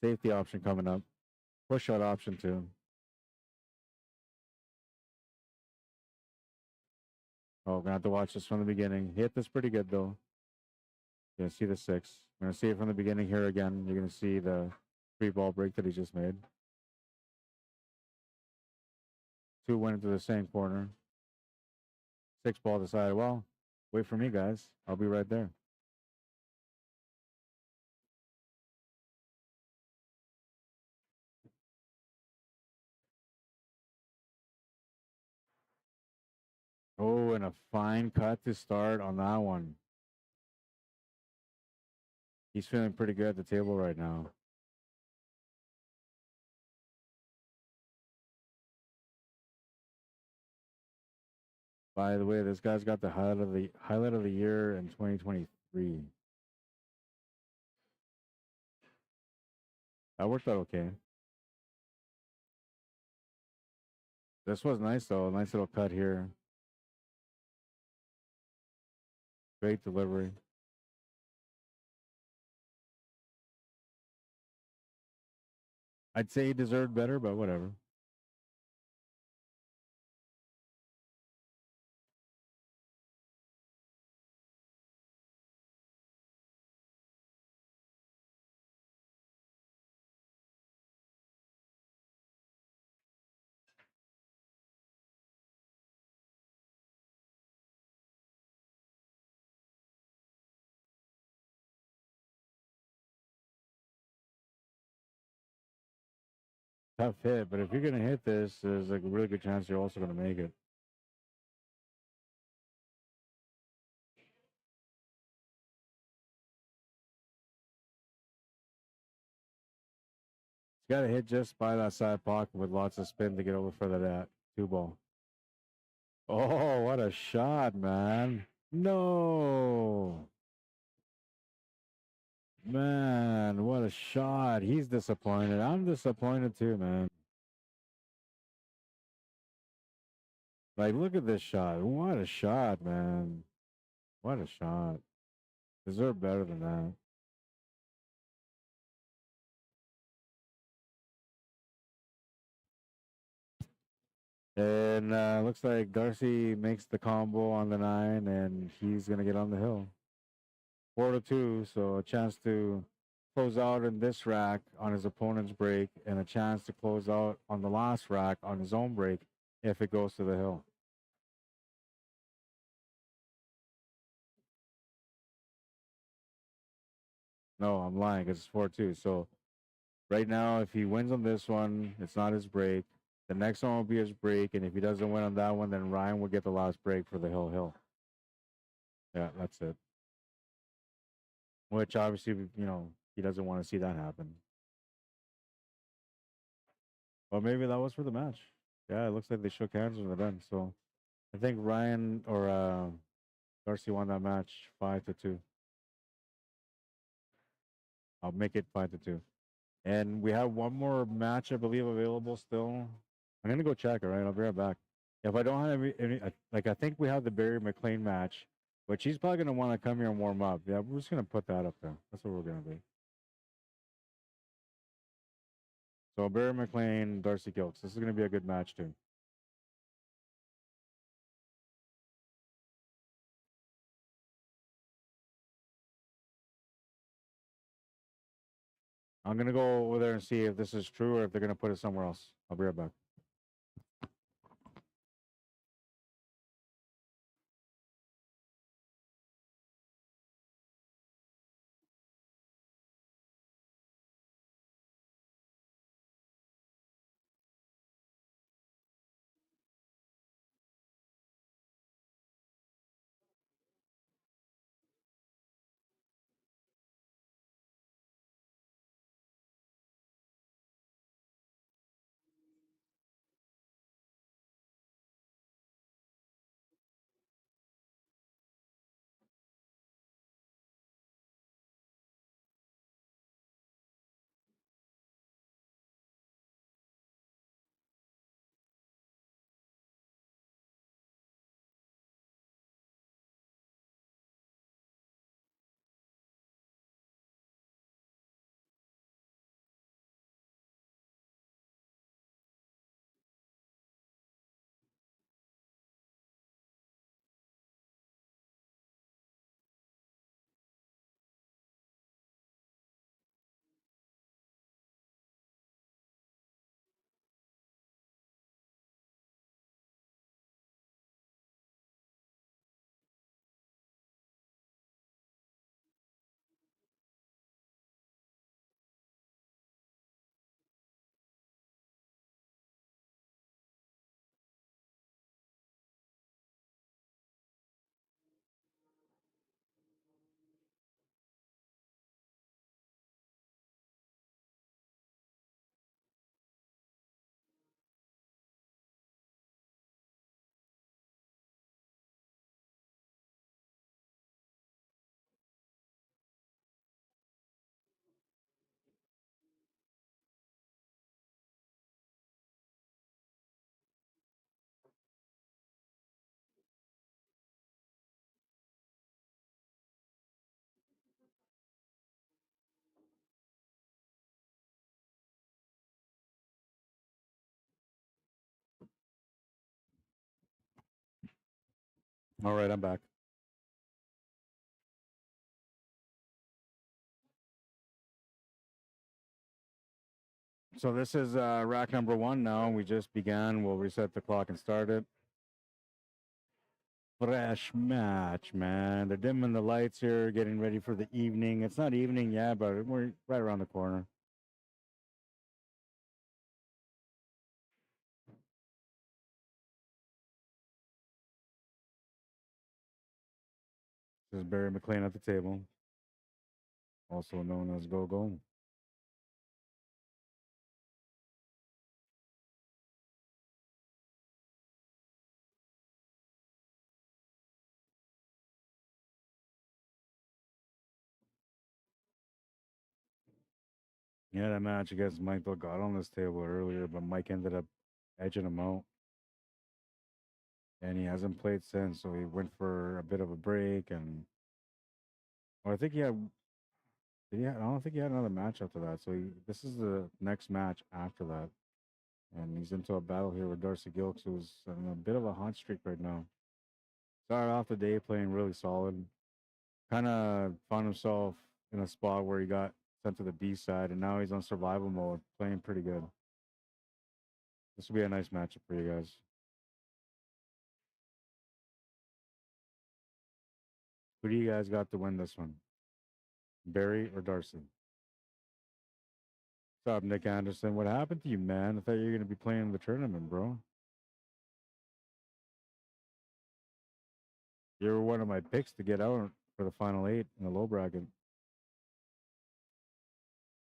Safety option coming up. Push shot option too. Oh, gonna have to watch this from the beginning. He hit this pretty good though. You're gonna see the 6. We're gonna see it from the beginning here again. You're gonna see the 3-ball break that he just made. 2 went into the same corner. 6-ball decided, well, wait for me, guys. I'll be right there. Oh, and a fine cut to start on that one. He's feeling pretty good at the table right now. By the way, this guy's got the highlight of the year in 2023. That worked out okay. This was nice though. Nice little cut here. Great delivery. I'd say he deserved better, but whatever. Tough hit, but if you're going to hit this, there's like a really good chance you're also going to make it. He's got to hit just by that side pocket with lots of spin to get over for that 2-ball. Oh, what a shot, man. No. Man, what a shot. He's disappointed. I'm disappointed too, man. Like, look at this shot. What a shot, man. What a shot. Deserve better than that. And looks like Darcy makes the combo on the 9, and he's going to get on the hill. 4-2, so a chance to close out in this rack on his opponent's break, and a chance to close out on the last rack on his own break if it goes to the hill. No, I'm lying because it's 4-2. So right now, if he wins on this one, it's not his break. The next one will be his break, and if he doesn't win on that one, then Ryan will get the last break for the hill. Yeah, that's it. Which obviously, he doesn't want to see that happen. But maybe that was for the match. Yeah, it looks like they shook hands when they're done. So I think Ryan or Darcy won that match 5-2. I'll make it 5-2. And we have one more match, I believe, available still. I'm gonna go check. All right, I'll be right back. If I don't have any like, I think we have the Barry McLean match, which he's probably gonna want to come here and warm up. Yeah, we're just gonna put that up there. That's what we're gonna do. So Barry McLean, Darcy Gilks. This is gonna be a good match too. I'm gonna go over there and see if this is true or if they're gonna put it somewhere else. I'll be right back. All right, I'm back. So this is rack number 1 now. We just began. We'll reset the clock and start it. Fresh match, man. They're dimming the lights here, getting ready for the evening. It's not evening yet, but we're right around the corner. This is Barry McLean at the table, also known as Go-Go. Yeah, that match against Mike got on this table earlier, but Mike ended up edging him out. And he hasn't played since, so he went for a bit of a break. And well, I think he had, I don't think he had another match after that. So this is the next match after that. And he's into a battle here with Darcy Gilks, who's on a bit of a hot streak right now. Started off the day playing really solid. Kind of found himself in a spot where he got sent to the B side, and now he's on survival mode, playing pretty good. This will be a nice matchup for you guys. Who do you guys got to win this one? Barry or Darcy? What's up, Nick Anderson? What happened to you, man? I thought you were going to be playing the tournament, bro. You were one of my picks to get out for the final 8 in the low bracket.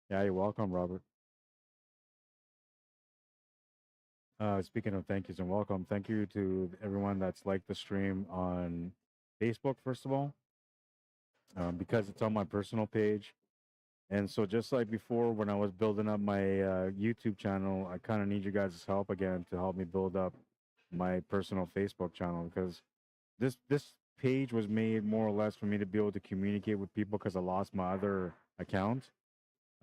Yeah, you're welcome, Robert. Speaking of thank yous and welcome, thank you to everyone that's liked the stream on Facebook, first of all, because it's on my personal page. And so just like before, when I was building up my YouTube channel, I kind of need you guys' help again to help me build up my personal Facebook channel, because this page was made more or less for me to be able to communicate with people because I lost my other account.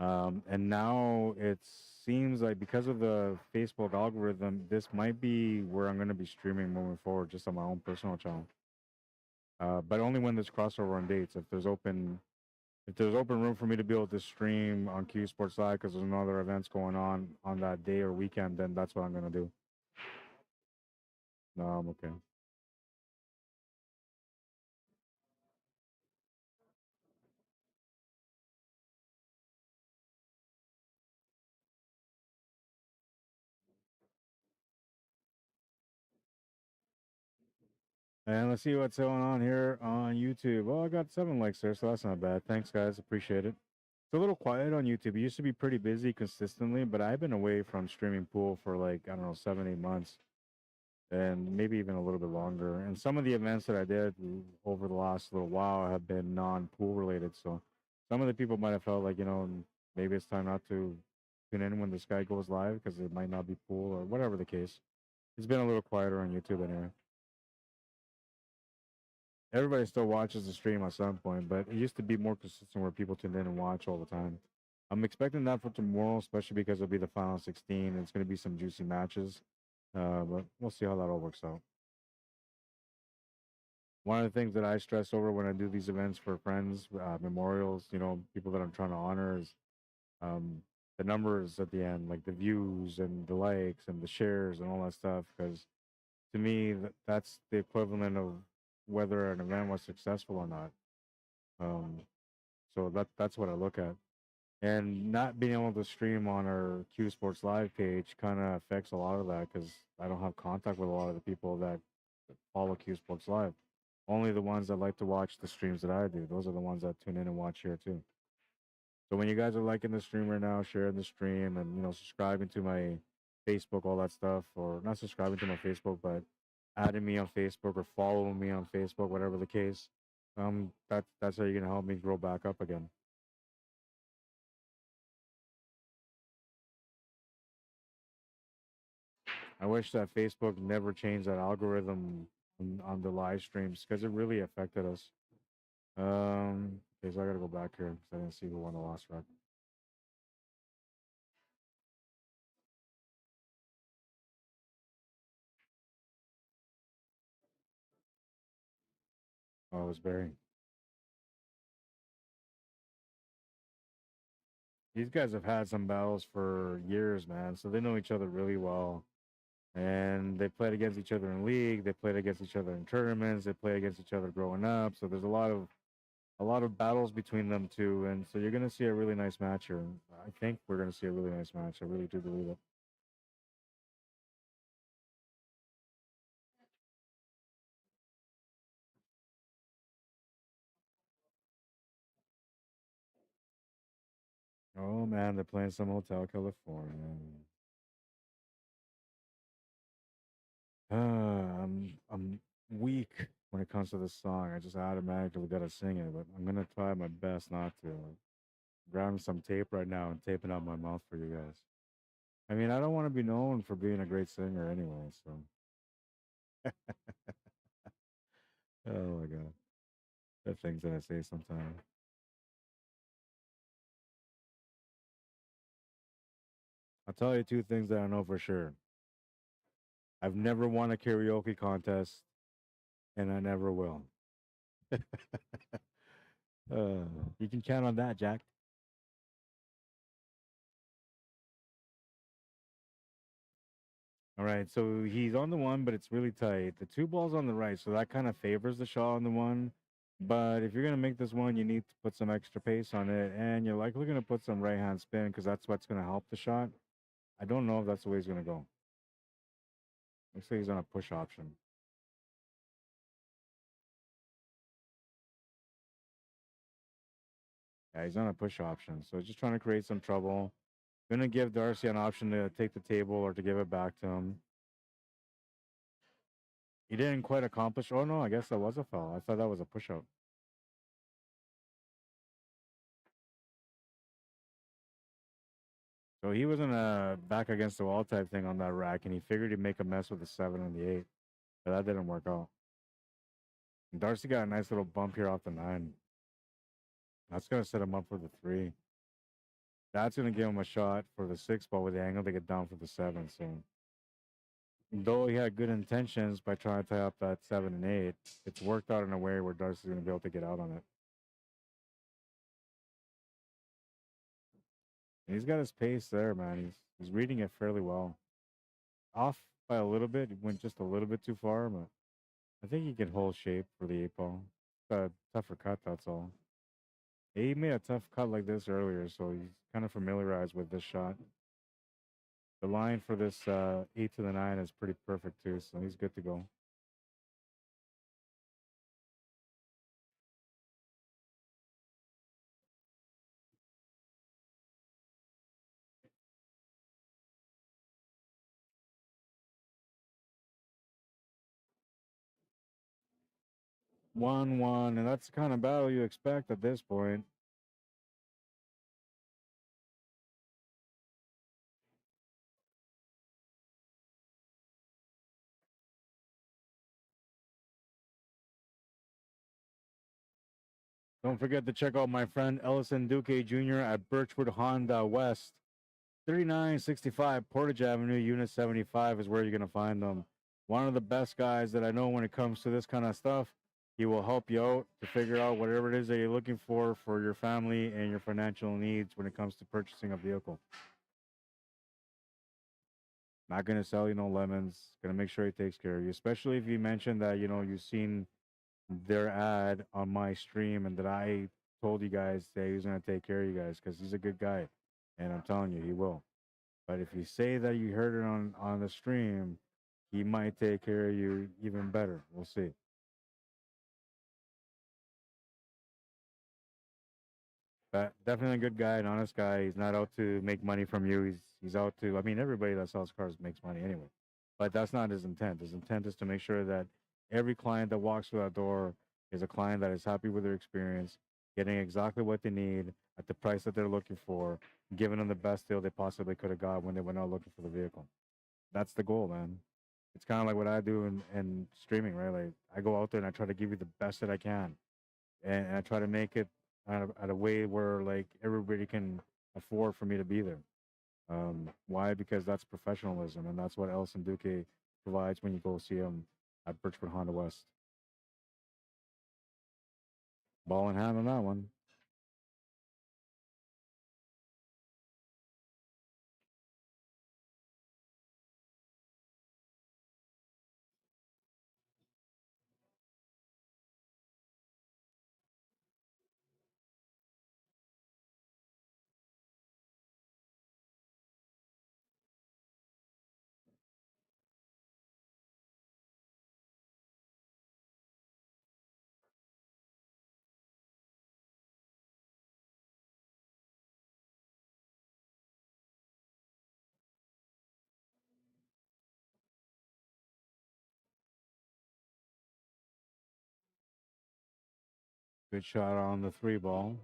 And now it seems like because of the Facebook algorithm, this might be where I'm going to be streaming moving forward, just on my own personal channel. But only when there's crossover on dates. If there's open room for me to be able to stream on Q Sports Live because there's no other events going on that day or weekend, then that's what I'm going to do. No, I'm okay. And let's see what's going on here on YouTube. Well, I got 7 likes there, so that's not bad. Thanks, guys. Appreciate it. It's a little quiet on YouTube. It used to be pretty busy consistently, but I've been away from streaming pool for like, I don't know, 7, 8 months. And maybe even a little bit longer. And some of the events that I did over the last little while have been non-pool related. So some of the people might have felt like, maybe it's time not to tune in when this guy goes live because it might not be pool or whatever the case. It's been a little quieter on YouTube anyway. Everybody still watches the stream at some point, but it used to be more consistent where people tune in and watch all the time. I'm expecting that for tomorrow, especially because it'll be the final 16 and it's going to be some juicy matches. But we'll see how that all works out. One of the things that I stress over when I do these events for friends, memorials, people that I'm trying to honor is the numbers at the end, like the views and the likes and the shares and all that stuff. Because to me, that's the equivalent of whether an event was successful or not. So that's what I look at. And not being able to stream on our Q Sports Live page kind of affects a lot of that because I don't have contact with a lot of the people that follow Q Sports Live. Only the ones that like to watch the streams that I do. Those are the ones that tune in and watch here too. So when you guys are liking the stream right now, sharing the stream, and subscribing to my Facebook, all that stuff, or not subscribing to my Facebook, but adding me on Facebook or following me on Facebook, whatever the case, that's how you're gonna help me grow back up again. I wish that Facebook never changed that algorithm on the live streams because it really affected us. Okay, so I gotta go back here because I didn't see who won the last round. Oh, it was Barry. These guys have had some battles for years, man, so they know each other really well. And they played against each other in league. They played against each other in tournaments. They played against each other growing up. So there's a lot of battles between them two, and so you're gonna see a really nice match here. I think we're gonna see a really nice match. I really do believe it. Oh man, they're playing some Hotel California. I'm weak when it comes to this song. I just automatically gotta sing it, but I'm gonna try my best not to. grabbing some tape right now and taping up my mouth for you guys. I mean, I don't want to be known for being a great singer anyway, so. Oh my god. The things that I say sometimes. I'll tell you two things that I know for sure. I've never won a karaoke contest, and I never will. uh, you can count on that, Jack. All right, so he's on the one, but it's really tight. The two balls on the right, so that kind of favors the shot on the one. But if you're gonna make this one, you need to put some extra pace on it, and you're likely gonna put some right hand spin because that's what's gonna help the shot. I don't know if that's the way he's gonna go. Looks like he's on a push option. Yeah, he's on a push option, so just trying to create some trouble. Gonna give Darcy an option to take the table or to give it back to him. He didn't quite accomplish. Oh no, I guess that was a foul. I thought that was a push out. So he was in a back against the wall type thing on that rack, and he figured he'd make a mess with the 7 and the 8, but that didn't work out. And Darcy got a nice little bump here off the 9. That's gonna set him up for the 3. That's gonna give him a shot for the 6 ball with the angle to get down for the 7. So though he had good intentions by trying to tie up that 7 and 8, it's worked out in a way where Darcy's gonna be able to get out on it. And he's got his pace there, man. He's reading it fairly well. Off by a little bit. He went just a little bit too far, but I think he can hold shape for the 8 ball. It's a tougher cut, that's all. He made a tough cut like this earlier, so he's kind of familiarized with this shot. The line for this 8 to the 9 is pretty perfect too, so he's good to go. One, and that's the kind of battle you expect at this point. Don't forget to check out my friend Ellison Duque Jr. at Birchwood Honda West. 3965 Portage Avenue, Unit 75 is where you're going to find them. One of the best guys that I know when it comes to this kind of stuff. He will help you out to figure out whatever it is that you're looking for your family and your financial needs when it comes to purchasing a vehicle. Not going to sell you no lemons. Going to make sure he takes care of you, especially if you mention that, you've seen their ad on my stream and that I told you guys that he was going to take care of you guys because he's a good guy. And I'm telling you, he will. But if you say that you heard it on the stream, he might take care of you even better. We'll see. But definitely a good guy, an honest guy. He's not out to make money from you. He's out to. I mean, everybody that sells cars makes money anyway. But that's not his intent. His intent is to make sure that every client that walks through that door is a client that is happy with their experience, getting exactly what they need at the price that they're looking for, giving them the best deal they possibly could have got when they went out looking for the vehicle. That's the goal, man. It's kind of like what I do in streaming, right? Like I go out there and I try to give you the best that I can, and I try to make it at a way where like everybody can afford for me to be there. Why? Because that's professionalism, and that's what Ellison Duque provides when you go see him at Birchwood Honda West. Ball in hand on that one. Good shot on the 3 ball.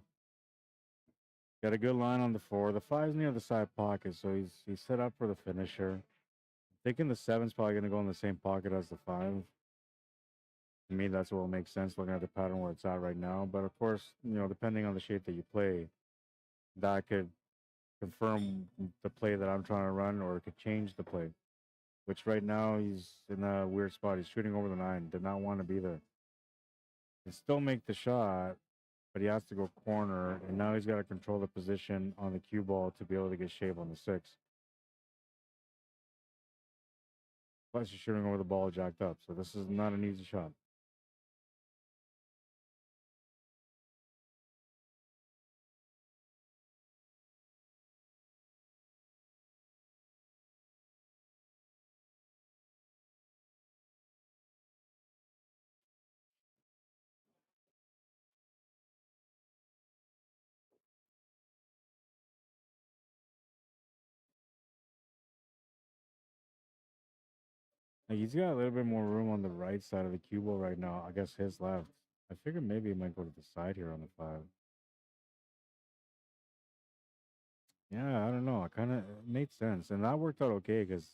Got a good line on the 4. The 5's near the side pocket, so he's set up for the finisher. Thinking the 7's probably going to go in the same pocket as the 5. To me, that's what will make sense looking at the pattern where it's at right now. But of course, depending on the shape that you play, that could confirm the play that I'm trying to run, or it could change the play. Which right now he's in a weird spot. He's shooting over the 9. Did not want to be there. Can still make the shot, but he has to go corner, and now he's got to control the position on the cue ball to be able to get shape on the 6. Plus, he's shooting over the ball jacked up, so this is not an easy shot. Like, he's got a little bit more room on the right side of the cue ball right now. I guess his left. I figured maybe he might go to the side here on the 5. Yeah, I don't know. It kind of made sense, and that worked out okay because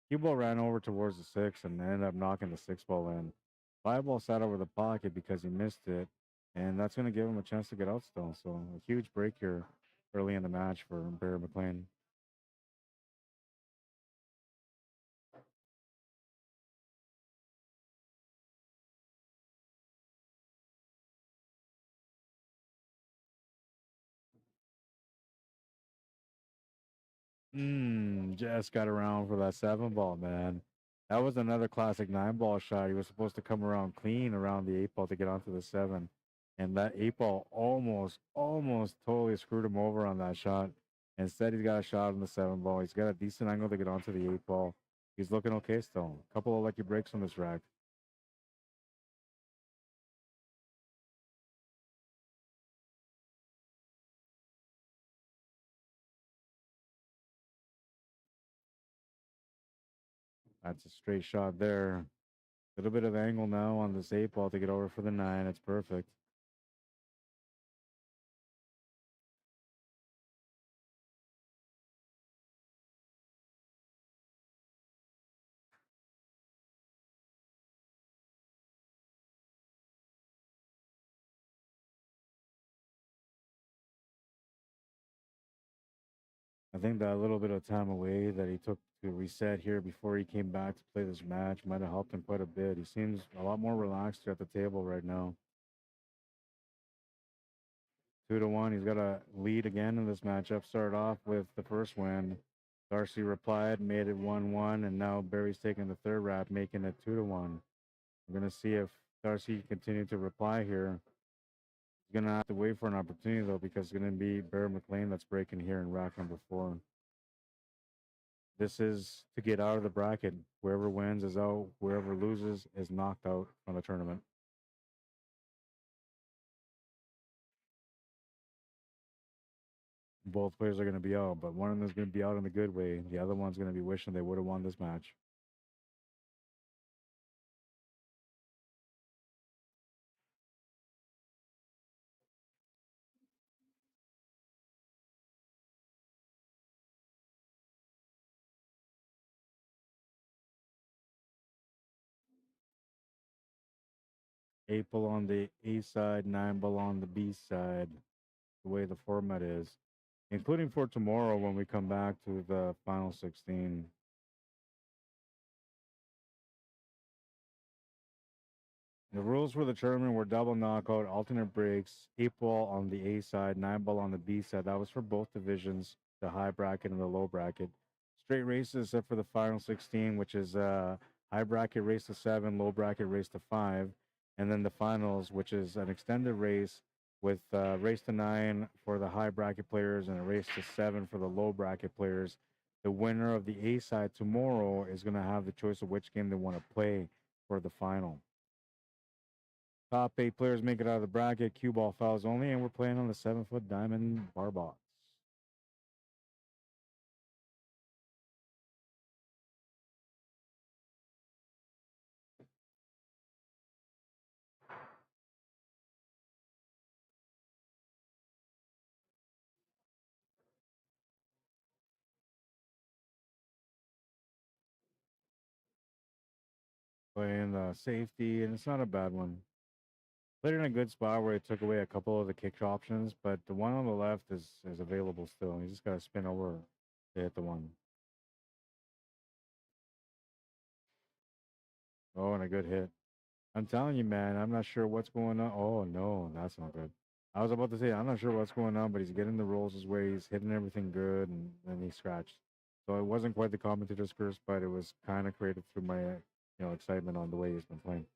cue ball ran over towards the 6 and ended up knocking the 6 ball in. 5 ball sat over the pocket because he missed it, and that's going to give him a chance to get out still. So a huge break here early in the match for Barry McLean. Just got around for that 7 ball, man. That was another classic 9 ball shot. He was supposed to come around clean around the 8 ball to get onto the 7. And that 8 ball almost totally screwed him over on that shot. Instead, he's got a shot on the 7 ball. He's got a decent angle to get onto the 8 ball. He's looking okay still. A couple of lucky breaks on this rack. That's a straight shot there. A little bit of angle now on this 8 ball to get over for the 9. It's perfect. I think that little bit of time away that he took to reset here before he came back to play this match might have helped him quite a bit. He seems a lot more relaxed here at the table right now. 2-1. He's got a lead again in this matchup. Started off with the first win. Darcy replied, made it 1-1, and now Barry's taking the third rap, making it 2-1. We're gonna see if Darcy can continue to reply here. He's gonna have to wait for an opportunity though, because it's gonna be Barry McLean that's breaking here in rack number 4. This is to get out of the bracket. Whoever wins is out. Whoever loses is knocked out from the tournament. Both players are going to be out, but one of them is going to be out in the good way. The other one's going to be wishing they would have won this match. Eight ball on the A side, 9 ball on the B side. The way the format is, including for tomorrow when we come back to the final 16. The rules for the tournament were double knockout, alternate breaks, 8 ball on the A side, 9 ball on the B side. That was for both divisions, the high bracket and the low bracket. Straight races except for the final 16, which is high bracket race to 7, low bracket race to 5. And then the finals, which is an extended race with race to 9 for the high bracket players and a race to 7 for the low bracket players. The winner of the A side tomorrow is going to have the choice of which game they want to play for the final. Top 8 players make it out of the bracket. Cue ball fouls only, and we're playing on the 7-foot diamond bar box. playing the safety, and it's not a bad one. Played in a good spot where he took away a couple of the kick options, but the one on the left is available still. You just gotta spin over to hit the one. Oh, and a good hit. I'm telling you, man, I'm not sure what's going on. Oh no, that's not good. I was about to say I'm not sure what's going on, but he's getting the rolls his way. He's hitting everything good, and then he scratched. So it wasn't quite the commentator's curse, but it was kind of created through my, excitement on the way he's been playing.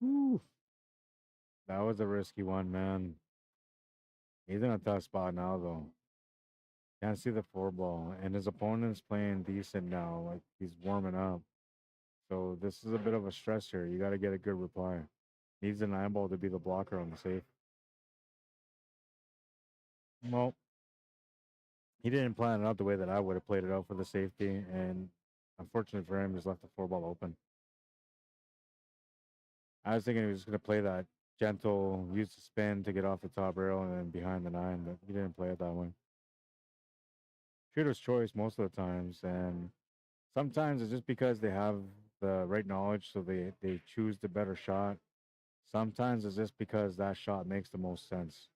Woo. That was a risky one, man. He's in a tough spot now, though. Can't see the four ball, and his opponent's playing decent now. Like he's warming up. So this is a bit of a stress here. You got to get a good reply. Needs a nine ball to be the blocker on the safe. Well, he didn't plan it out the way that I would have played it out for the safety, and unfortunately for him, he's left the four ball open. I was thinking he was going to play that gentle, use the spin to get off the top rail and then behind the nine, but he didn't play it that way. Shooter's choice most of the times, and sometimes it's just because they have the right knowledge, so they choose the better shot. Sometimes it's just because that shot makes the most sense.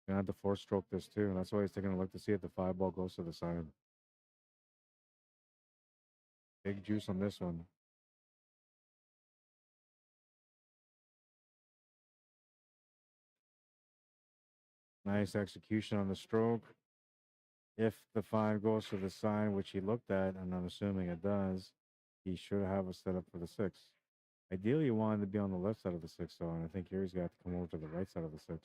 Gonna have to four stroke this too, and that's why he's taking a look to see if the five ball goes to the side. Big juice on this one. Nice execution on the stroke. If the five goes to the side, which he looked at, and I'm assuming it does, he should have a setup for the six. Ideally, you wanted to be on the left side of the six, though, and I think here he's got to come over to the right side of the six.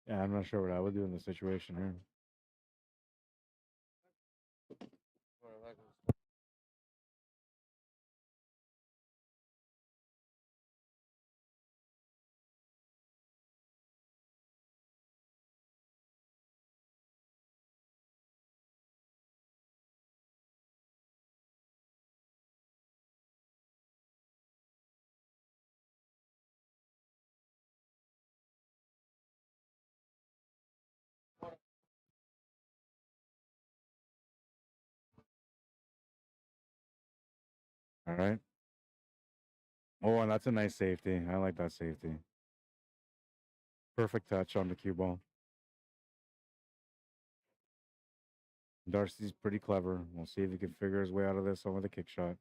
Yeah, I'm not sure what I would do in this situation here. All right. Oh, and that's a nice safety. I like that safety. Perfect touch on the cue ball. Darcy's pretty clever. We'll see if he can figure his way out of this over the kick shot.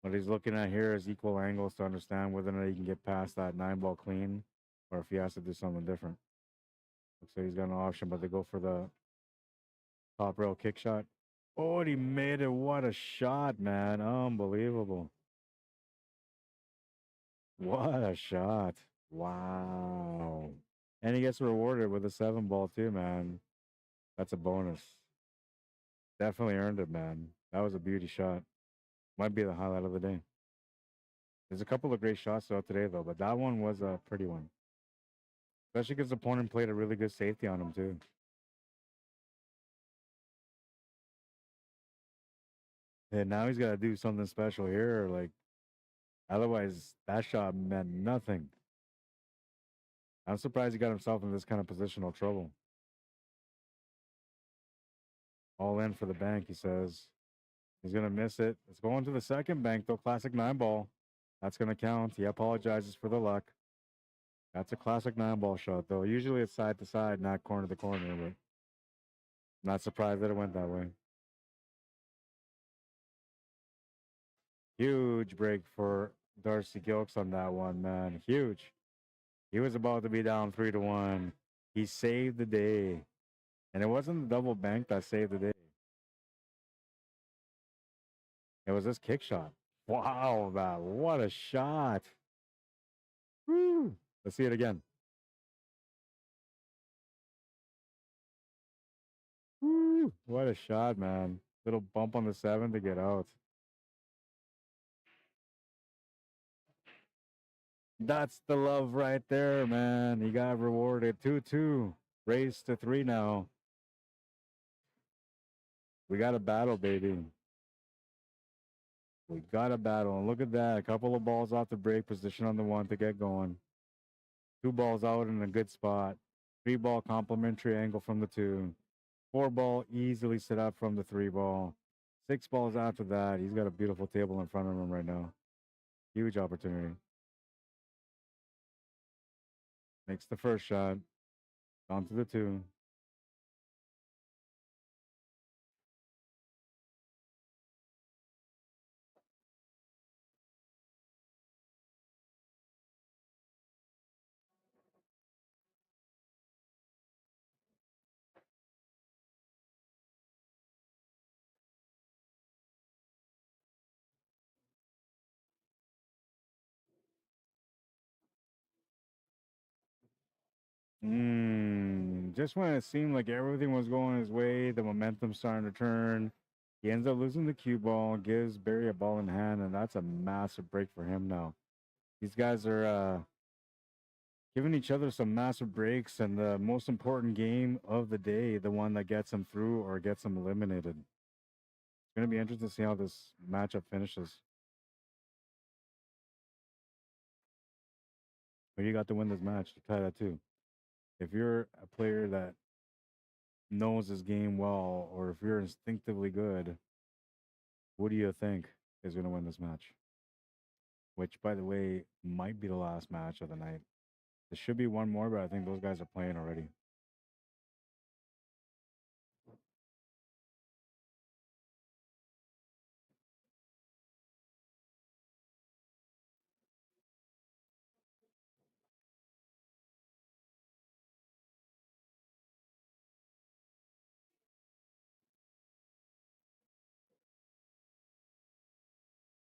What he's looking at here is equal angles to understand whether or not he can get past that nine ball clean or if he has to do something different. Looks like he's got an option, but they go for the top rail kick shot. Oh, and he made it. What a shot, man. Unbelievable. What a shot. Wow. And he gets rewarded with a seven ball, too, man. That's a bonus. Definitely earned it, man. That was a beauty shot. Might be the highlight of the day. There's a couple of great shots throughout today, though, but that one was a pretty one. Especially because the opponent played a really good safety on him, too. And now he's got to do something special here. Like, otherwise, that shot meant nothing. I'm surprised he got himself in this kind of positional trouble. All in for the bank, he says. He's going to miss it. It's going to the second bank, though. Classic nine ball. That's going to count. He apologizes for the luck. That's a classic nine ball shot, though. Usually it's side to side, not corner to corner, but not surprised that it went that way. Huge break for Darcy Gilks on that one, man. Huge. He was about to be down 3-1. He saved the day. And it wasn't the double bank that saved the day. It was this kick shot. Wow, man. What a shot. Woo. Let's see it again. Woo. What a shot, man. Little bump on the 7 to get out. That's the love right there, man. He got rewarded. 2-2. Race to 3 now. We got a battle, baby. We got a battle. And look at that. A couple of balls off the break position on the 1 to get going. 2 balls out in a good spot. 3 ball complimentary angle from the 2. 4 ball easily set up from the 3 ball. 6 balls after that. He's got a beautiful table in front of him right now. Huge opportunity. Makes the first shot. On to the 2. Just when it seemed like everything was going his way, the momentum starting to turn. He ends up losing the cue ball, gives Barry a ball in hand, and that's a massive break for him now. These guys are giving each other some massive breaks, and the most important game of the day, the one that gets them through or gets them eliminated. It's going to be interesting to see how this matchup finishes. Who you got to win this match to tie that too? If you're a player that knows his game well, or if you're instinctively good, what do you think is going to win this match? Which, by the way, might be the last match of the night. There should be one more, but I think those guys are playing already.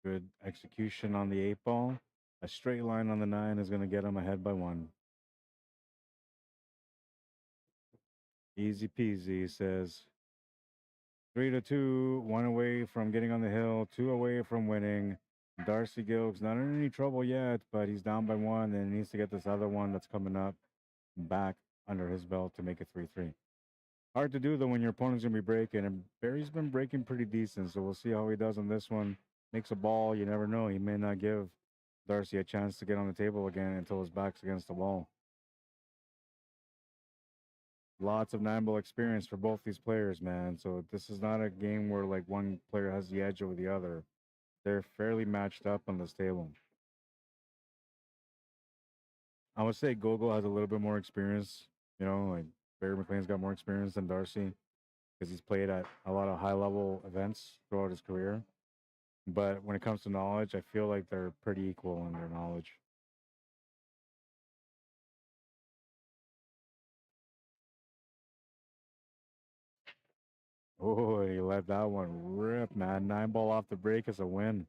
Good execution on the 8 ball. A straight line on the 9 is going to get him ahead by 1. Easy peasy, he says. 3-2, 1 away from getting on the hill, 2 away from winning. Darcy Gilks not in any trouble yet, but he's down by 1 and needs to get this other one that's coming up back under his belt to make it 3-3. Hard to do though when your opponent's gonna be breaking, and Barry's been breaking pretty decent, so we'll see how he does on this one. Makes a ball, you never know. He may not give Darcy a chance to get on the table again until his back's against the wall. Lots of 9-ball experience for both these players, man. So this is not a game where like one player has the edge over the other. They're fairly matched up on this table. I would say Gogo has a little bit more experience. You know, like Barry McLean's got more experience than Darcy because he's played at a lot of high-level events throughout his career. But when it comes to knowledge, I feel like they're pretty equal in their knowledge. Oh, he let that one rip, man. 9-ball off the break is a win.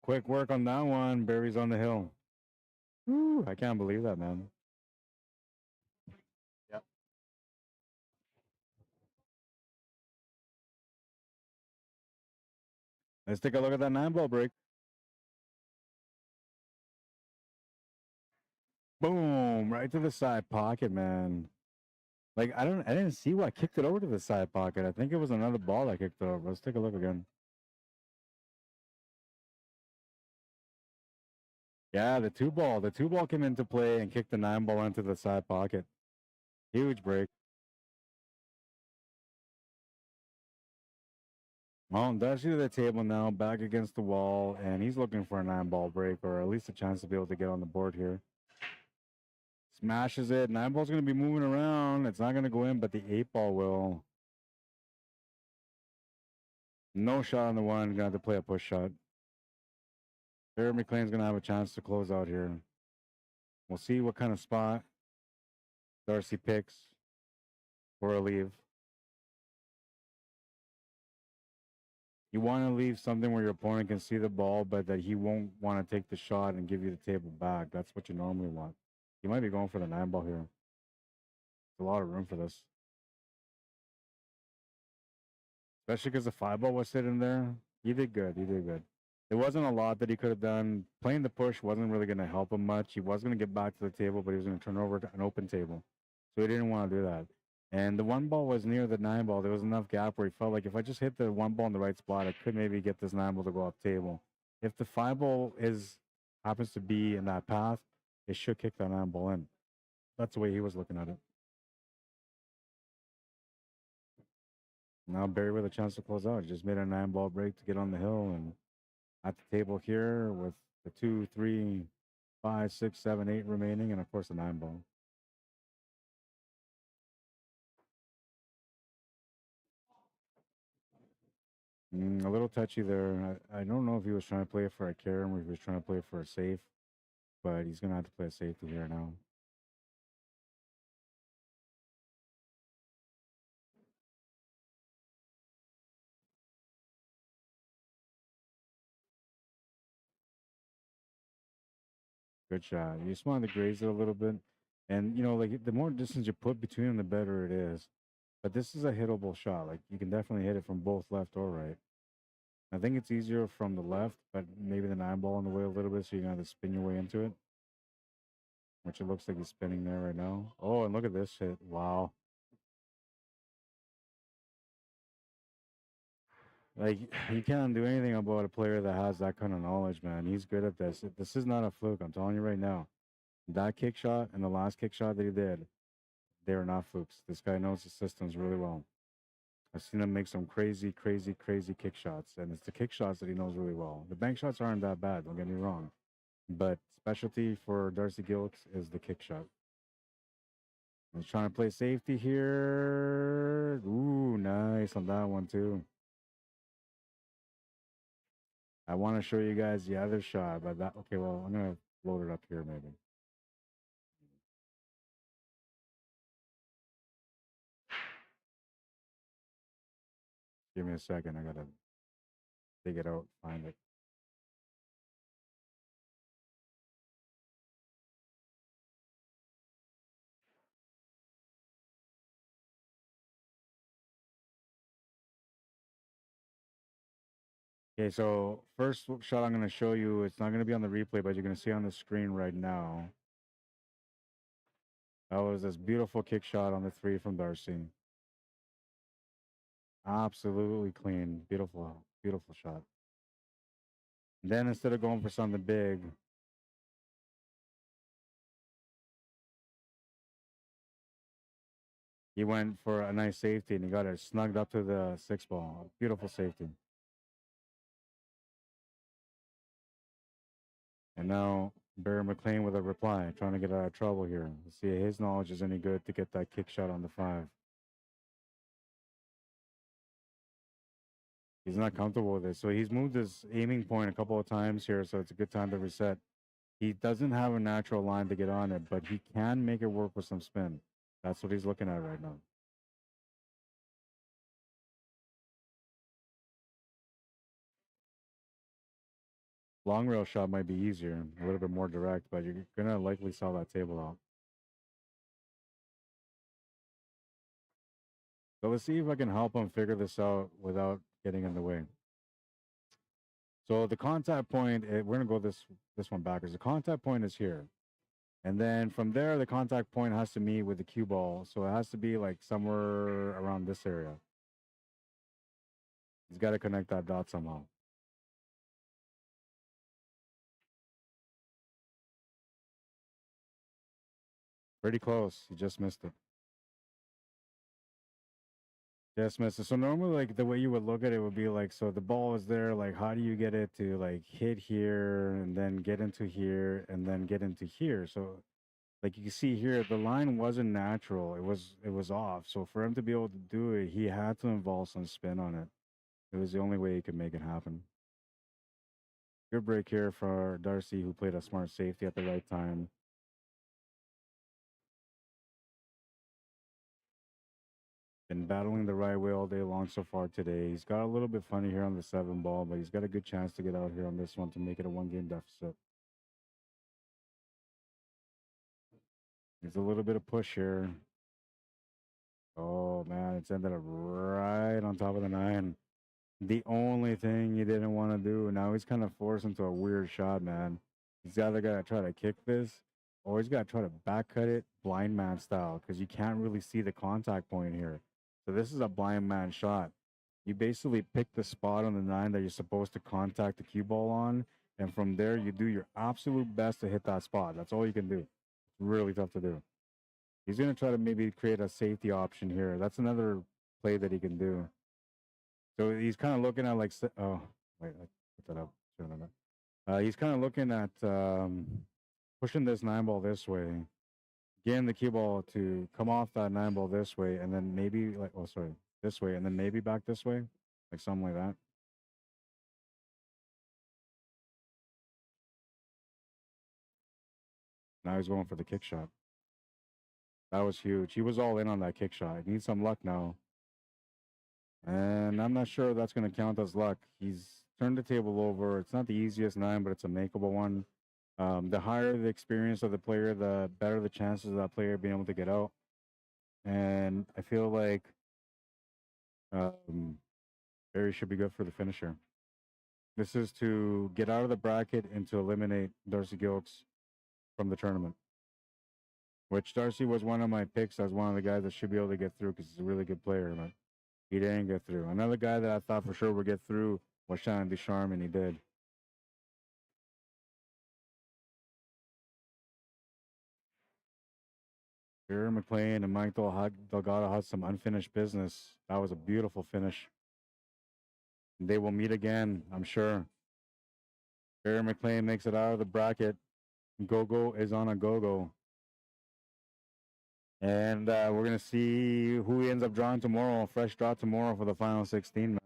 Quick work on that one. Barry's on the hill. Woo, I can't believe that, man. Yep. Let's take a look at that 9-ball break. Boom, right to the side pocket, man. Like I didn't see what kicked it over to the side pocket. I think it was another ball that kicked it over. Let's take a look again. Yeah, the 2-ball. The 2-ball came into play and kicked the 9-ball into the side pocket. Huge break. Well, Darcy to the table now, back against the wall, and he's looking for a 9-ball break or at least a chance to be able to get on the board here. This Smashes it. 9-ball's going to be moving around. It's not going to go in, but the 8-ball will. No shot on the 1. Going to have to play a push shot. Barry McLean's going to have a chance to close out here. We'll see what kind of spot Darcy picks for a leave. You want to leave something where your opponent can see the ball, but that he won't want to take the shot and give you the table back. That's what you normally want. You might be going for the 9-ball here. There's a lot of room for this. Especially because the 5-ball was sitting there. He did good. He did good. There wasn't a lot that he could have done. Playing the push wasn't really going to help him much. He was going to get back to the table, but he was going to turn over to an open table. So he didn't want to do that. And the 1-ball was near the 9-ball. There was enough gap where he felt like if I just hit the 1-ball in the right spot, I could maybe get this 9-ball to go off table. If the 5-ball happens to be in that path, it should kick that 9-ball in. That's the way he was looking at it. Now Barry with a chance to close out. He just made a 9-ball break to get on the hill, and at the table here with the 2, 3, 5, 6, 7, 8 remaining, and of course the 9-ball. A little touchy there. I don't know if he was trying to play for a carom or if he was trying to play for a safe, but he's going to have to play a safety here now. Good shot. You just wanted to graze it a little bit. And, you know, like the more distance you put between them, the better it is. But this is a hittable shot. Like you can definitely hit it from both left or right. I think it's easier from the left, but maybe the 9-ball in the way a little bit, so you're going to have to spin your way into it. Which it looks like he's spinning there right now. Oh, and look at this hit. Wow. Like, you can't do anything about a player that has that kind of knowledge, man. He's good at this. This is not a fluke. I'm telling you right now. That kick shot and the last kick shot that he did, they are not flukes. This guy knows the systems really well. I've seen him make some crazy, crazy, crazy kick shots, and it's the kick shots that he knows really well. The bank shots aren't that bad, don't get me wrong. But specialty for Darcy Gilks is the kick shot. He's trying to play safety here. Ooh, nice on that one, too. I want to show you guys the other shot, but that, okay, well, I'm going to load it up here maybe. Give me a second. I got to dig it out, find it. Okay, so first shot I'm going to show you, it's not going to be on the replay, but you're going to see on the screen right now. That was this beautiful kick shot on the 3 from Darcy. Absolutely clean. Beautiful, beautiful shot. And then instead of going for something big, he went for a nice safety and he got it snugged up to the 6-ball. Beautiful safety. And now Barry McLean with a reply, trying to get out of trouble here. Let's see if his knowledge is any good to get that kick shot on the 5. He's not comfortable with it. So he's moved his aiming point a couple of times here, so it's a good time to reset. He doesn't have a natural line to get on it, but he can make it work with some spin. That's what he's looking at right now. Long rail shot might be easier, a little bit more direct, but you're going to likely sell that table out. So let's see if I can help him figure this out without getting in the way. So the contact point, we're going to go this one backwards. The contact point is here. And then from there, the contact point has to meet with the cue ball. So it has to be like somewhere around this area. He's got to connect that dot somehow. Pretty close. He just missed it. Just missed it. So normally, like, the way you would look at it would be like, so the ball is there, like, how do you get it to, like, hit here and then get into here and then get into here? So like you can see here, the line wasn't natural. It was off. So for him to be able to do it, he had to involve some spin on it. It was the only way he could make it happen. Good break here for Darcy, who played a smart safety at the right time. Been battling the right way all day long so far today. He's got a little bit funny here on the 7 ball, but he's got a good chance to get out here on this one to make it a 1-game deficit. There's a little bit of push here. Oh man, it's ended up right on top of the 9. The only thing he didn't want to do. Now he's kind of forced into a weird shot, man. He's either got to try to kick this or he's got to try to back cut it blind man style because you can't really see the contact point here. So this is a blind man shot. You basically pick the spot on the 9 that you're supposed to contact the cue ball on. And from there, you do your absolute best to hit that spot. That's all you can do. It's really tough to do. He's going to try to maybe create a safety option here. That's another play that he can do. So he's kind of looking at like, oh, wait, I put that up. He's kind of looking at pushing this 9 ball this way, getting the cue ball to come off that 9 ball this way, and then maybe like, oh, sorry, this way, and then maybe back this way, like something like that. Now he's going for the kick shot. That was huge. He was all in on that kick shot. He needs some luck now. And I'm not sure that's going to count as luck. He's turned the table over. It's not the easiest 9, but it's a makeable one. The higher the experience of the player, the better the chances of that player being able to get out. And I feel like Barry should be good for the finisher. This is to get out of the bracket and to eliminate Darcy Gilks from the tournament. Which Darcy was one of my picks as one of the guys that should be able to get through because he's a really good player, but he didn't get through. Another guy that I thought for sure would get through was Shannon Ducharme, and he did. Jerry McLean and Mike Delgado had some unfinished business. That was a beautiful finish. They will meet again, I'm sure. Jerry McLean makes it out of the bracket. Gogo is on a go-go. And we're going to see who he ends up drawing tomorrow. Fresh draw tomorrow for the final 16, man.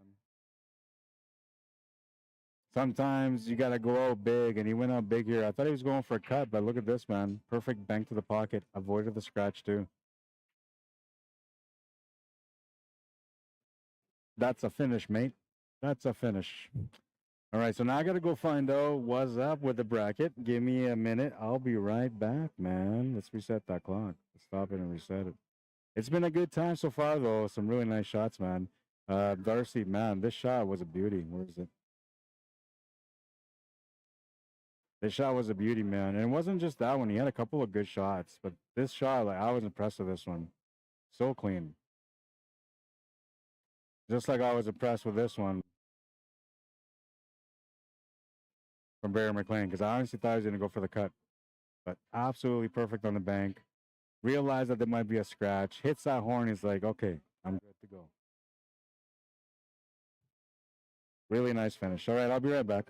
Sometimes you got to go out big, and he went out big here. I thought he was going for a cut, but look at this, man. Perfect bank to the pocket. Avoided the scratch, too. That's a finish, mate. That's a finish. All right, so now I got to go find out what's up with the bracket. Give me a minute. I'll be right back, man. Let's reset that clock. Let's stop it and reset it. It's been a good time so far, though. Some really nice shots, man. Darcy, man, this shot was a beauty. Where is it? This shot was a beauty, man. And it wasn't just that one. He had a couple of good shots. But this shot, like, I was impressed with this one. So clean. Just like I was impressed with this one from Barry McLean. Because I honestly thought he was going to go for the cut. But absolutely perfect on the bank. Realized that there might be a scratch. Hits that horn. He's like, okay, I'm good to go. Really nice finish. All right, I'll be right back.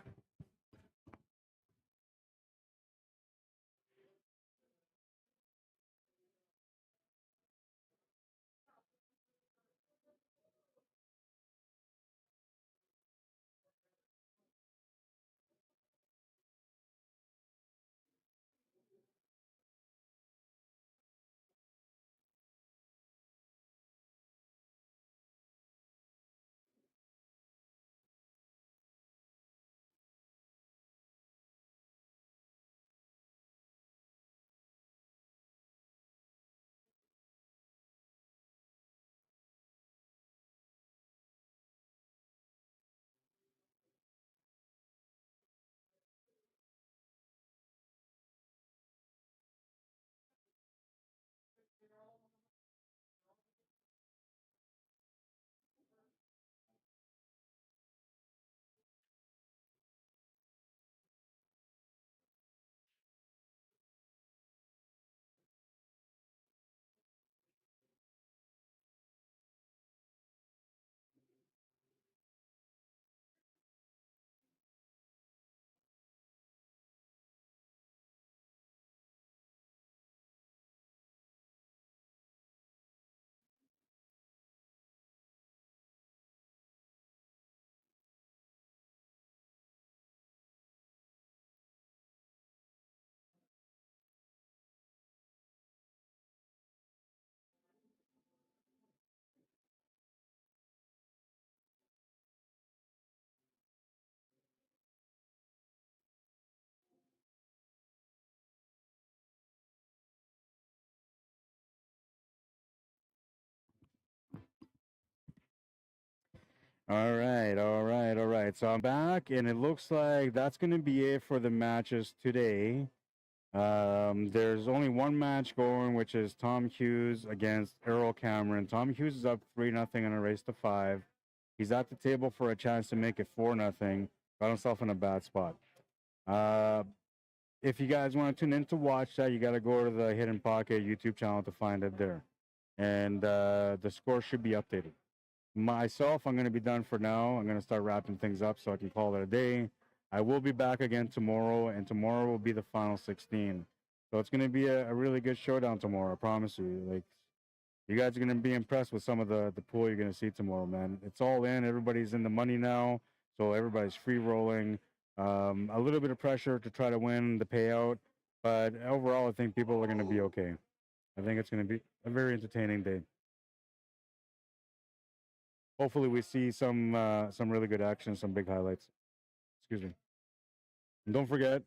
All right, all right, all right. So I'm back, and it looks like that's going to be it for the matches today. There's only one match going, which is Tom Hughes against Errol Cameron. Tom Hughes is up 3-0 in a race to 5. He's at the table for a chance to make it 4-0. Got himself in a bad spot. If you guys want to tune in to watch that, you got to go to the Hidden Pocket YouTube channel to find it there. And the score should be updated. Myself, I'm going to be done for now. I'm going to start wrapping things up so I can call it a day. I will be back again tomorrow, and tomorrow will be the final 16. So it's going to be a really good showdown tomorrow, I promise you. Like, you guys are going to be impressed with some of the pool you're going to see tomorrow, man. It's all in. Everybody's in the money now, so everybody's free rolling. A little bit of pressure to try to win the payout, but overall, I think people are going to be okay. I think it's going to be a very entertaining day. Hopefully, we see some really good action, some big highlights. Excuse me. And don't forget,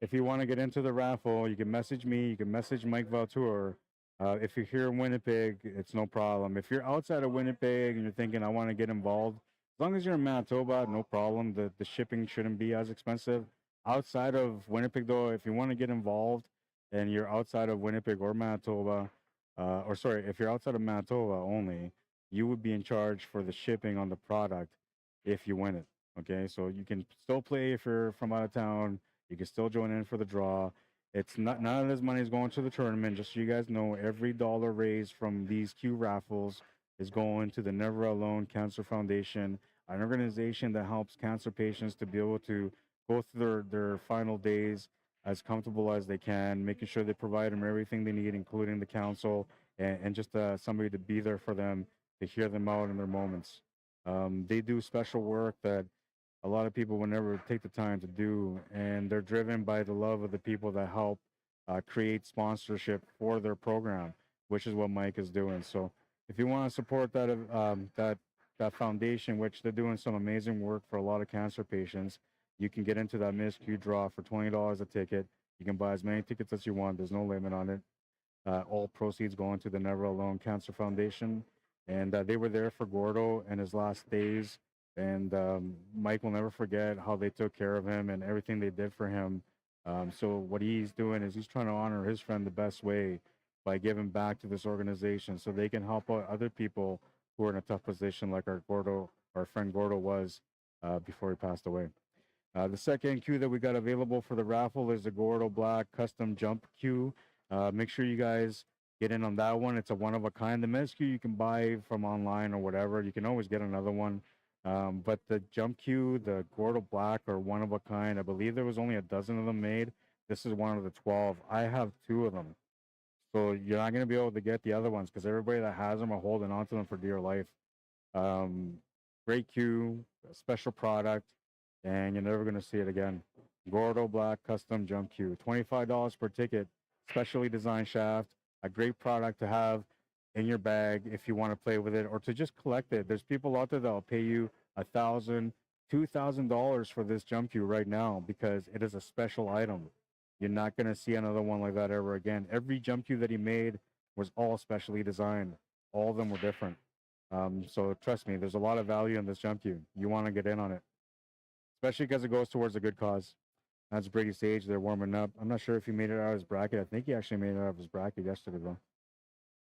if you want to get into the raffle, you can message me. You can message Mike Valtour. If you're here in Winnipeg, it's no problem. If you're outside of Winnipeg and you're thinking, I want to get involved, as long as you're in Manitoba, no problem. The shipping shouldn't be as expensive. Outside of Winnipeg, though, if you want to get involved and you're outside of Winnipeg or Manitoba, or sorry, if you're outside of Manitoba only, you would be in charge for the shipping on the product if you win it. Okay, so you can still play if you're from out of town. You can still join in for the draw. It's not, none of this money is going to the tournament. Just so you guys know, every dollar raised from these Q raffles is going to the Never Alone Cancer Foundation, an organization that helps cancer patients to be able to go through their final days as comfortable as they can, making sure they provide them everything they need, including the counsel and just somebody to be there for them, to hear them out in their moments. They do special work that a lot of people will never take the time to do, and they're driven by the love of the people that help create sponsorship for their program, which is what Mike is doing. So, if you want to support that foundation, which they're doing some amazing work for a lot of cancer patients, you can get into that minuscule draw for $20 a ticket. You can buy as many tickets as you want. There's no limit on it. All proceeds going to the Never Alone Cancer Foundation, and they were there for Gordo in his last days. And Mike will never forget how they took care of him and everything they did for him. So what he's doing is he's trying to honor his friend the best way by giving back to this organization, so they can help out other people who are in a tough position, like our friend Gordo was before he passed away. The second cue that we got available for the raffle is the Gordo Black Custom Jump Cue. Make sure you guys get in on that one. It's a one of a kind. The men's cue you can buy from online or whatever. You can always get another one. But the jump cue, the Gordo Black, are one of a kind. I believe there was only a dozen of them made. This is one of the 12. I have 2 of them. So you're not going to be able to get the other ones because everybody that has them are holding on to them for dear life. Great cue, a special product, and you're never going to see it again. Gordo Black Custom Jump Cue, $25 per ticket, specially designed shaft, a great product to have in your bag if you want to play with it or to just collect it. There's people out there that will pay you $1,000, $2,000 for this jump cue right now because it is a special item. You're not going to see another one like that ever again. Every jump cue that he made was all specially designed. All of them were different. So trust me, there's a lot of value in this jump cue. You want to get in on it, especially because it goes towards a good cause. That's Brady Sage. They're warming up. I'm not sure if he made it out of his bracket. I think he actually made it out of his bracket yesterday, though.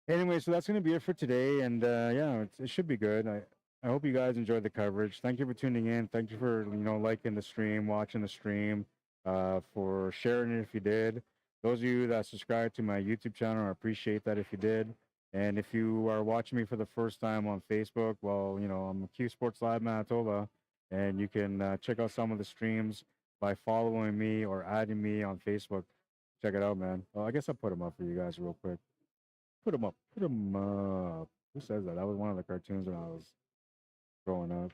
Anyway, so that's going to be it for today. And yeah, it should be good. I hope you guys enjoyed the coverage. Thank you for tuning in. Thank you for, liking the stream, watching the stream, for sharing it if you did. Those of you that subscribe to my YouTube channel, I appreciate that if you did. And if you are watching me for the first time on Facebook, well, I'm Q Sports Live Manitoba, and you can check out some of the streams by following me or adding me on Facebook. Check it out, man. Well, I guess I'll put them up for you guys real quick. Put them up. Put them up. Who says that? That was one of the cartoons when I was growing up.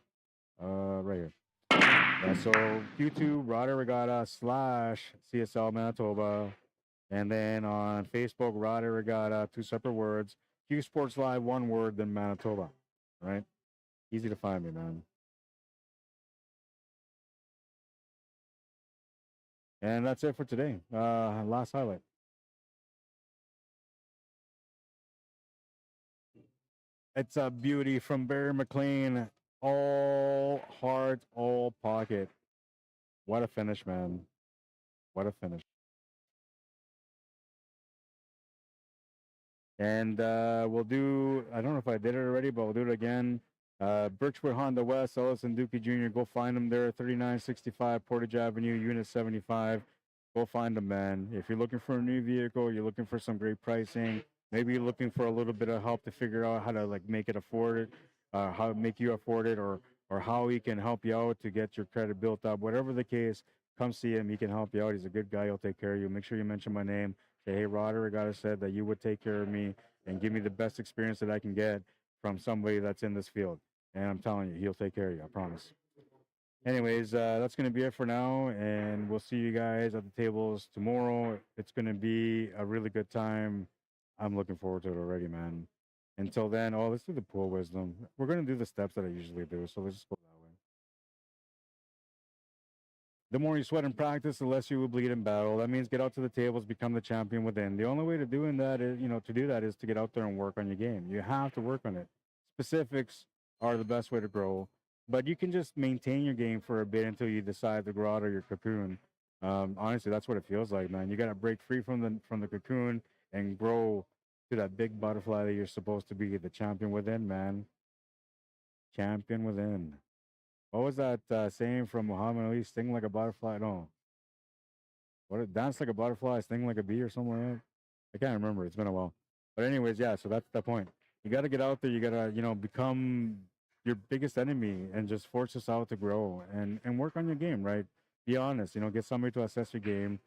Right here. Yeah, so YouTube, Arriagada / CSL Manitoba. And then on Facebook, Arriagada, 2 separate words. Q Sports Live, 1 word, then Manitoba. Right? Easy to find me, man. And that's it for today. Last highlight. It's a beauty from Barry McLean. All hearts, all pocket. What a finish, man. What a finish. And we'll do, I don't know if I did it already, but we'll do it again. Birchwood Honda West, Ellison Dookie Jr., go find them there, 3965 Portage Avenue, Unit 75. Go find them, man. If you're looking for a new vehicle, you're looking for some great pricing, maybe you're looking for a little bit of help to figure out how to like make it afford it, how to make you afford it, or how he can help you out to get your credit built up. Whatever the case, come see him. He can help you out. He's a good guy. He'll take care of you. Make sure you mention my name. Say, hey, Rod Arriagada said that you would take care of me and give me the best experience that I can get from somebody that's in this field. And I'm telling you, he'll take care of you. I promise. Anyways, that's going to be it for now. And we'll see you guys at the tables tomorrow. It's going to be a really good time. I'm looking forward to it already, man. Until then, let's do the pool wisdom. We're going to do the steps that I usually do. So let's just go that way. The more you sweat in practice, the less you will bleed in battle. That means get out to the tables, become the champion within. The only way to doing that is, to do that is to get out there and work on your game. You have to work on it. Specifics are the best way to grow, but you can just maintain your game for a bit until you decide to grow out of your cocoon. Honestly, that's what it feels like, man. You got to break free from the cocoon and grow to that big butterfly that you're supposed to be, the champion within, man. Champion within. What was that saying from Muhammad Ali? Sting like a butterfly? No. Dance like a butterfly, sting like a bee, or something like that? I can't remember. It's been a while. But anyways, yeah. So that's the point. You got to get out there. You got to, become your biggest enemy and just force us out to grow and work on your game. Right? Be honest. Get somebody to assess your game,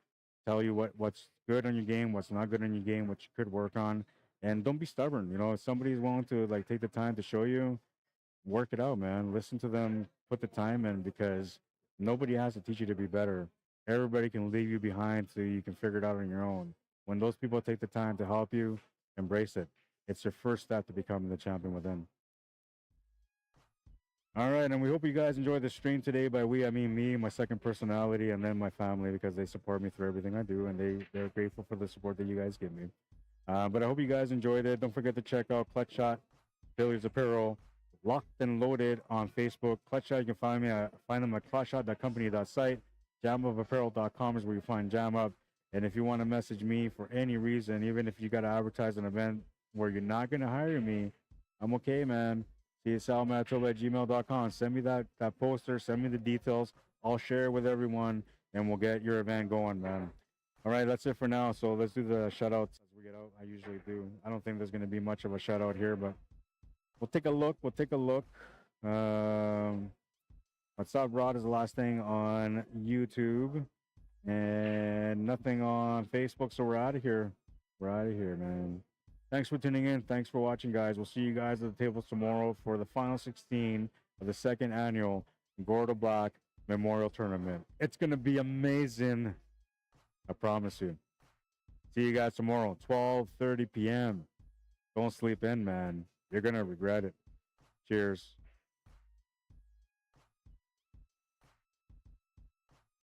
tell you what's good on your game, what's not good on your game, what you could work on, and don't be stubborn. If somebody's willing to like take the time to show you, work it out, man. Listen to them, put the time in, because nobody has to teach you to be better. Everybody can leave you behind so you can figure it out on your own. When those people take the time to help you, embrace it. It's your first step to becoming the champion within. All right, and we hope you guys enjoyed the stream today. By we, I mean me, my second personality, and then my family, because they support me through everything I do, and they're grateful for the support that you guys give me. But I hope you guys enjoyed it. Don't forget to check out Clutch Shot, Billiards Apparel, Locked and Loaded on Facebook. Clutch Shot, you can find them at clutchshot.company.site. Jamupapparel.com is where you find Jam Up. And if you want to message me for any reason, even if you got to advertise an event where you're not going to hire me, I'm okay, man. CSLmanitoba@gmail.com. Send me that poster. Send me the details. I'll share it with everyone, and we'll get your event going, man. All right, that's it for now. So let's do the shout-outs as we get out. I usually do. I don't think there's going to be much of a shout-out here, but we'll take a look. What's up, Rod, is the last thing on YouTube. And nothing on Facebook, so we're out of here. We're out of here, man. Thanks for tuning in. Thanks for watching, guys. We'll see you guys at the tables tomorrow for the final 16 of the second annual Gordo Black Memorial Tournament. It's going to be amazing. I promise you. See you guys tomorrow, 12:30 p.m. Don't sleep in, man. You're going to regret it. Cheers.